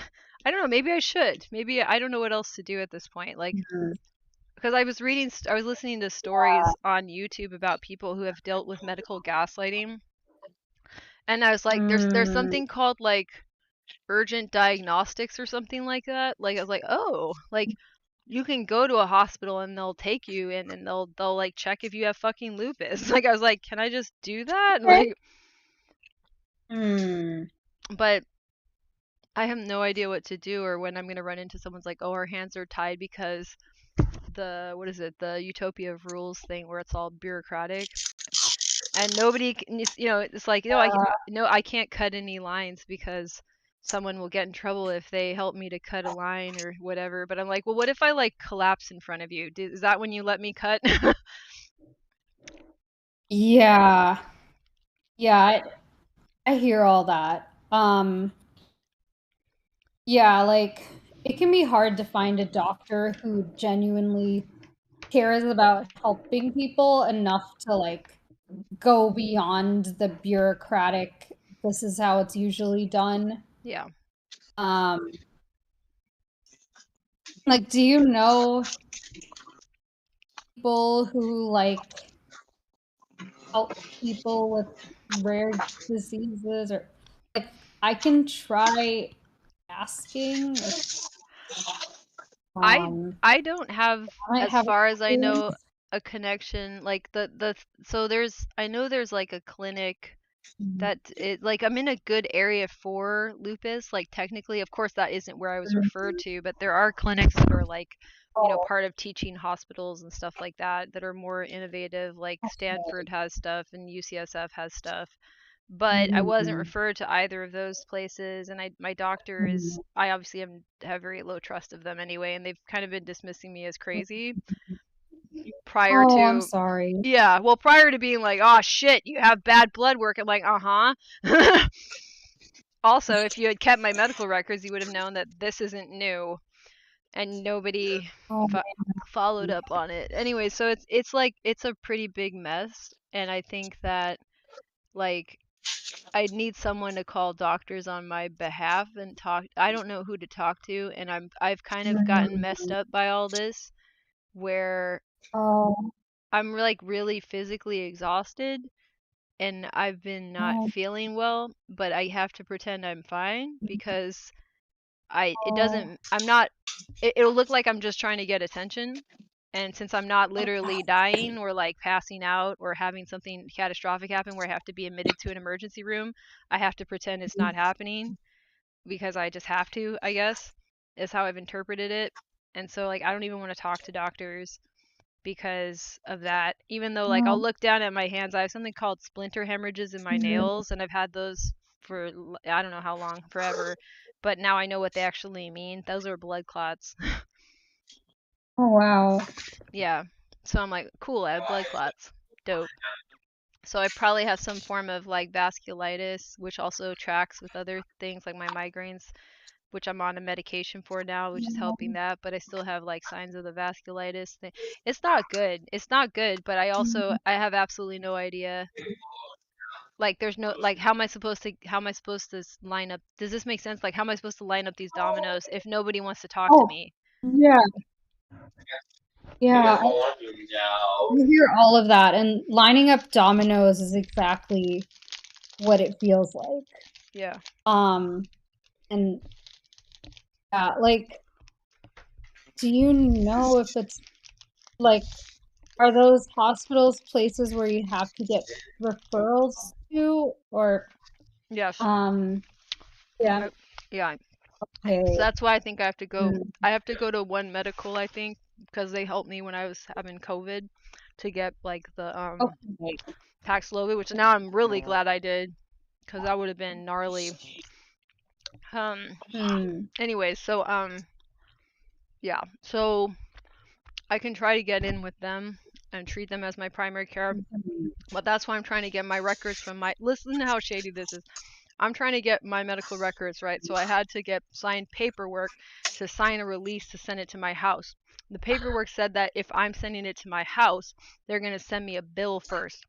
I don't know, maybe I should. Maybe I don't know what else to do at this point. Like, because I was listening to stories on YouTube about people who have dealt with medical gaslighting. And I was like, there's something called like urgent diagnostics or something like that. Like I was like, oh, like you can go to a hospital and they'll take you in and they'll like check if you have fucking lupus. Like I was like, can I just do that? Like, but I have no idea what to do, or when I'm gonna run into someone's like, oh, our hands are tied because the the utopia of rules thing where it's all bureaucratic and nobody, you know, it's like, I can't cut any lines because someone will get in trouble if they help me to cut a line or whatever. But I'm like, well, what if I like collapse in front of you? Is that when you let me cut? Yeah. Yeah, I hear all that. Yeah, like it can be hard to find a doctor who genuinely cares about helping people enough to like go beyond the bureaucratic, this is how it's usually done. Yeah. Like, do you know people who like help people with rare diseases, or like I can try asking. I don't have, as far as I know, experience. a connection like so I know there's like a clinic that it, like, I'm in a good area for lupus, like technically, of course that isn't where I was referred to, but there are clinics that are like, you know, part of teaching hospitals and stuff like that that are more innovative, like Stanford has stuff and UCSF has stuff. But I wasn't referred to either of those places, and my doctor is, I obviously have very low trust of them anyway, and they've kind of been dismissing me as crazy prior to, I'm sorry. yeah, well, prior to being like, oh shit, you have bad blood work. I'm like, also, if you had kept my medical records, you would have known that this isn't new. and nobody Oh, followed up on it. Anyway, so it's like it's a pretty big mess, and I think that like I need someone to call doctors on my behalf and talk. I don't know who to talk to, and I've kind of gotten messed up by all this, where oh, I'm like really physically exhausted, and I've been not oh, feeling well, but I have to pretend I'm fine because it oh, doesn't, I'm not, it'll look like I'm just trying to get attention. And since I'm not literally dying or like passing out or having something catastrophic happen where I have to be admitted to an emergency room, I have to pretend it's not happening because I just have to, I guess, is how I've interpreted it. And so like I don't even want to talk to doctors because of that. Even though like I'll oh, look down at my hands, I have something called splinter hemorrhages in my nails, and I've had those for I don't know how long, forever. But now I know what they actually mean. Those are blood clots. oh, wow. Yeah. So I'm like, cool, I have blood clots. Dope. So I probably have some form of like vasculitis, which also tracks with other things like my migraines, which I'm on a medication for now, which is helping that, but I still have like signs of the vasculitis thing. It's not good. It's not good, but I have absolutely no idea. Like there's no like how am I supposed to line up? Does this make sense? Like how am I supposed to line up these dominoes if nobody wants to talk to Oh, me? yeah, yeah. I hear all of that, and lining up dominoes is exactly what it feels like. Yeah. And yeah, like, do you know if it's like, are those hospitals places where you have to get referrals to, or Yes. yeah, Yeah. okay. So that's why I think I have to go. Mm, I have to go to One Medical, I think, because they helped me when I was having COVID to get like the okay. Paxlovid, which now I'm really glad I did because that would have been gnarly. Hmm. Anyways, so yeah, so I can try to get in with them and treat them as my primary care, but that's why I'm trying to get my records from my. Listen to how shady this is. I'm trying to get my medical records, right? So I had to get signed paperwork to sign a release to send it to my house. The paperwork said that if I'm sending it to my house, they're going to send me a bill first.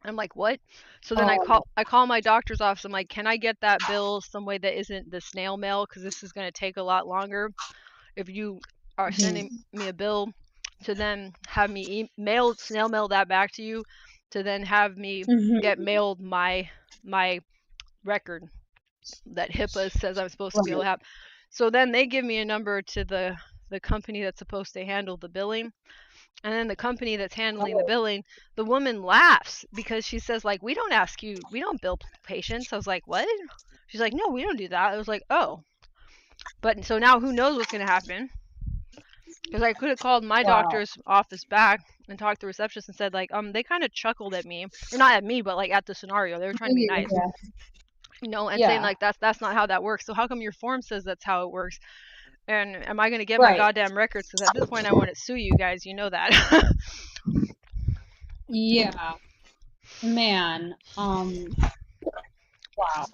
I'm like, what? So then Oh, I call my doctor's office. I'm like, can I get that bill some way that isn't the snail mail? Because this is going to take a lot longer. If you are sending me a bill to then have me snail mail that back to you, to then have me get mailed my record that HIPAA says I'm supposed to be able to right. have. So then they give me a number to the company that's supposed to handle the billing. And then the company that's handling the billing, the woman laughs because she says like, we don't bill patients. I was like, what? She's like, no, we don't do that. I was like, oh. But so now who knows what's going to happen? Because I could have called my Wow. doctor's office back and talked to the receptionist and said like, they kind of chuckled at me, or not at me, but like at the scenario. They were trying to be nice, Yeah. and saying Yeah. like that's not how that works. So how come your form says that's how it works? And am I going to get my Right. goddamn records? Because at this point I want to sue you guys. You know that. Yeah. Man. Wow.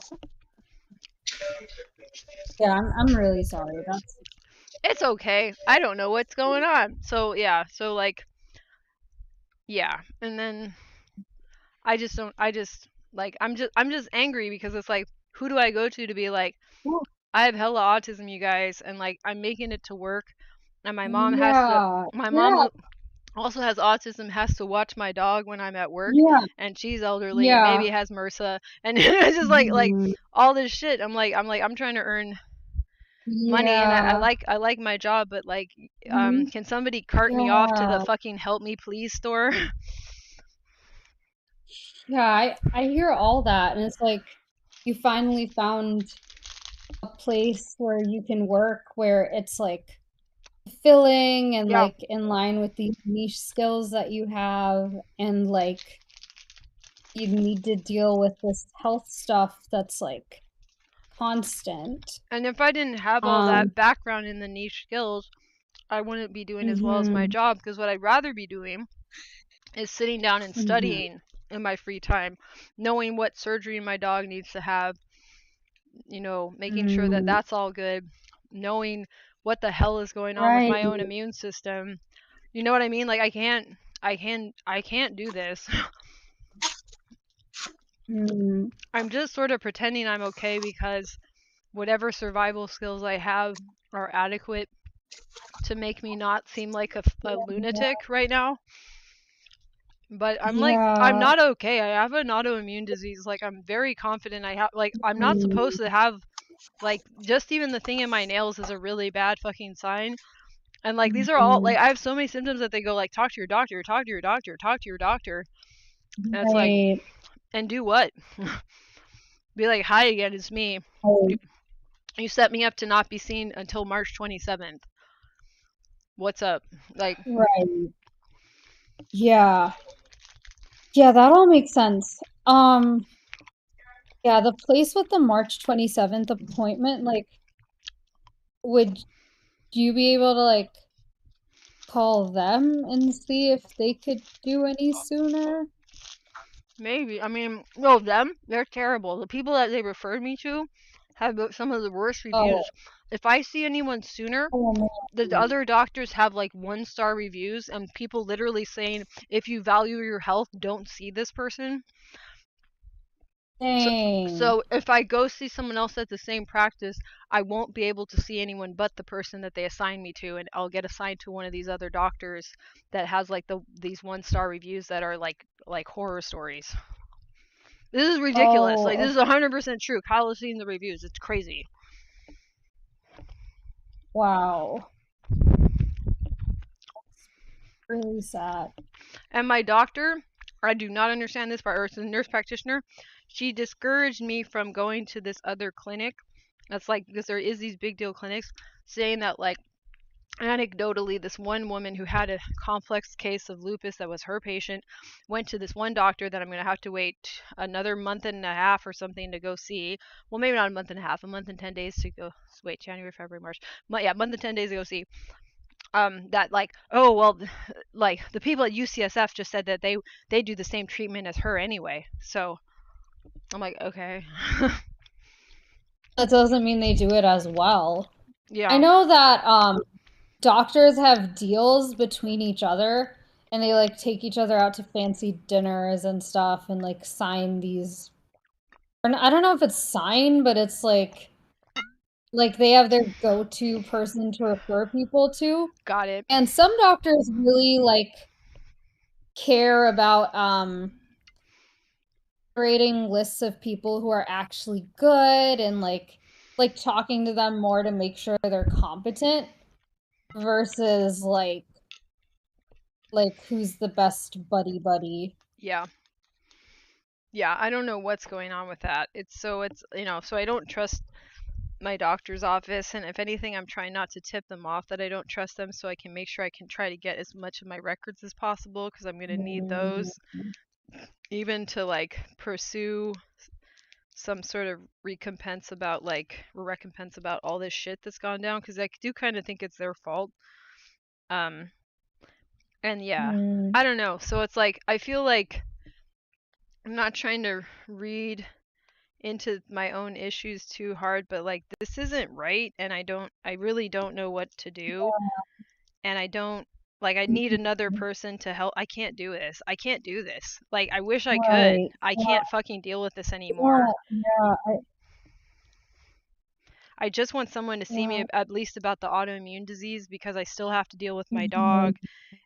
Yeah, I'm really sorry. That's It's okay. I don't know what's going on. So yeah. So like, yeah. And then I just don't. I just like I'm just angry because it's like, who do I go to be like, I have hella autism, you guys, and like I'm making it to work, and my mom has to. yeah. My Yeah. mom also has autism, has to watch my dog when I'm at work, Yeah. and she's elderly, Yeah. maybe has MRSA, and it's just like Mhm. all this shit. I'm trying to earn money, and Yeah. I like my job, but like Mhm. can somebody cart me off to the Yeah. fucking help me please store? Yeah, I hear all that, and it's like you finally found a place where you can work where it's like fulfilling and Yeah. like in line with these niche skills that you have, and like you need to deal with this health stuff that's like constant. And if I didn't have all Um, that background in the niche skills, I wouldn't be doing as well as my mhm, job, because what I'd rather be doing is sitting down and mhm, studying in my free time, knowing what surgery my dog needs to have, making sure that mm, that's all good, knowing what the hell is going on with my own immune system. You know what I mean? Like I can't do this. I'm just sort of pretending I'm okay because whatever survival skills I have are adequate to make me not seem like a lunatic right now. But I'm like, I'm not okay. I have an autoimmune disease. Like, I'm very confident I have, like, I'm not supposed to have, like, just even the thing in my nails is a really bad fucking sign. And, like, these are all, like, I have so many symptoms that they go, like, talk to your doctor, talk to your doctor, talk to your doctor. And it's like, and do what? Be like, hi again, it's me. You set me up to not be seen until March 27th. What's up? Like, right. Yeah. Yeah, that all makes sense. Yeah, the place with the March 27th appointment, like, would you be able to, like, call them and see if they could do any sooner? maybe. I mean, no, they're terrible. The people that they referred me to have some of the worst reviews. If I see anyone sooner, the other doctors have like 1-star reviews and people literally saying, if you value your health, don't see this person. So if I go see someone else at the same practice, I won't be able to see anyone but the person that they assign me to, and I'll get assigned to one of these other doctors that has like these 1-star reviews that are like horror stories. This is ridiculous. Like, this is 100% true. Kyle has seen the reviews. It's crazy. Wow. Really sad. And my doctor, I do not understand this part, or it's a nurse practitioner, she discouraged me from going to this other clinic. That's like, because there is these big deal clinics, saying that, like, anecdotally, this one woman who had a complex case of lupus that was her patient went to this one doctor that I'm going to have to wait another month and a half or something to go see. Well, maybe not a month and a half, a month and 10 days to go. Wait, January, February, March. Yeah, month and 10 days to go see. That like, oh well, like the people at UCSF just said that they do the same treatment as her anyway. So I'm like, okay. That doesn't mean they do it as well. Yeah. I know that doctors have deals between each other and they like take each other out to fancy dinners and stuff and like sign these, or I don't know if it's sign, but it's like they have their go-to person to refer people to. Got it. And some doctors really like care about creating lists of people who are actually good and like talking to them more to make sure they're competent versus like who's the best buddy. Yeah. Yeah, I don't know what's going on with that. So I don't trust my doctor's office, and if anything, I'm trying not to tip them off that I don't trust them, so I can make sure I can try to get as much of my records as possible, because I'm going to need those even to like pursue some sort of recompense about all this shit that's gone down, because I do kind of think it's their fault. And yeah, I don't know. So it's like, I feel like I'm not trying to read into my own issues too hard, but like, this isn't right, and I really don't know what to do. And I need another person to help. I can't do this. Like, I wish I could. I can't fucking deal with this anymore. I just want someone to see me at least about the autoimmune disease, because I still have to deal with my dog.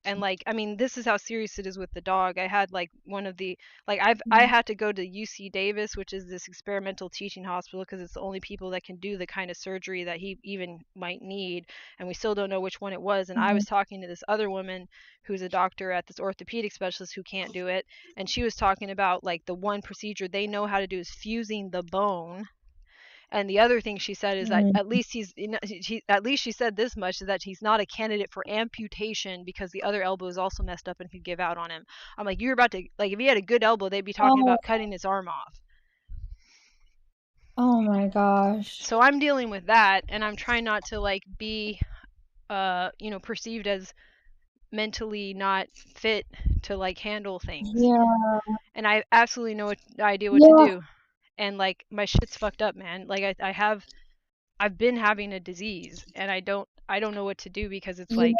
And like, I mean, this is how serious it is with the dog. I had like one of the, like, I had to go to UC Davis, which is this experimental teaching hospital, because it's the only people that can do the kind of surgery that he even might need. And we still don't know which one it was. And I was talking to this other woman who's a doctor at this orthopedic specialist who can't do it. And she was talking about like the one procedure they know how to do is fusing the bone. And the other thing she said is that at least she said this much, is that he's not a candidate for amputation because the other elbow is also messed up and could give out on him. I'm like, you're about to, like, if he had a good elbow, they'd be talking about cutting his arm off. Oh my gosh. So I'm dealing with that, and I'm trying not to like be perceived as mentally not fit to like handle things. Yeah. And I absolutely no idea what to do. And like, my shit's fucked up, man. Like, I've been having a disease, and I don't I don't know what to do, because it's Yeah. like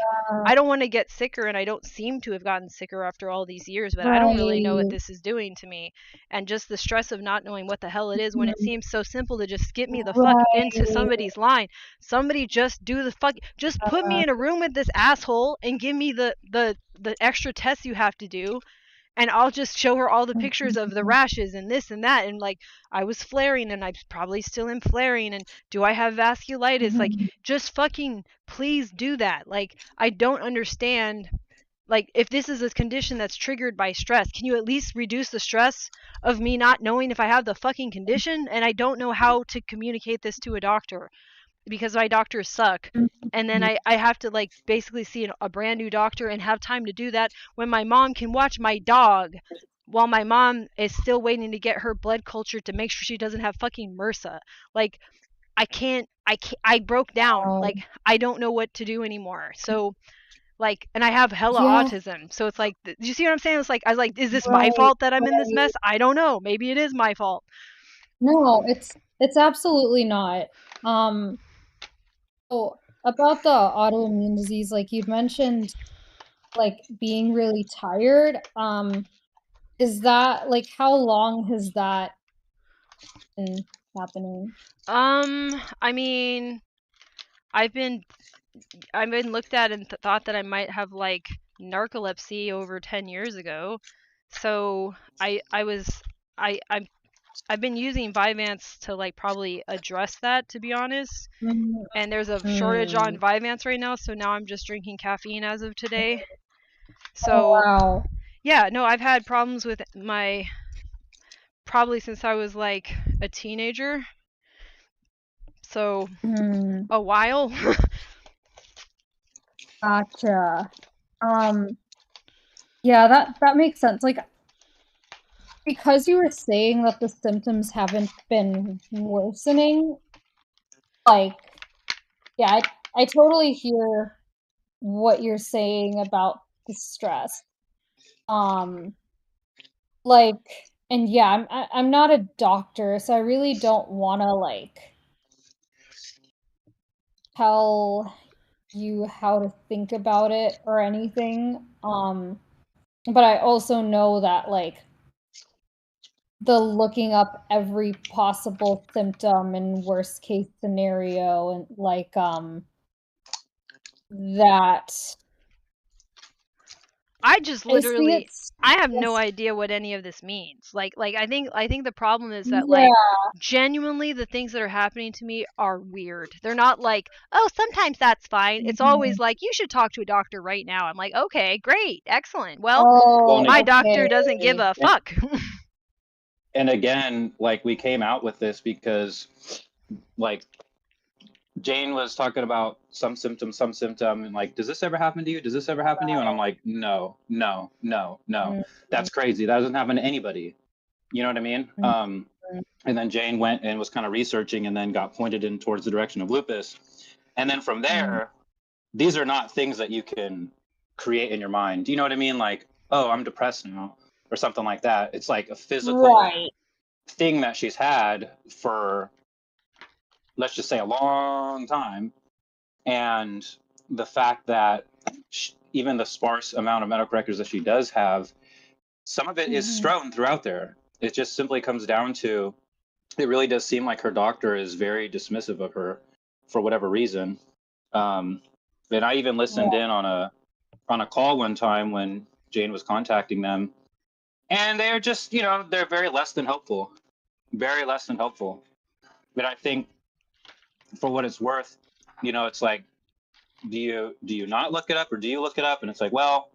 I don't want to get sicker, and I don't seem to have gotten sicker after all these years, but I don't really know what Right. this is doing to me. And just the stress of not knowing what the hell it is, when it Mhm. seems so simple to just skip me the fuck into Right. somebody's line. Somebody just do the fuck, just put me in a room with this asshole and give me the extra tests you have to do, and I'll just show her all the pictures of the rashes and this and that, and like I was flaring, and I probably still am flaring, and do I have vasculitis? Like, Mhm. just fucking please do that. Like, I don't understand. Like, if this is a condition that's triggered by stress, can you at least reduce the stress of me not knowing if I have the fucking condition? And I don't know how to communicate this to a doctor, because my doctors suck. And then I have to like basically see a brand new doctor and have time to do that when my mom can watch my dog while my mom is still waiting to get her blood culture to make sure she doesn't have fucking MRSA. Like, I broke down. Wow. Like, I don't know what to do anymore. So like, and I have hella Yeah. autism. So it's like, do you see what I'm saying? It's like, I was like, is this my Right. fault that I'm in this Right. mess? I don't know. Maybe it is my fault. No, it's absolutely not. So about the autoimmune disease, like you'd mentioned, like being really tired. Is that like how long has that been happening? I mean, I've been looked at and thought that I might have like narcolepsy over 10 years ago. So I was I've been using Vyvanse to like probably address that, to be honest. Mhm. And there's a shortage on Vyvanse right now, so now I'm just drinking caffeine as of today. Oh, So wow. yeah, no, I've had problems with my probably since I was like a teenager. So Hmm. a while. Gotcha. Yeah, that makes sense. Like, because you were saying that the symptoms haven't been worsening, like, yeah, I totally hear what you're saying about the stress. Um, like, and yeah, I'm not a doctor, so I really don't wanna, like, tell you how to think about it or anything. But I also know that, like, the looking up every possible symptom and worst case scenario and, like, that I just I see literally it's I have no just idea what any of this means. Like I think the problem is that yeah, like genuinely the things that are happening to me are weird. They're not like, "Oh, sometimes that's fine." It's always mhm. like, "You should talk to a doctor right now." I'm like, "Okay, great. Excellent. Well, Well, Oh, my doctor doesn't give okay. a fuck." and again, like we came out with this because, like, Jane was talking about some symptom, and like, does this ever happen to you? Does this ever happen to you? And I'm like, no, no, no, no. Mhm, That's crazy. That doesn't happen to anybody. You know what I mean? mhm, And then Jane went and was kind of researching and then got pointed in towards the direction of lupus. And then from mhm. there, these are not things that you can create in your mind. Do you know what I mean? Like, oh, I'm depressed now or something like that. It's like a physical Right. thing that she's had for, let's just say, a long time. And the fact that even the sparse amount of medical records that she does have, some of it is Mhm. strewn throughout there. It just simply comes down to, it really does seem like her doctor is very dismissive of her for whatever reason. And I even listened in on a call one time when Jane was contacting them, and they're just, they're very less than helpful, very less than helpful. But I think, for what it's worth, it's like, do you not look it up, or do you look it up? And it's like, well,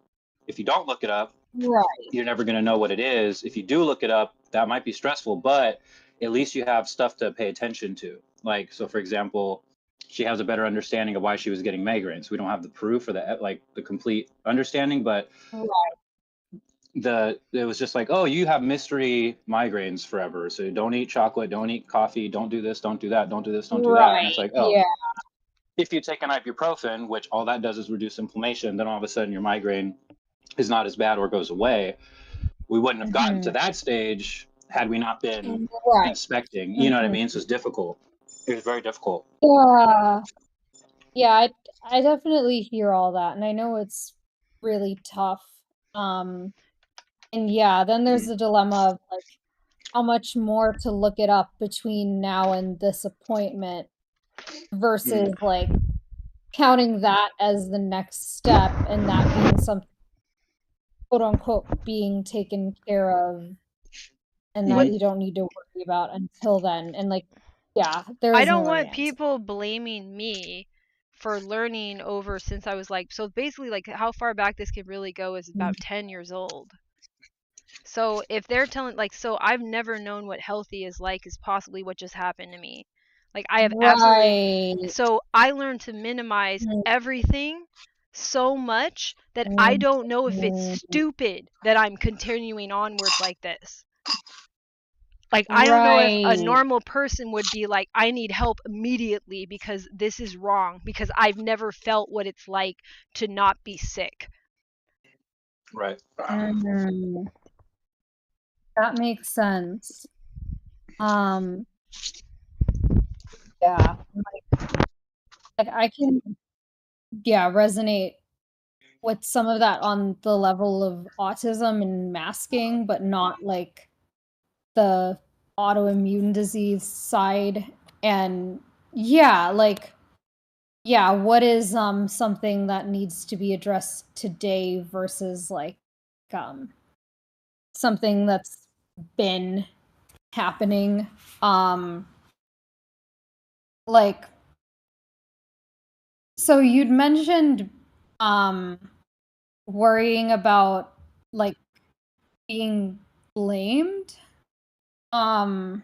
if you don't look it up, Right. you're never going to know what it is. If you do look it up, that might be stressful, but at least you have stuff to pay attention to. Like, so for example, she has a better understanding of why she was getting migraines. We don't have the proof or the complete understanding, but Right. it was just like, oh, you have mystery migraines forever. So don't eat chocolate, don't eat coffee, don't do this, don't do that, don't do this, don't do that. And it's Right. like, oh, Yeah. if you take an ibuprofen, which all that does is reduce inflammation, then all of a sudden your migraine is not as bad or goes away. We wouldn't have gotten to Mhm. that stage had we not been Right. inspecting. You know what I Mhm. mean? So it's difficult. It was very difficult. Yeah. Yeah, I definitely hear all that, and I know it's really tough. And yeah, then there's the dilemma of like how much more to look it up between now and this appointment versus like counting that as the next step and that being something quote unquote being taken care of and that What you don't need to worry about until then. And like, yeah, there I is no don't right want answer. people blaming me for learning over since I was like, so basically like how far back this could really go is about 10 years old. So if they're telling like, so I've never known what healthy is like is possibly what just happened to me. Like I have absolutely, Right. so I learned to minimize everything so much that I don't know if it's stupid that I'm continuing onwards like this. Like I don't know if a Right. normal person would be like, I need help immediately because this is wrong, because I've never felt what it's like to not be sick. Right. Mhm. That makes sense. Um, yeah, like I can, yeah, resonate with some of that on the level of autism and masking, but not like the autoimmune disease side. And yeah, like, yeah, what is something that needs to be addressed today versus like something that's been happening. Like, so you'd mentioned worrying about like being blamed. Um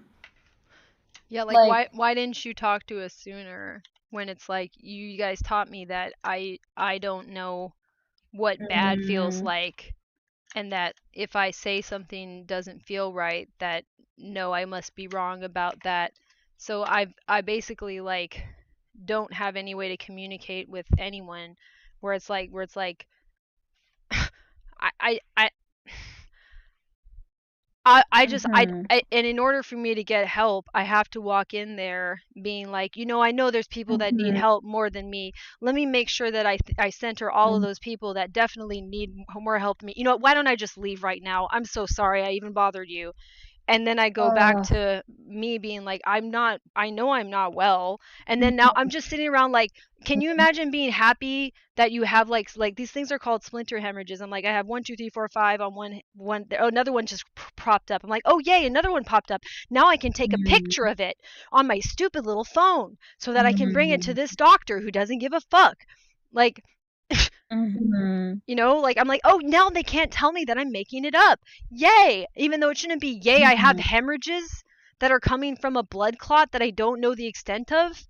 Yeah, like like why didn't you talk to us sooner when it's like you guys taught me that I don't know what bad feels mm, like, and that if I say something doesn't feel right, that no, I must be wrong about that. So I basically like don't have any way to communicate with anyone where it's like I mhm, and in order for me to get help, I have to walk in there being like, I know there's people that need mhm, help more than me. Let me make sure that I center all of those people that definitely need more help than me. You know what? Why don't I just leave right now? I'm so sorry I even bothered you. And then I go back uh, to me being like, I know I'm not well. And then now I'm just sitting around like, can you imagine being happy that you have like these things are called splinter hemorrhages. I'm like, I have 1, 2, 3, 4, 5 on one. Oh, another one just propped up. I'm like, oh yay, another one popped up. Now I can take a mhm, picture of it on my stupid little phone so that I can bring it to mhm, this doctor who doesn't give a fuck. Like, mhm, like I'm like, oh, now they can't tell me that I'm making it up. Yay! Even though it shouldn't be yay, I have mhm. hemorrhages that are coming from a blood clot that I don't know the extent of.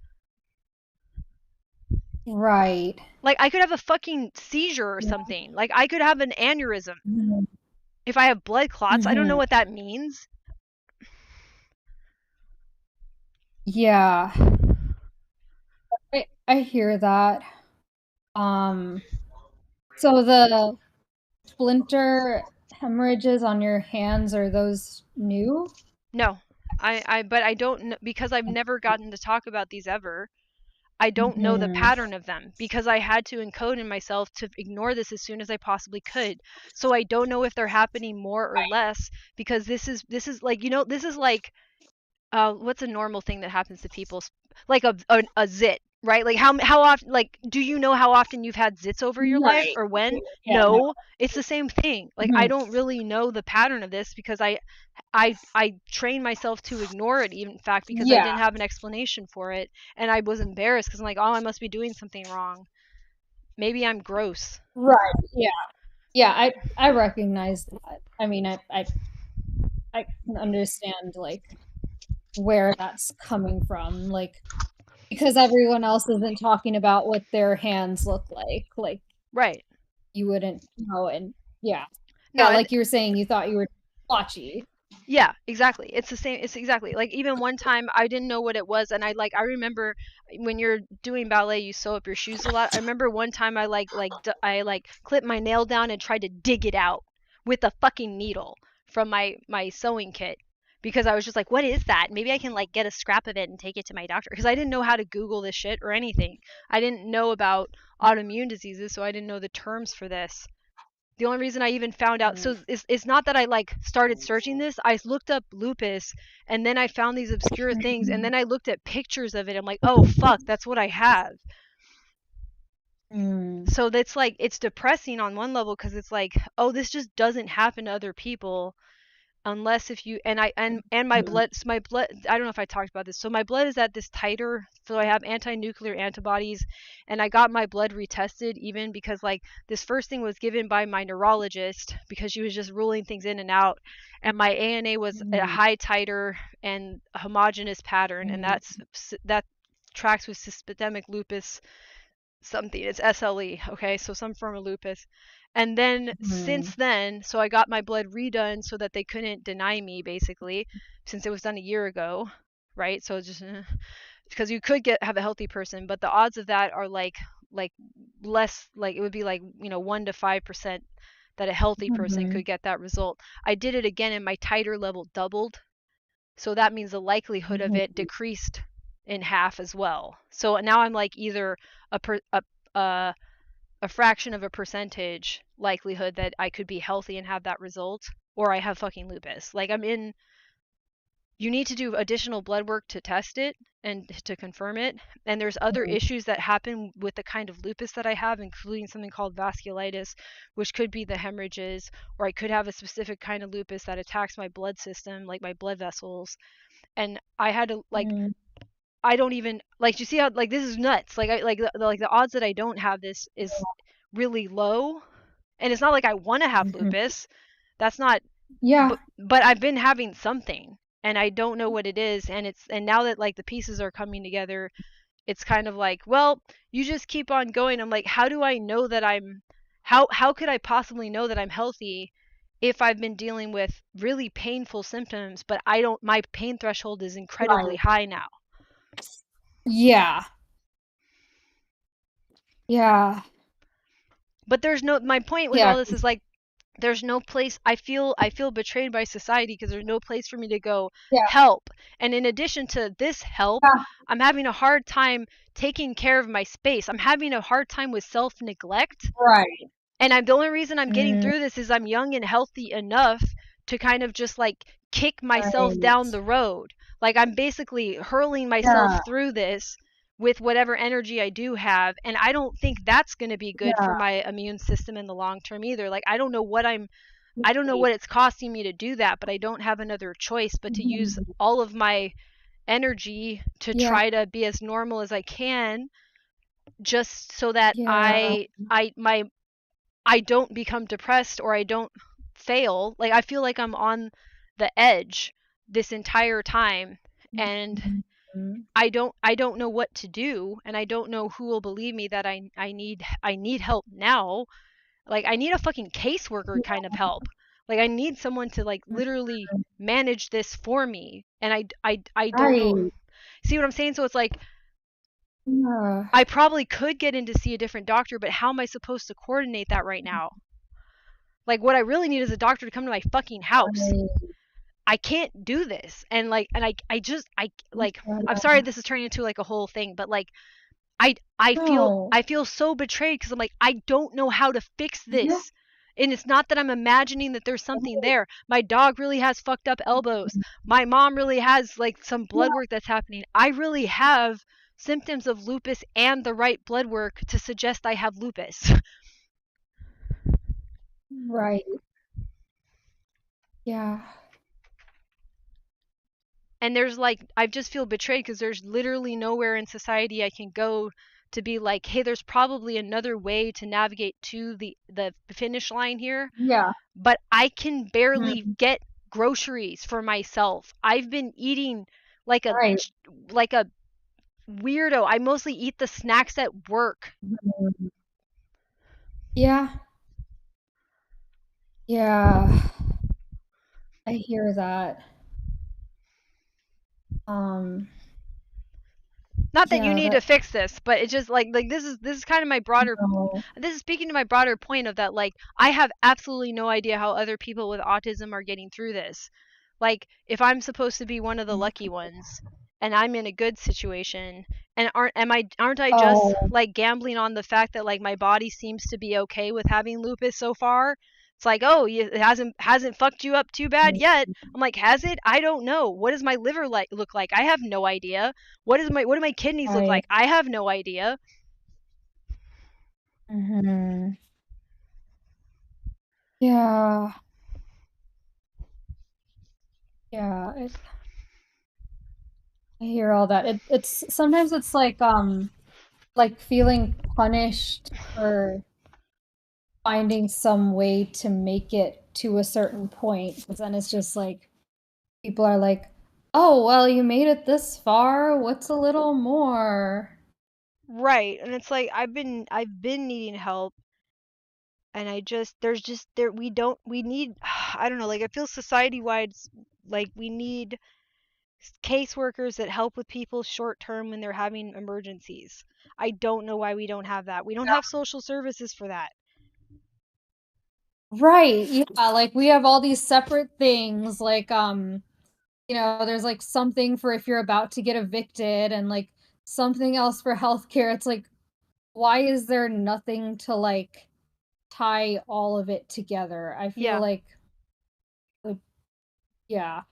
Right. Like I could have a fucking seizure or something. Like I could have an aneurysm. Mhm, If I have blood clots, I don't know mhm. what that means. Yeah. I hear that. Um so the splinter hemorrhages on your hands, are those new? No. But I don't know because I've never gotten to talk about these ever. I don't know the Mhm. pattern of them because I had to encode in myself to ignore this as soon as I possibly could. So I don't know if they're happening more or less because this is like this is like what's a normal thing that happens to people, like a zit, right? Like how often, like, do you know how often you've had zits over your life Right. or when? Yeah, no. No, it's the same thing. Like I Mhm. don't really know the pattern of this because I trained myself to ignore it, even in fact, because I Yeah. didn't have an explanation for it, and I was embarrassed because I'm like, oh, I must be doing something wrong. Maybe I'm gross. Right. Yeah. Yeah, I recognize that. I mean, I can understand like where that's coming from, like because everyone else isn't talking about what their hands look like Right. you wouldn't know. And yeah, No, yeah, and like you were saying, you thought you were blotchy. yeah, exactly. It's the same. It's exactly like even one time I didn't know what it was, and I remember when you're doing ballet, you sew up your shoes a lot. I remember one time I like clipped my nail down and tried to dig it out with a fucking needle from my sewing kit because I was just like, what is that? Maybe I can like get a scrap of it and take it to my doctor, because I didn't know how to Google this shit or anything. I didn't know about autoimmune diseases, so I didn't know the terms for this. The only reason I even found out, so it's not that I like started searching this. I looked up lupus, and then I found these obscure things, and then I looked at pictures of it. I'm like, oh fuck, that's what I have. So that's like, it's depressing on one level, because it's like, oh, this just doesn't happen to other people unless if you, and my blood, I don't know if I talked about this. So my blood is at this titer, so I have anti-nuclear antibodies, and I got my blood retested, even because like this first thing was given by my neurologist because she was just ruling things in and out, and my ANA was at a high titer and a homogeneous pattern, and that tracks with systemic lupus something. It's SLE, okay? So some form of lupus. And then since then, so I got my blood redone so that they couldn't deny me, basically, since it was done a year ago, right? So just because you could have a healthy person, but the odds of that are like less, like it would be like 1 to 5% that a healthy person could get that result. I did it again, and my titer level doubled, so that means the likelihood of it decreased in half as well. So now I'm like either a fraction of a percentage likelihood that I could be healthy and have that result, or I have fucking lupus. Like you need to do additional blood work to test it and to confirm it. And there's other issues that happen with the kind of lupus that I have, including something called vasculitis, which could be the hemorrhages, or I could have a specific kind of lupus that attacks my blood system, like my blood vessels. And I had to like, I don't even like, you see how like this is nuts. Like the odds that I don't have this is really low. And it's not like I want to have lupus. That's not. Yeah. But I've been having something, and I don't know what it is. And now that like the pieces are coming together, it's kind of like, well, you just keep on going. I'm like, how do I know that how could I possibly know that I'm healthy if I've been dealing with really painful symptoms, but my pain threshold is incredibly high now. Yeah. Yeah. But my point with all this is like, there's no place. I feel betrayed by society because there's no place for me to go help. And in addition to this help, I'm having a hard time taking care of my space. I'm having a hard time with self-neglect. Right. And the only reason I'm getting through this is I'm young and healthy enough to kind of just like kick myself down the road. Like I'm basically hurling myself through this with whatever energy I do have, and I don't think that's going to be good for my immune system in the long term either. Like I don't know what it's costing me to do that, but I don't have another choice but to use all of my energy to try to be as normal as I can, just so that I don't become depressed or I don't fail. Like I feel like I'm on the edge this entire time, and I don't know what to do, and I don't know who will believe me that I need help now. Like I need a fucking caseworker kind of help. Like I need someone to like literally manage this for me, and I don't know. See what I'm saying? So it's like I probably could get in to see a different doctor, but how am I supposed to coordinate that right now? Like what I really need is a doctor to come to my fucking house. I can't do this. And like, and I just I'm sorry this is turning into like a whole thing, but like I feel so betrayed because I'm like, I don't know how to fix this. And it's not that I'm imagining that there's something there. My dog really has fucked up elbows. My mom really has like some blood work that's happening. I really have symptoms of lupus and the right blood work to suggest I have lupus. Right. Yeah. And there's like, I just feel betrayed because there's literally nowhere in society I can go to be like, hey, there's probably another way to navigate to the finish line here. Yeah. But I can barely get groceries for myself. I've been eating like a weirdo. I mostly eat the snacks at work. Yeah. Yeah. I hear that. Not that you need to fix this, but it's just like this is kind of my broader this is speaking to my broader point of that, like I have absolutely no idea how other people with autism are getting through this. Like, if I'm supposed to be one of the lucky ones and I'm in a good situation, and aren't I just Oh, like gambling on the fact that like my body seems to be okay with having lupus so far? It's like, oh, it hasn't fucked you up too bad yet. I'm like, has it? I don't know. What does my liver look like? I have no idea. What do my kidneys look right. like? I have no idea. Mm-hmm. Yeah. Yeah. I hear all that. It's sometimes it's like feeling punished for finding some way to make it to a certain point. Because then it's just like people are like, oh, well, you made it this far. What's a little more? Right. And it's like I've been needing help, and there's just there we need I don't know, like I feel society wide like we need caseworkers that help with people short term when they're having emergencies. I don't know why we don't have that. We don't have social services for that. Right. Yeah. Like we have all these separate things. Like, there's like something for if you're about to get evicted and like something else for healthcare. It's like, why is there nothing to like tie all of it together? I feel Yeah. like, yeah.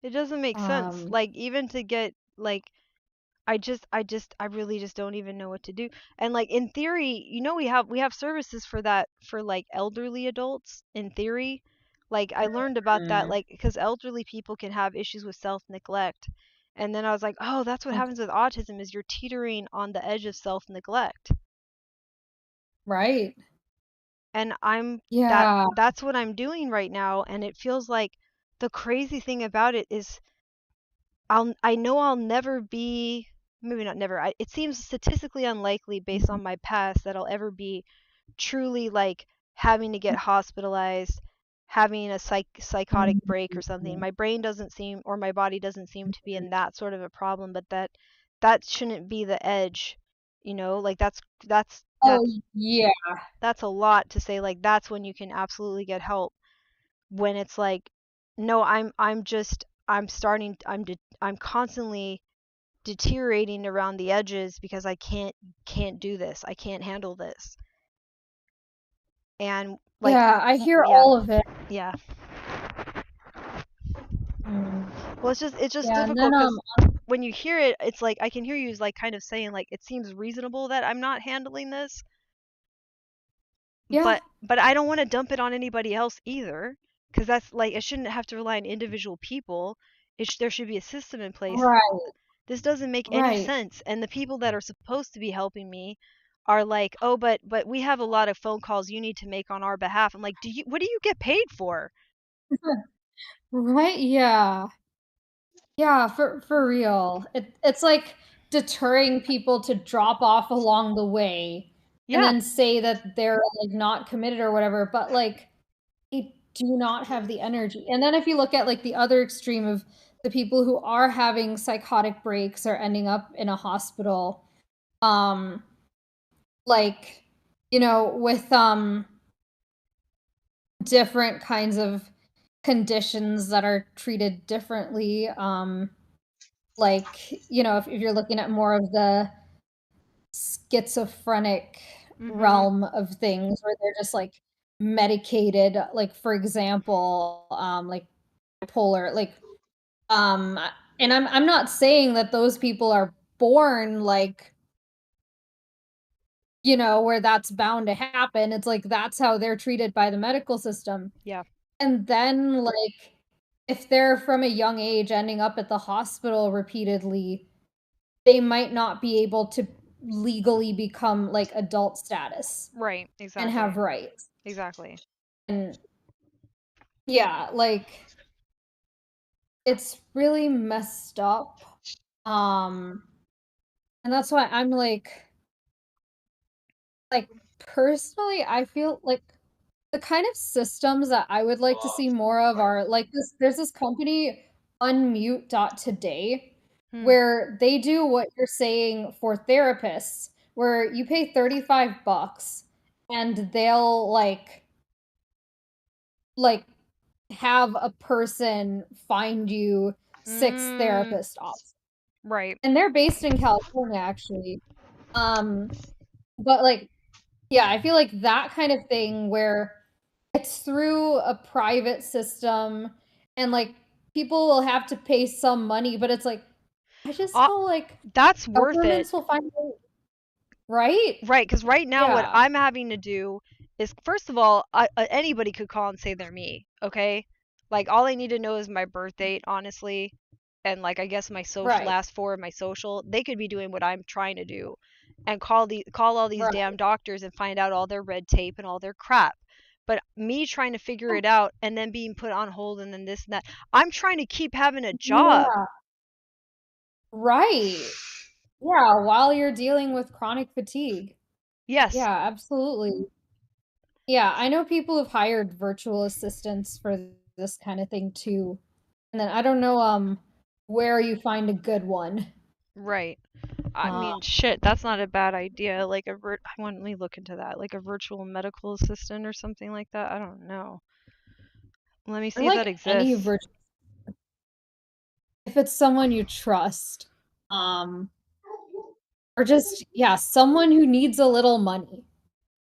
It doesn't make sense. Um, Like even to get like I really just don't even know what to do. And like in theory, we have services for that for like elderly adults in theory. Like I learned about that mm, like because elderly people can have issues with self-neglect. And then I was like, "Oh, that's what okay. happens with autism is you're teetering on the edge of self-neglect." Right. And Yeah. that's what I'm doing right now, and it feels like the crazy thing about it is I know I'll never be, maybe not never. It seems statistically unlikely based on my past that I'll ever be truly like having to get hospitalized, having a psychotic break or something. Mhm. My brain doesn't seem or my body doesn't seem to be in that sort of a problem, but that shouldn't be the edge, like that's Oh, that's yeah. that's a lot to say like that's when you can absolutely get help when it's like no, I'm just I'm starting I'm constantly deteriorating around the edges because I can't do this. I can't handle this. And like Yeah, I hear yeah, all of it. yeah. Mm. Well, it's just Yeah, and then difficult cuz when you hear it, it's like I can hear you like kind of saying like it seems reasonable that I'm not handling this, yeah, but I don't want to dump it on anybody else either cuz that's like it shouldn't have to rely on individual people. There should be a system in place. right, This doesn't make any right. sense. And the people that are supposed to be helping me are like, "Oh, but we have a lot of phone calls you need to make on our behalf." I'm like, what do you get paid for?" Right, yeah. Yeah, for real. It's like deterring people to drop off along the way and Yeah, then say that they're like not committed or whatever, but like they do not have the energy. And then if you look at like the other extreme of the people who are having psychotic breaks or ending up in a hospital, um, like, with different kinds of conditions that are treated differently, like, if you're looking at more of the schizophrenic mhm. realm of things where they're just like medicated, like for example, like bipolar, like um and I'm not saying that those people are born like, where that's bound to happen. It's like that's how they're treated by the medical system. Yeah, And then like if they're from a young age ending up at the hospital repeatedly, they might not be able to legally become like adult status right, and have exactly. rights. Exactly. And yeah, like it's really messed up. Um and that's why I'm like personally I feel like the kind of systems that I would like to see more of are like this there's this company unmute.today Hmm. where they do what you're saying for therapists where you pay 35 bucks and they'll like have a person find you 6 therapist options. Right. And they're based in California, actually. But like, yeah, I feel like that kind of thing where it's through a private system and like people will have to pay some money, but it's like, I just feel like that's worth it. governments will find a way, right? Right, because right now what Yeah. I'm having to do is, first of all, anybody could call and say they're me, okay? Like, all I need to know is my birth date, honestly, and like I guess my social Right. last 4 of my social. They could be doing what I'm trying to do, and call all these Right. damn doctors and find out all their red tape and all their crap. But me trying to figure it out and then being put on hold and then this and that, I'm trying to keep having a job. Yeah. Right. Yeah, while you're dealing with chronic fatigue. Yes. Yeah, absolutely. Yeah, I know people have hired virtual assistants for this kind of thing too. And then I don't know where you find a good one. Right. I mean, shit, that's not a bad idea. Like I want to look into that, like a virtual medical assistant or something like that. I don't know. Let me see if that Any exists. virtual, if it's someone you trust, or just someone who needs a little money.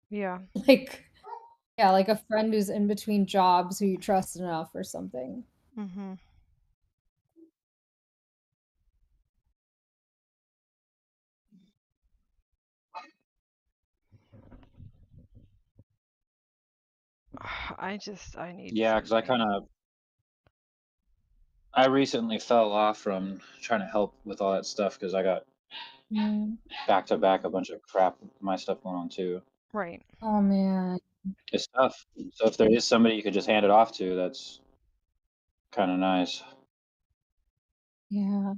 Yeah. Like, like a friend who's in between jobs who you trust enough or something. Mhm. I need. Yeah, because I recently fell off from trying to help with all that stuff because I got back to back a bunch of crap, my stuff going on too. Right. Oh man. It's tough. So if there is somebody you could just hand it off to, that's kind of nice. Yeah.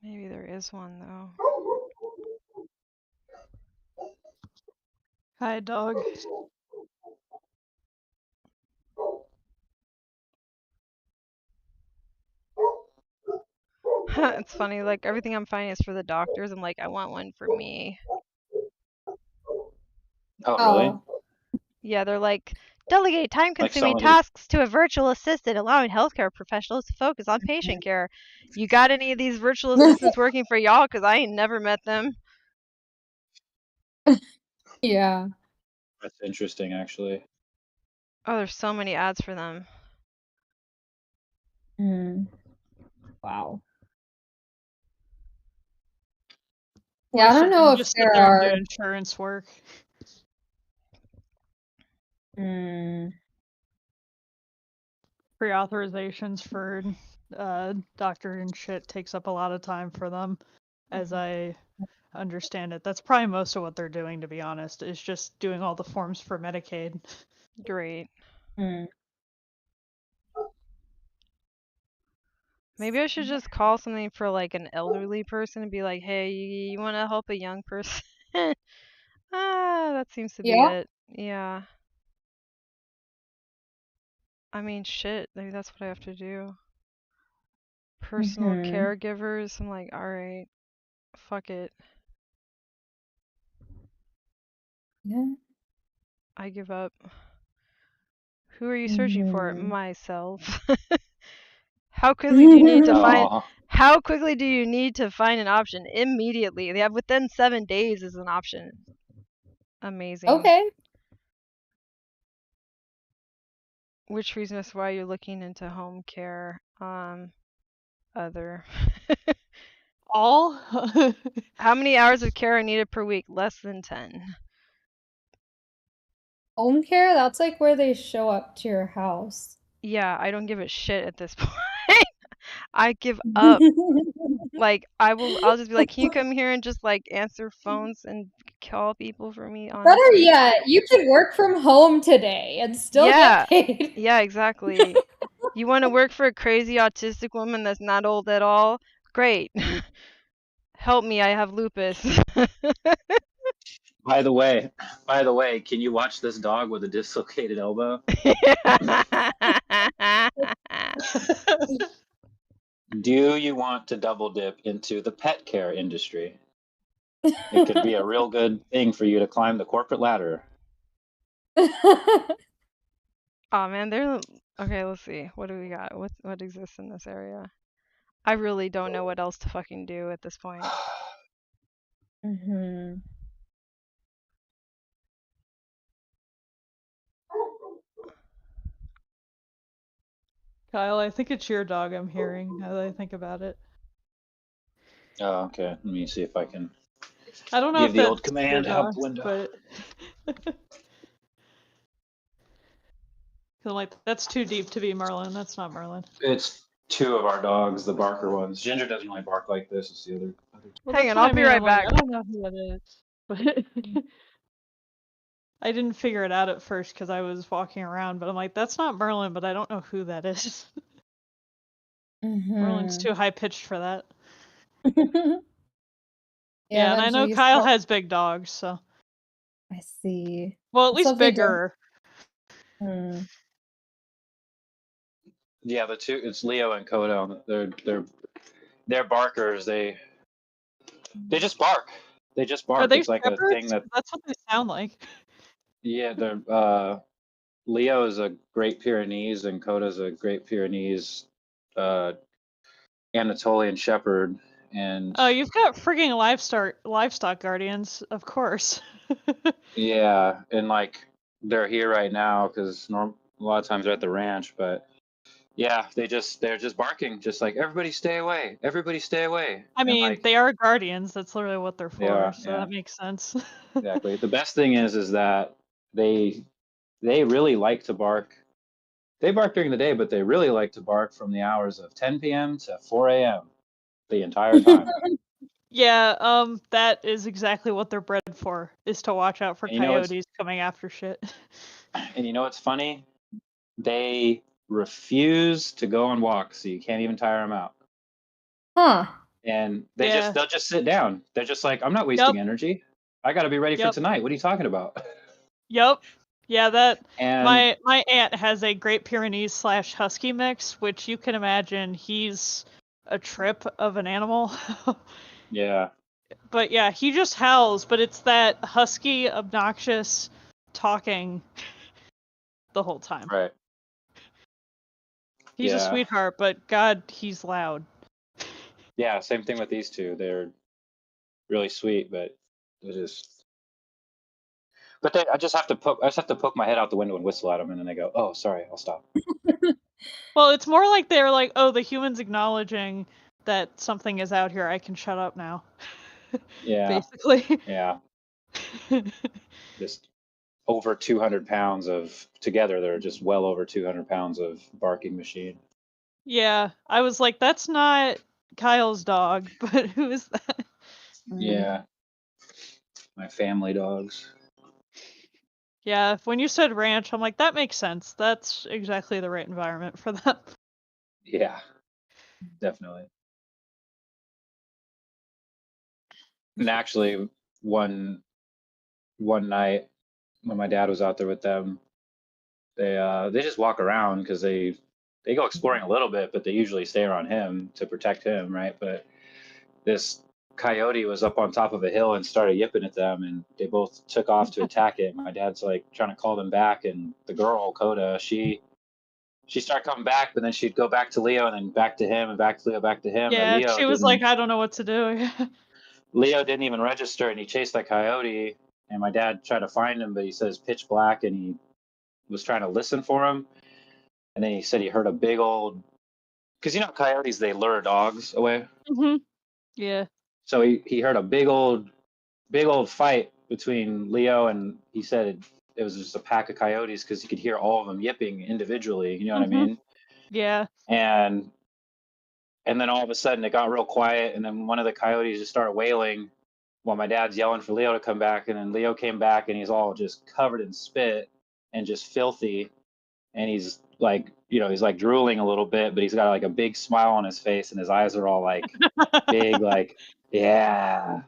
Maybe there is one though. Hi, dog. It's funny, like everything I'm finding is for the doctors. I'm like, I want one for me. Oh, really? Yeah, they're like, delegate time-consuming Like tasks to a virtual assistant, allowing healthcare professionals to focus on patient care. You got any of these virtual assistants working for y'all? Because I ain't never met them. Yeah. That's interesting, actually. Oh, there's so many ads for them. Wow. Yeah, I don't know if just sit there there and are do insurance work. Pre-authorizations for doctor and shit takes up a lot of time for them, as I understand it. That's probably most of what they're doing, to be honest, is just doing all the forms for Medicaid. Great. Maybe I should just call something for like an elderly person and be like, hey, you want to help a young person? That seems to be it. Yeah. I mean, shit, maybe that's what I have to do. Personal caregivers. I'm like, alright, fuck it. Yeah. I give up. Who are you searching for? Myself. How quickly do you need to find? How quickly do you need to find an option? Immediately. They have within 7 days is an option. Amazing. Okay. Which reason is why you're looking into home care? Other. All? How many hours of care are needed per week? Less than 10. Home care? That's like where they show up to your house. Yeah, I don't give a shit at this point. I give up. Like, I'll just be like, can you come here and just like answer phones and call people for me? Honestly. Better yet, you can work from home today and still get paid. Yeah, exactly. You want to work for a crazy autistic woman that's not old at all? Great. Help me, I have lupus. By the way, can you watch this dog with a dislocated elbow? Do you want to double dip into the pet care industry? It could be a real good thing for you to climb the corporate ladder. Oh man, okay, let's see. What do we got? What exists in this area? I really don't know what else to fucking do at this point. Mhm. Kyle, I think it's your dog I'm hearing now that I think about it. Oh, okay. Let me see if I can I don't know give if the that's old command your out dog, the window. but I'm like, that's too deep to be Merlin. That's not Merlin. It's two of our dogs, the Barker ones. Ginger doesn't really bark like this. It's the other. Well, Hang that's on, what I'll I be mean. right I'm like, back. I don't know who that is, but I didn't figure it out at first because I was walking around. But I'm like, that's not Merlin, but I don't know who that is. Merlin's Mhm. too high pitched for that. Yeah, Yeah, and I know eventually you Kyle start. has big dogs, so I see. well, at So least if they don't. bigger. Yeah, the two. It's Leo and Coda. They're barkers. They just bark. They just Are bark. they It's like a thing shepherds? that. 'Cause that's what they sound like. Yeah, they're. Leo is a Great Pyrenees and Coda's a Great Pyrenees, uh, Anatolian Shepherd, and Oh, you've got frigging livestock guardians, of course. yeah, and like they're here right now because a lot of times they're at the ranch, but yeah, they're just barking, just like everybody stay away, I and mean, like they are guardians. That's literally what they're they for, are, so yeah, that makes sense. exactly. The best thing is that they they really like to bark. They bark during the day, but they really like to bark from the hours of 10 p.m. to 4 a.m. the entire time. Yeah, that is exactly what they're bred for, is to watch out for And you know what's coyotes coming after shit. and you know what's funny? They refuse to go on walks, so you can't even tire them out. Huh. And Yeah. they'll just sit down. They're just like, I'm not Yep. wasting energy. I got to be ready for Yep. tonight. What are you talking about? Yep. Yeah, that And my aunt has a Great Pyrenees / Husky mix, which you can imagine he's a trip of an animal. yeah, But yeah, he just howls, but it's that husky, obnoxious talking the whole time. right. He's a Yeah. sweetheart, but God, he's loud. Yeah, same thing with these two. They're really sweet, but they're just I just have to poke my head out the window and whistle at them and then they go, "Oh, sorry, I'll stop." Well, it's more like they're like, oh, the human's acknowledging that something is out here. I can shut up now. Yeah. Basically. Yeah. Just over 200 pounds of together. They're just well over 200 pounds of barking machine. Yeah, I was like, that's not Kyle's dog, but who is that? Yeah. My family dogs. Yeah, when you said ranch, I'm like, that makes sense. That's exactly the right environment for them. Yeah. Definitely. And actually one night when my dad was out there with them, they just walk around because they go exploring a little bit, but they usually stay around him to protect him, right? But this coyote was up on top of a hill and started yipping at them, and they both took off to attack it. My dad's like trying to call them back, and the girl Coda, she started coming back, but then she'd go back to Leo and then back to him and back to Leo, back to him. But Yeah, she was like, I don't know what to do. Leo didn't even register, and he chased that coyote. And my dad tried to find him, but he says pitch black, and he was trying to listen for him. And then he said he heard a big old, because you know coyotes, they lure dogs away. Mm-hmm. Yeah. So he heard a big old fight between Leo, and he said it was just a pack of coyotes because he could hear all of them yipping individually. You know what I mean? Yeah. And then all of a sudden it got real quiet, and then one of the coyotes just started wailing while my dad's yelling for Leo to come back. And then Leo came back, and he's all just covered in spit and just filthy, and he's like, he's like drooling a little bit, but he's got like a big smile on his face, and his eyes are all like big, like yeah.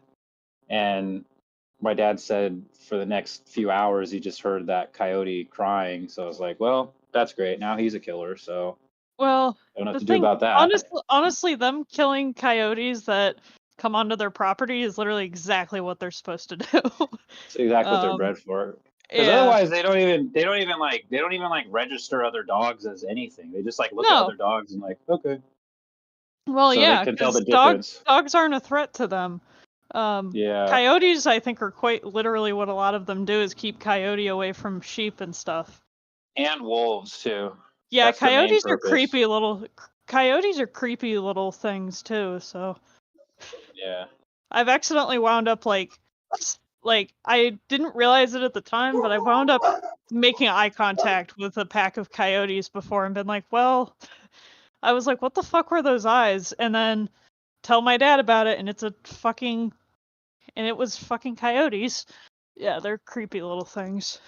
And my dad said for the next few hours he just heard that coyote crying. So I was like, well, that's great. Now he's a killer, so Well, I don't know what the to do thing, about that. honestly, them killing coyotes that come onto their property is literally exactly what they're supposed to do. It's exactly what they're bred for. Because Yeah. otherwise, they don't even like register other dogs as anything. They just like look at No. other dogs and like, okay. Well, So yeah, they can tell the because difference. dogs aren't a threat to them. Yeah. Coyotes, I think, are quite literally what a lot of them do is keep coyote away from sheep and stuff. And wolves too. Yeah, That's their main coyotes are purpose. creepy little things too. So Yeah. I've accidentally wound up like I didn't realize it at the time, but I wound up making eye contact with a pack of coyotes before and been like, well, I was like, what the fuck were those eyes? And then tell my dad about it, and it was fucking coyotes. Yeah, they're creepy little things.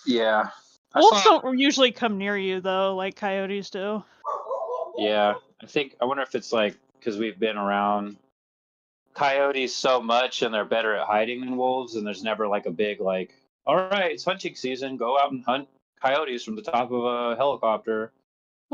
Yeah. Wolves don't usually come near you though, like coyotes do. Yeah. I wonder if it's like because we've been around coyotes so much and they're better at hiding than wolves, and there's never like a big like, all right, it's hunting season, go out and hunt coyotes from the top of a helicopter.